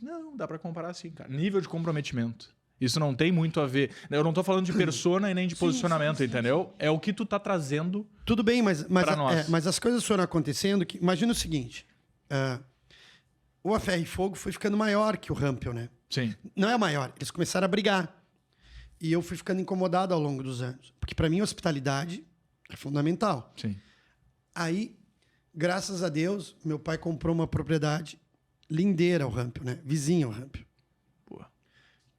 Não, dá para comparar assim, cara. Nível de comprometimento. Isso não tem muito a ver. Eu não tô falando de persona e nem de posicionamento, entendeu? É o que tu tá trazendo. Tudo bem, mas nós. as coisas foram acontecendo que... Imagina o seguinte. O A Ferro e Fogo foi ficando maior que o Rampel, né? Sim. Não é maior. Eles começaram a brigar. E eu fui ficando incomodado ao longo dos anos. Porque para mim a hospitalidade é fundamental. Sim. Aí, graças a Deus, meu pai comprou uma propriedade lindeira ao Rampel, né? Vizinha ao Rampel.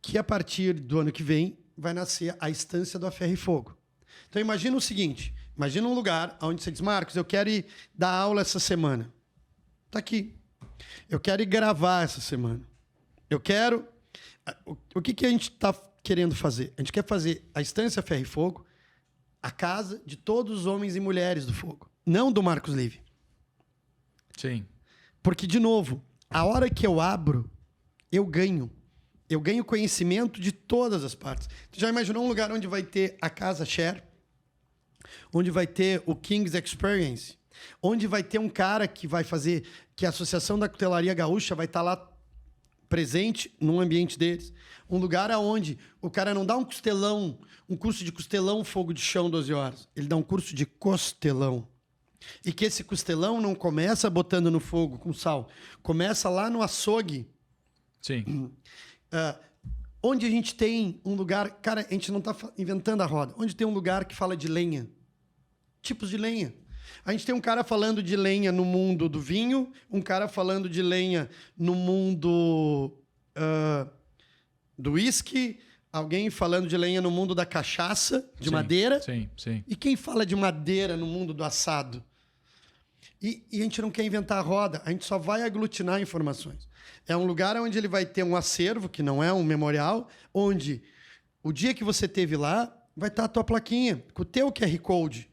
Que a partir do ano que vem vai nascer a estância do A Ferro e Fogo. Então imagina o seguinte, imagina um lugar onde você diz, Marcos, eu quero ir dar aula essa semana. Tá aqui. Eu quero ir gravar essa semana. Eu quero... O que a gente está querendo fazer? A gente quer fazer a estância Ferro e Fogo a casa de todos os homens e mulheres do fogo. Não do Marcos Live. Sim. Porque, de novo, a hora que eu abro, eu ganho. Eu ganho conhecimento de todas as partes. Tu já imaginou um lugar onde vai ter a Casa Share? Onde vai ter o King's Experience? Onde vai ter um cara que vai fazer... Que a Associação da Cutelaria Gaúcha vai estar lá presente num ambiente deles. Um lugar onde o cara não dá um costelão, um curso de costelão, fogo de chão, 12 horas. Ele dá um curso de costelão. E que esse costelão não começa botando no fogo com sal. Começa lá no açougue. Sim. Onde a gente tem um lugar... Cara, a gente não está inventando a roda. Onde tem um lugar que fala de lenha. Tipos de lenha. A gente tem um cara falando de lenha no mundo do vinho, um cara falando de lenha no mundo do whisky, alguém falando de lenha no mundo da cachaça, de madeira. Sim, sim. E quem fala de madeira no mundo do assado? E a gente não quer inventar a roda, a gente só vai aglutinar informações. É um lugar onde ele vai ter um acervo, que não é um memorial, onde o dia que você esteve lá, vai estar a tua plaquinha, com o teu QR Code.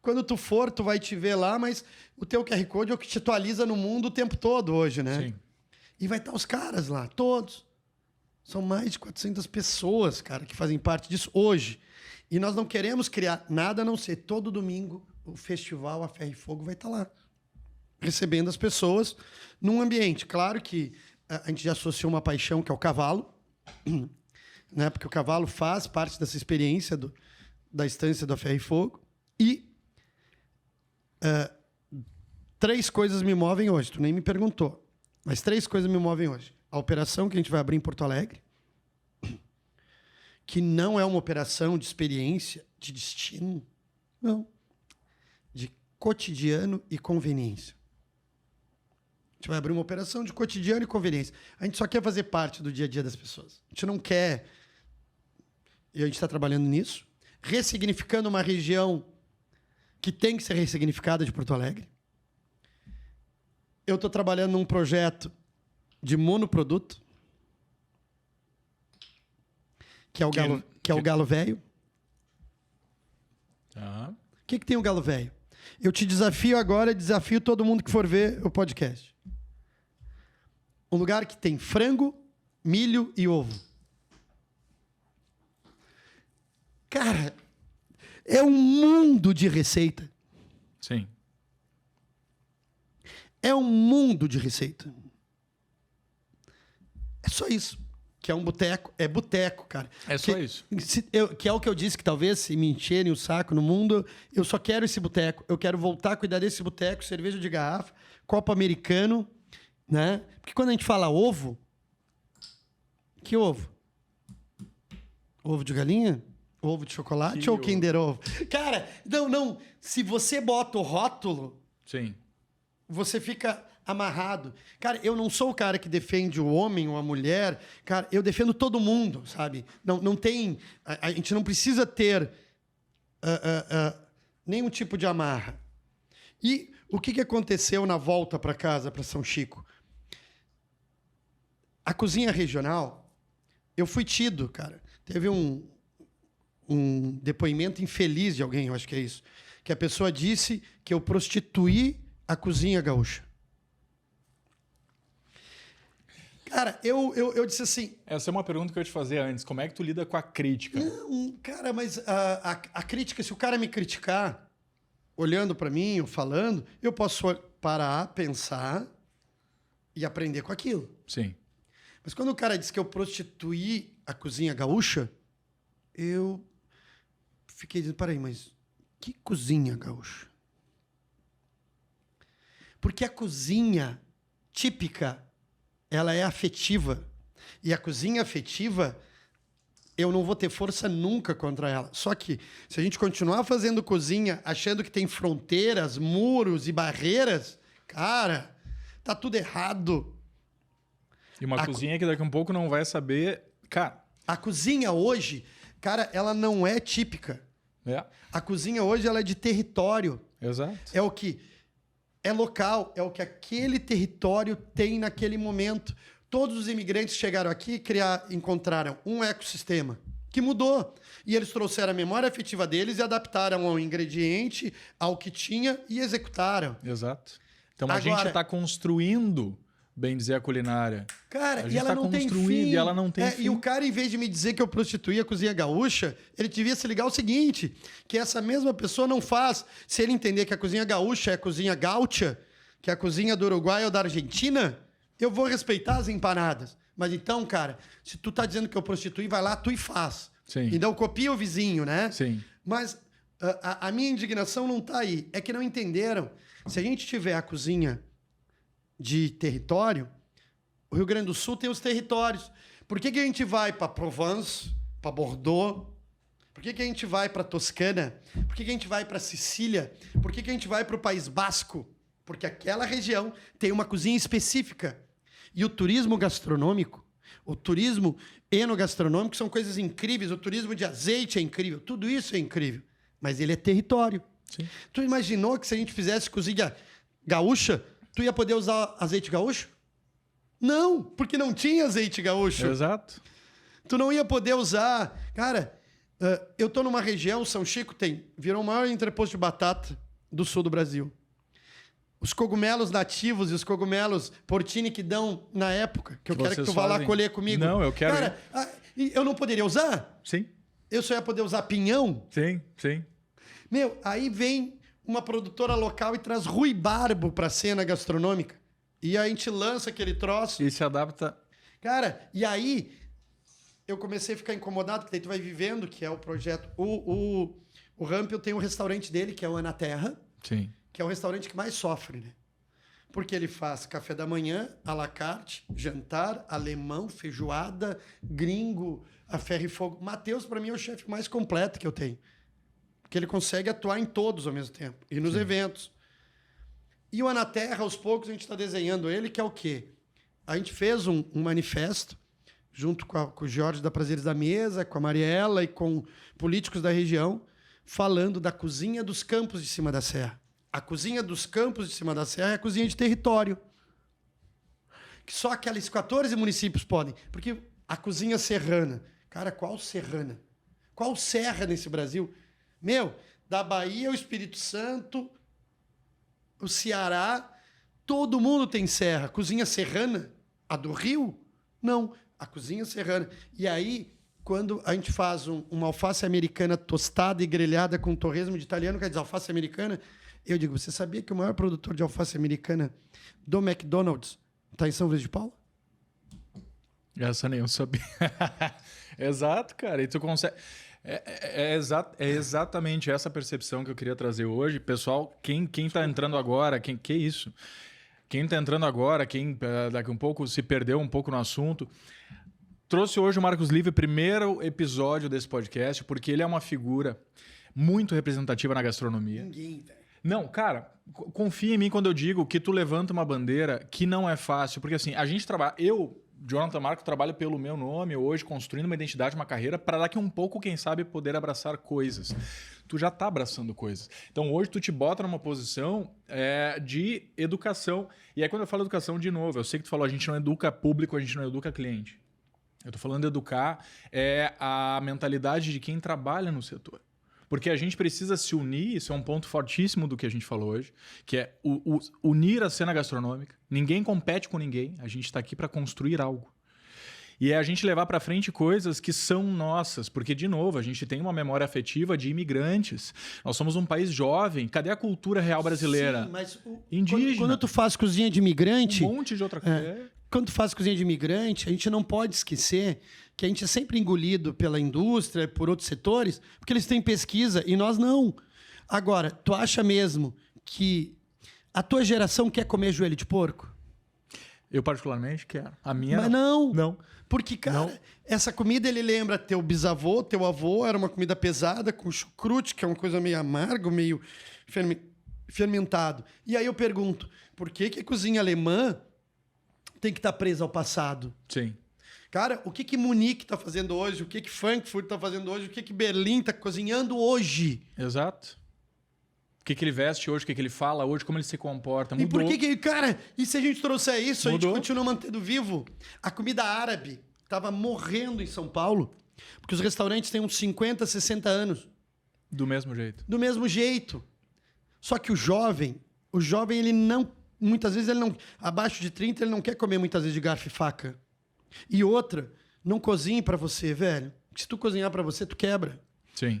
Quando tu for, tu vai te ver lá, mas o teu QR Code é o que te atualiza no mundo o tempo todo hoje, né? Sim. E vai estar os caras lá, todos. São mais de 400 pessoas, cara, que fazem parte disso hoje. E nós não queremos criar nada a não ser todo domingo o festival A Ferro e Fogo vai estar lá, recebendo as pessoas num ambiente. Claro que a gente já associou uma paixão, que é o cavalo, né? Porque o cavalo faz parte dessa experiência da estância do A Ferro e Fogo. E 3 coisas me movem hoje. Tu nem me perguntou, mas 3 coisas me movem hoje. A operação que a gente vai abrir em Porto Alegre, que não é uma operação de experiência, de destino, não. De cotidiano e conveniência. A gente vai abrir uma operação de cotidiano e conveniência. A gente só quer fazer parte do dia a dia das pessoas. A gente não quer... E a gente está trabalhando nisso. Ressignificando uma região que tem que ser ressignificada de Porto Alegre. Eu estou trabalhando num projeto de monoproduto, que é o Galo Velho. Tá. O que tem o Galo Velho? Eu te desafio agora, desafio todo mundo que for ver o podcast. Um lugar que tem frango, milho e ovo. Cara, é um mundo de receita. Sim. É um mundo de receita. É só isso. Que é um boteco. É boteco, cara. É só isso. Que é o que eu disse, que talvez se me encherem o saco no mundo, eu só quero esse boteco. Eu quero voltar a cuidar desse boteco, cerveja de garrafa, copo americano, né? Porque quando a gente fala ovo, que ovo? Ovo de galinha? Ovo de chocolate ou Kinder Ovo? Cara, não. Se você bota o rótulo, sim, você fica amarrado. Cara, eu não sou o cara que defende o homem ou a mulher. Cara, eu defendo todo mundo, sabe? Não tem... A gente não precisa ter nenhum tipo de amarra. E o que aconteceu na volta para casa, para São Chico? A cozinha regional, eu fui tido, cara. Teve um depoimento infeliz de alguém, eu acho que é isso, que a pessoa disse que eu prostituí a cozinha gaúcha. Cara, eu disse assim... Essa é uma pergunta que eu ia te fazer antes. Como é que tu lida com a crítica? Não, cara, mas a crítica, se o cara me criticar, olhando para mim ou falando, eu posso parar, pensar e aprender com aquilo. Sim. Mas quando o cara disse que eu prostituí a cozinha gaúcha, eu fiquei dizendo, peraí, mas que cozinha gaúcha? Porque a cozinha típica, ela é afetiva. E a cozinha afetiva, eu não vou ter força nunca contra ela. Só que, se a gente continuar fazendo cozinha, achando que tem fronteiras, muros e barreiras, cara, tá tudo errado. E uma cozinha que daqui a um pouco não vai saber... Cara... A cozinha hoje, cara, ela não é típica. A cozinha hoje, ela é de território. Exato. É o que é local, é o que aquele território tem naquele momento. Todos os imigrantes chegaram aqui e encontraram um ecossistema que mudou. E eles trouxeram a memória afetiva deles e adaptaram ao ingrediente, ao que tinha e executaram. Exato. Então a gente está construindo, bem dizer, a culinária. Cara, e ela não tem fim. E ela não tem fim. E o cara, em vez de me dizer que eu prostituí a cozinha gaúcha, ele devia se ligar ao seguinte, que essa mesma pessoa não faz. Se ele entender que a cozinha gaúcha é a cozinha gaúcha, que é a cozinha do Uruguai ou da Argentina... Eu vou respeitar as empanadas. Mas então, cara, se tu tá dizendo que eu prostituí, vai lá, tu e faz. Sim. Então copia o vizinho, né? Sim. Mas a minha indignação não tá aí. É que não entenderam. Se a gente tiver a cozinha de território, o Rio Grande do Sul tem os territórios. Por que a gente vai para Provence, para Bordeaux? Por que a gente vai para Toscana? Por que a gente vai para Sicília? Por que a gente vai para o País Basco? Porque aquela região tem uma cozinha específica. E o turismo gastronômico, o turismo enogastronômico são coisas incríveis. O turismo de azeite é incrível. Tudo isso é incrível. Mas ele é território. Sim. Tu imaginou que se a gente fizesse cozinha gaúcha, tu ia poder usar azeite gaúcho? Não, porque não tinha azeite gaúcho. Exato. Tu não ia poder usar... Cara, eu tô numa região, São Chico virou o maior entreposto de batata do sul do Brasil. Os cogumelos nativos e os cogumelos porcini que dão na época, que eu quero que tu vá lá colher comigo. Não, eu quero. Cara, eu não poderia usar? Sim. Eu só ia poder usar pinhão? Sim, sim. Meu, aí vem uma produtora local e traz ruibarbo pra cena gastronômica. E a gente lança aquele troço. E se adapta. Cara, e aí eu comecei a ficar incomodado, porque daí tu vai vivendo, que é o projeto. O Rampel tem um restaurante dele, que é o Ana Terra. Sim. Que é o restaurante que mais sofre, né? Porque ele faz café da manhã, à la carte, jantar, alemão, feijoada, gringo, a ferro e fogo. Matheus, para mim, é o chefe mais completo que eu tenho. Porque ele consegue atuar em todos ao mesmo tempo. E nos eventos. E o Ana Terra, aos poucos, a gente está desenhando ele, que é o quê? A gente fez um manifesto, junto com o Jorge da Prazeres da Mesa, com a Mariela e com políticos da região, falando da cozinha dos campos de cima da serra. A cozinha dos campos de cima da serra é a cozinha de território. Que só aqueles 14 municípios podem. Porque a cozinha serrana... Cara, qual serrana? Qual serra nesse Brasil? Meu, da Bahia ao Espírito Santo, o Ceará, todo mundo tem serra. Cozinha serrana? A do Rio? Não, a cozinha serrana. E aí, quando a gente faz uma alface americana tostada e grelhada com torresmo de italiano, quer dizer, alface americana... Eu digo, você sabia que o maior produtor de alface americana do McDonald's está em São Luís de Paula? Essa nem eu sabia. Exato, cara. E tu consegue... É exatamente essa percepção que eu queria trazer hoje. Pessoal, quem tá entrando agora, que isso? Quem tá entrando agora, quem daqui a um pouco se perdeu um pouco no assunto... Trouxe hoje o Marcos Live, primeiro episódio desse podcast, porque ele é uma figura muito representativa na gastronomia. Ninguém, velho. Não, cara, confia em mim quando eu digo que tu levanta uma bandeira que não é fácil. Porque assim, a gente trabalha... Eu, Jonathan Marco, trabalho pelo meu nome hoje, construindo uma identidade, uma carreira, para daqui um pouco, quem sabe, poder abraçar coisas. Tu já tá abraçando coisas. Então hoje tu te bota numa posição de educação. E aí quando eu falo educação, de novo, eu sei que tu falou, a gente não educa público, a gente não educa cliente. Eu tô falando de educar a mentalidade de quem trabalha no setor. Porque a gente precisa se unir, isso é um ponto fortíssimo do que a gente falou hoje, que é unir a cena gastronômica. Ninguém compete com ninguém, a gente está aqui para construir algo. E é a gente levar para frente coisas que são nossas, porque, de novo, a gente tem uma memória afetiva de imigrantes. Nós somos um país jovem, cadê a cultura real brasileira? Sim, mas indígena. Quando tu faz cozinha de imigrante... Um monte de outra coisa. quando tu faz cozinha de imigrante, a gente não pode esquecer que a gente é sempre engolido pela indústria, por outros setores, porque eles têm pesquisa e nós não. Agora, tu acha mesmo que a tua geração quer comer joelho de porco? Eu particularmente quero. A minha Mas não. Não. Porque, cara, Não. essa comida ele lembra teu bisavô, teu avô, era uma comida pesada, com chucrute, que é uma coisa meio amargo, meio fermentado. E aí eu pergunto, por que que a cozinha alemã tem que estar presa ao passado? Sim. Cara, o que que Munique está fazendo hoje? O que que Frankfurt está fazendo hoje? O que que Berlim está cozinhando hoje? Exato. O que ele veste hoje, o que ele fala hoje, como ele se comporta. E Mudou. por que, cara, e se a gente trouxer isso, a Mudou. gente continua mantendo vivo? A comida árabe estava morrendo em São Paulo, porque os restaurantes têm uns 50, 60 anos. Do mesmo jeito. Do mesmo jeito. Só que o jovem, ele não, muitas vezes ele não, abaixo de 30, ele não quer comer muitas vezes de garfo e faca. E outra, não cozinhe para você, velho. Se tu cozinhar para você, tu quebra. Sim.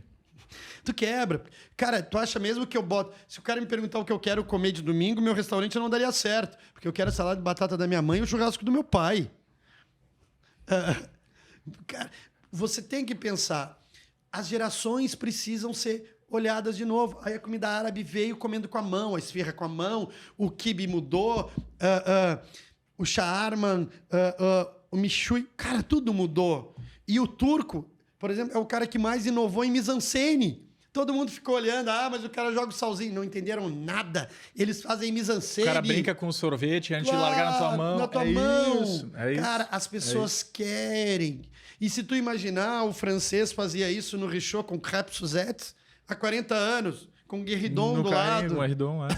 Tu quebra. Cara, tu acha mesmo que eu boto... Se o cara me perguntar o que eu quero comer de domingo, meu restaurante não daria certo. Porque eu quero a salada de batata da minha mãe e o churrasco do meu pai. Cara, você tem que pensar. As gerações precisam ser olhadas de novo. Aí a comida árabe veio comendo com a mão, a esfirra com a mão, o quibe mudou, o shawarma, o mishui. Cara, tudo mudou. E o turco... Por exemplo, é o cara que mais inovou em mise-en-scène. Todo mundo ficou olhando, mas o cara joga o salzinho. Não entenderam nada. Eles fazem mise-en-scène. O cara brinca com o sorvete antes de largar na tua mão. Na tua mão. Isso, é isso. Cara, as pessoas querem. E se tu imaginar, o francês fazia isso no Richaud com Crêpes Suzette há 40 anos, com Guéridon No do carrinho, lado. Guéridon,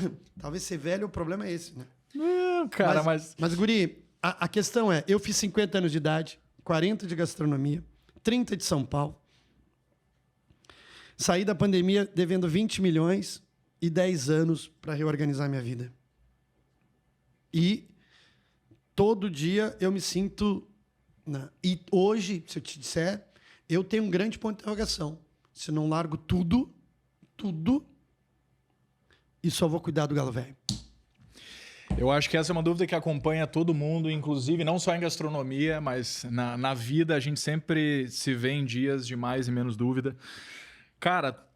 Talvez ser velho, o problema é esse, né? Não, cara, mas... Mas guri, a questão é, eu fiz 50 anos de idade, 40 de gastronomia, 30 de São Paulo. Saí da pandemia devendo 20 milhões e 10 anos para reorganizar minha vida. E todo dia eu me sinto... E hoje, se eu te disser, eu tenho um grande ponto de interrogação. Se não largo tudo, e só vou cuidar do galo velho. Eu acho que essa é uma dúvida que acompanha todo mundo, inclusive não só em gastronomia, mas na vida a gente sempre se vê em dias de mais e menos dúvida. Cara,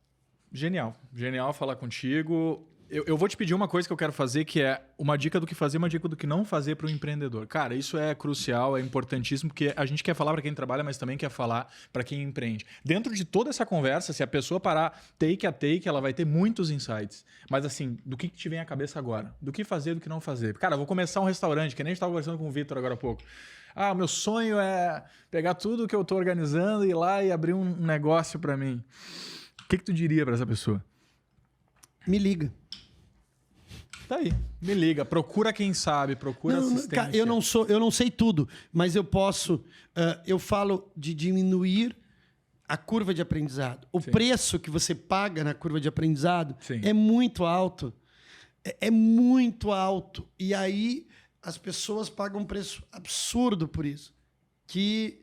genial. Genial falar contigo. Eu vou te pedir uma coisa que eu quero fazer, que é uma dica do que fazer, uma dica do que não fazer para o empreendedor. Cara, isso é crucial, é importantíssimo, porque a gente quer falar para quem trabalha, mas também quer falar para quem empreende. Dentro de toda essa conversa, se a pessoa parar take a take, ela vai ter muitos insights. Mas assim, do que te vem à cabeça agora? Do que fazer, do que não fazer? Cara, eu vou começar um restaurante, que nem a gente estava conversando com o Vitor agora há pouco. O meu sonho é pegar tudo que eu estou organizando e ir lá e abrir um negócio para mim. O que tu diria para essa pessoa? Me liga. Tá aí, me liga, procura quem sabe, procura assistência. Cara, eu não sei tudo, mas eu posso, eu falo de diminuir a curva de aprendizado. O preço que você paga na curva de aprendizado é muito alto. É muito alto. E aí as pessoas pagam um preço absurdo por isso. Que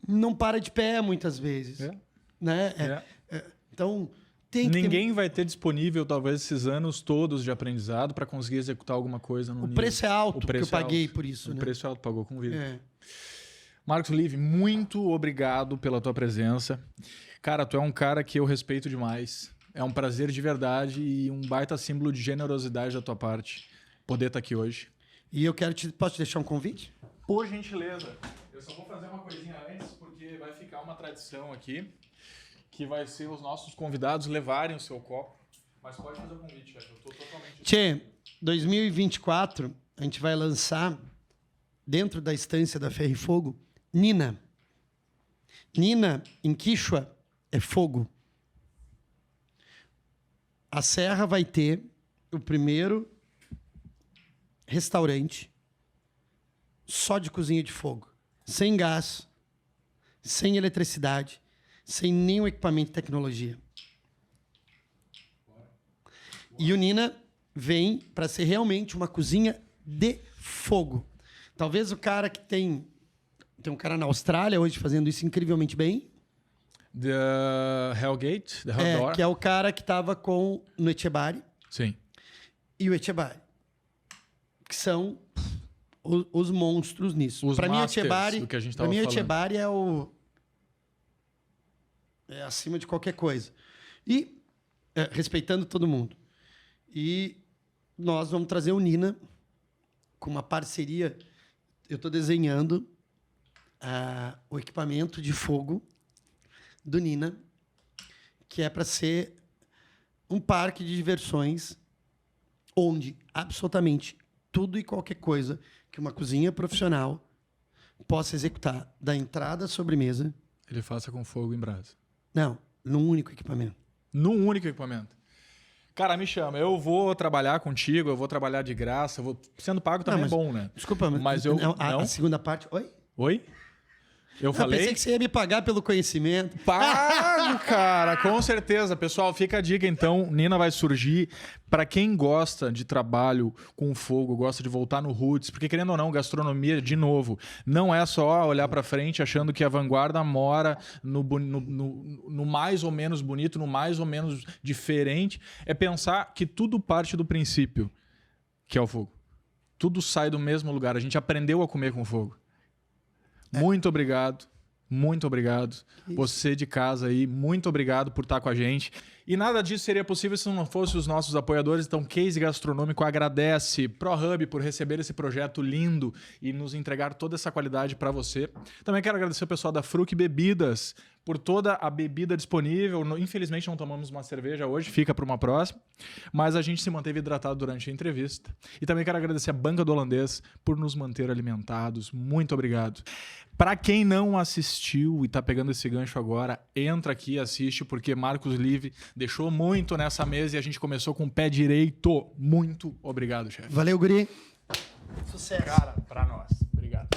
não para de pé muitas vezes. Né? Então... Ninguém vai ter disponível, talvez, esses anos todos de aprendizado para conseguir executar alguma coisa no nível. O preço é alto, que eu paguei por isso. O né? preço é alto, pagou com vida. Marcos Live, muito obrigado pela tua presença. Cara, tu é um cara que eu respeito demais. É um prazer de verdade e um baita símbolo de generosidade da tua parte poder estar aqui hoje. E eu posso te deixar um convite? Por gentileza. Eu só vou fazer uma coisinha antes, porque vai ficar uma tradição aqui. Que vai ser os nossos convidados levarem o seu copo. Mas pode fazer o convite, chefe. Eu estou totalmente... Tchê, 2024, a gente vai lançar, dentro da estância da Ferro e Fogo, Nina. Nina, em Quichua, é fogo. A Serra vai ter o primeiro restaurante só de cozinha de fogo. Sem gás, sem eletricidade, sem nenhum equipamento de tecnologia. E o Nina vem para ser realmente uma cozinha de fogo. Talvez o cara que tem um cara na Austrália hoje fazendo isso incrivelmente bem. The Hellgate, The Hell Door. Que é o cara que estava no Etxebari. Sim. E o Etxebari. Que são os monstros nisso. Os Para mim, masters Etxebarri, do que a gente pra tava mim, falando. Etxebarri é acima de qualquer coisa. E respeitando todo mundo. E nós vamos trazer o Nina com uma parceria. Eu estou desenhando o equipamento de fogo do Nina, que é para ser um parque de diversões onde absolutamente tudo e qualquer coisa que uma cozinha profissional possa executar, da entrada à sobremesa. Ele faça com fogo em brasa. Não, num único equipamento. Num único equipamento. Cara, me chama. Eu vou trabalhar contigo, eu vou trabalhar de graça. Sendo pago também é bom, né? Desculpa, mas eu... não, não? a segunda parte... Oi? Oi? Eu falei? Pensei que você ia me pagar pelo conhecimento. Pago, cara, com certeza. Pessoal, fica a dica então. Nina vai surgir. Para quem gosta de trabalho com fogo, gosta de voltar no roots, porque querendo ou não, gastronomia, de novo, não é só olhar para frente achando que a vanguarda mora no mais ou menos bonito, no mais ou menos diferente. É pensar que tudo parte do princípio, que é o fogo. Tudo sai do mesmo lugar. A gente aprendeu a comer com fogo. Muito obrigado. Muito obrigado. Você de casa aí, muito obrigado por estar com a gente. E nada disso seria possível se não fossem os nossos apoiadores. Então, Case Gastronômico agradece ProHub por receber esse projeto lindo e nos entregar toda essa qualidade para você. Também quero agradecer o pessoal da Fruc Bebidas por toda a bebida disponível. Infelizmente, não tomamos uma cerveja hoje, fica para uma próxima. Mas a gente se manteve hidratado durante a entrevista. E também quero agradecer a Banca do Holandês por nos manter alimentados. Muito obrigado. Para quem não assistiu e tá pegando esse gancho agora, entra aqui e assiste, porque Marcos Live deixou muito nessa mesa e a gente começou com o pé direito. Muito obrigado, chefe. Valeu, guri. Sucesso. Cara, para nós. Obrigado.